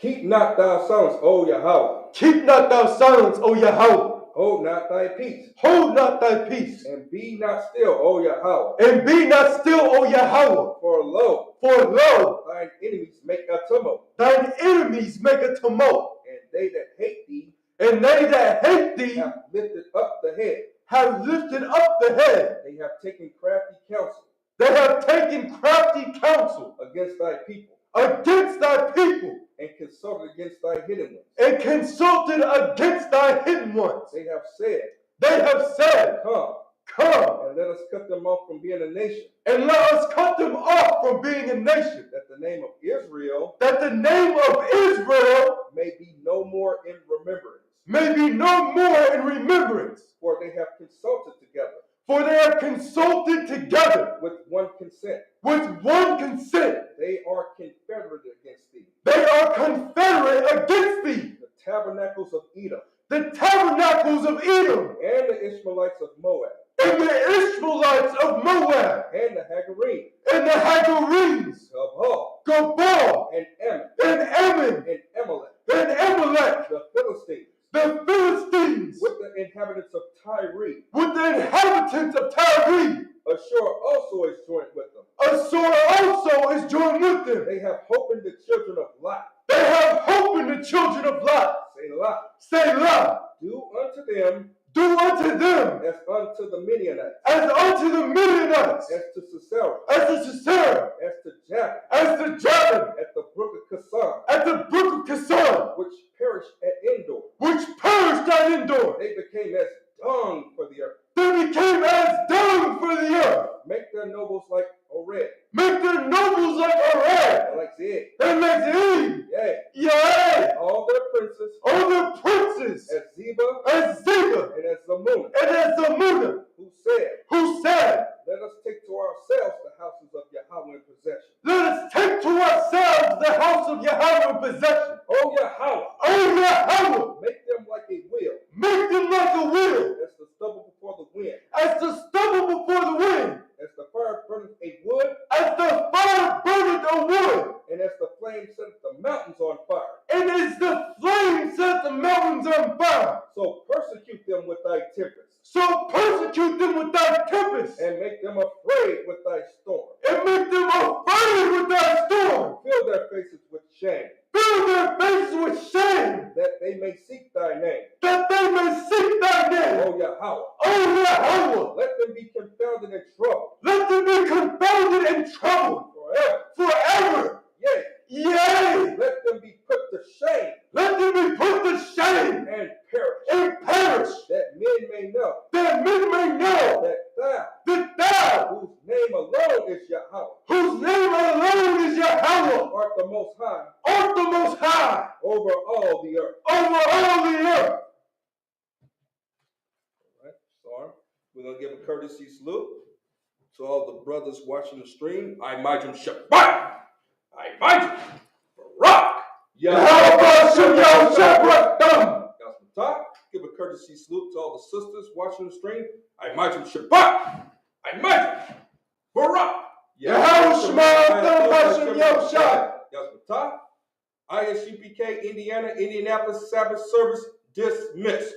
[SPEAKER 7] Keep not thy silence, O Yahweh.
[SPEAKER 8] Keep not thou silence, O Yahweh.
[SPEAKER 7] Hold not thy peace.
[SPEAKER 8] Hold not thy peace.
[SPEAKER 7] And be not still, O Yahweh.
[SPEAKER 8] And be not still, O Yahweh.
[SPEAKER 7] For lo, thine enemies make a tumult.
[SPEAKER 8] Thine enemies make a tumult.
[SPEAKER 7] And they that hate thee
[SPEAKER 8] And they that hate thee
[SPEAKER 7] have lifted up the head.
[SPEAKER 8] have lifted up the head.
[SPEAKER 7] They have taken crafty counsel
[SPEAKER 8] They have taken crafty counsel
[SPEAKER 7] against thy people.
[SPEAKER 8] Against thy people.
[SPEAKER 7] And consulted against thy hidden ones.
[SPEAKER 8] And consulted against thy hidden ones.
[SPEAKER 7] They have said,
[SPEAKER 8] Come,
[SPEAKER 7] and let us cut them off from being a nation.
[SPEAKER 8] and let us cut them off from being a nation.
[SPEAKER 7] That the name of Israel
[SPEAKER 8] That the name of Israel
[SPEAKER 7] may be no more in remembrance.
[SPEAKER 8] may be no more in remembrance.
[SPEAKER 7] For they have consulted together.
[SPEAKER 8] For they have consulted together
[SPEAKER 7] With one consent.
[SPEAKER 8] with one consent.
[SPEAKER 7] They are confederate against thee.
[SPEAKER 8] They are confederate against thee.
[SPEAKER 7] The tabernacles of Edom.
[SPEAKER 8] The tabernacles of Edom.
[SPEAKER 7] And the Ishmaelites of Moab.
[SPEAKER 8] And the Ishmaelites of Moab.
[SPEAKER 7] And the Hagarenes.
[SPEAKER 8] And the Hagarenes.
[SPEAKER 7] Gabal.
[SPEAKER 8] Gabal.
[SPEAKER 7] And Ammon.
[SPEAKER 8] And Ammon.
[SPEAKER 7] And Amalek.
[SPEAKER 8] And Amalek.
[SPEAKER 7] The Philistines.
[SPEAKER 8] The Philistines.
[SPEAKER 7] With the inhabitants of Tyre.
[SPEAKER 8] With the inhabitants of Tyre.
[SPEAKER 7] Ashur also is joined with them.
[SPEAKER 8] Assur also is joined with them.
[SPEAKER 7] They have hope in the children of Lot.
[SPEAKER 8] They have hope in the children of Lot.
[SPEAKER 7] Selah.
[SPEAKER 8] Selah.
[SPEAKER 7] Do unto them
[SPEAKER 8] Do unto them
[SPEAKER 7] as unto the Midianites,
[SPEAKER 8] as unto the Midianites,
[SPEAKER 7] as to Sisera,
[SPEAKER 8] as to Sisera,
[SPEAKER 7] as to Jabin,
[SPEAKER 8] as to Jabin,
[SPEAKER 7] at the brook of Kison,
[SPEAKER 8] at the brook of Kison,
[SPEAKER 7] which perished at Endor.
[SPEAKER 8] which perished at Endor.
[SPEAKER 7] They became as dung for the earth.
[SPEAKER 8] They became as dung for the earth.
[SPEAKER 7] Make their nobles like Oreb,
[SPEAKER 8] Make their nobles like Arad,
[SPEAKER 7] and like Zed,
[SPEAKER 8] and like Zeb.
[SPEAKER 7] yea,
[SPEAKER 8] Yea,
[SPEAKER 7] all their princes,
[SPEAKER 8] all the princes,
[SPEAKER 7] as Zeba,
[SPEAKER 8] as Zeba,
[SPEAKER 7] and as Zamun,
[SPEAKER 8] and as Zamuna,
[SPEAKER 7] who said,
[SPEAKER 8] who said,
[SPEAKER 7] let us take to ourselves the houses of Yahweh in possession.
[SPEAKER 8] let us take to ourselves the house of Yahweh in possession.
[SPEAKER 7] O Yahweh,
[SPEAKER 8] O Yahweh,
[SPEAKER 7] make them like a wheel,
[SPEAKER 8] make them like a wheel,
[SPEAKER 7] as the stubble before the wind,
[SPEAKER 8] as the stubble before the wind,
[SPEAKER 7] as the fire burneth a wood,
[SPEAKER 8] as the fire burneth a wood,
[SPEAKER 7] and as the flame setteth the mountains on fire.
[SPEAKER 8] and as the flame set the mountains on fire.
[SPEAKER 7] So persecute them with thy tempest,
[SPEAKER 8] So persecute them with thy tempest,
[SPEAKER 7] and make them afraid with thy storm.
[SPEAKER 8] and make them afraid with thy storm.
[SPEAKER 7] Fill their faces with shame,
[SPEAKER 8] Fill their faces with shame,
[SPEAKER 7] that they may seek thy name.
[SPEAKER 8] that they may seek thy name.
[SPEAKER 7] O Yahweh,
[SPEAKER 8] O Yahweh,
[SPEAKER 7] let them be confounded and troubled
[SPEAKER 8] let them be confounded and troubled
[SPEAKER 7] forever.
[SPEAKER 8] forever.
[SPEAKER 7] Yea,
[SPEAKER 8] Yea,
[SPEAKER 7] let them be put to shame
[SPEAKER 8] let them be put to shame
[SPEAKER 7] and perish,
[SPEAKER 8] and perish,
[SPEAKER 7] that men may know
[SPEAKER 8] that men may know
[SPEAKER 7] that thou,
[SPEAKER 8] that thou,
[SPEAKER 7] whose name alone is Yahweh,
[SPEAKER 8] whose name alone is Yahweh,
[SPEAKER 7] art the most high
[SPEAKER 8] art the most high
[SPEAKER 7] over all the earth.
[SPEAKER 8] over all the earth.
[SPEAKER 7] All right, sorry. We're going to give a courtesy salute to all the brothers watching the stream. I imagine Shabbat. I imagine Barak.
[SPEAKER 8] Yahweh Shem Yahweh.
[SPEAKER 7] Give a courtesy salute to all the sisters watching the stream. I imagine Shabbat. I imagine Barak.
[SPEAKER 8] Yahweh Shem Yahweh.
[SPEAKER 7] Isupk Indiana, Indianapolis Sabbath service dismissed.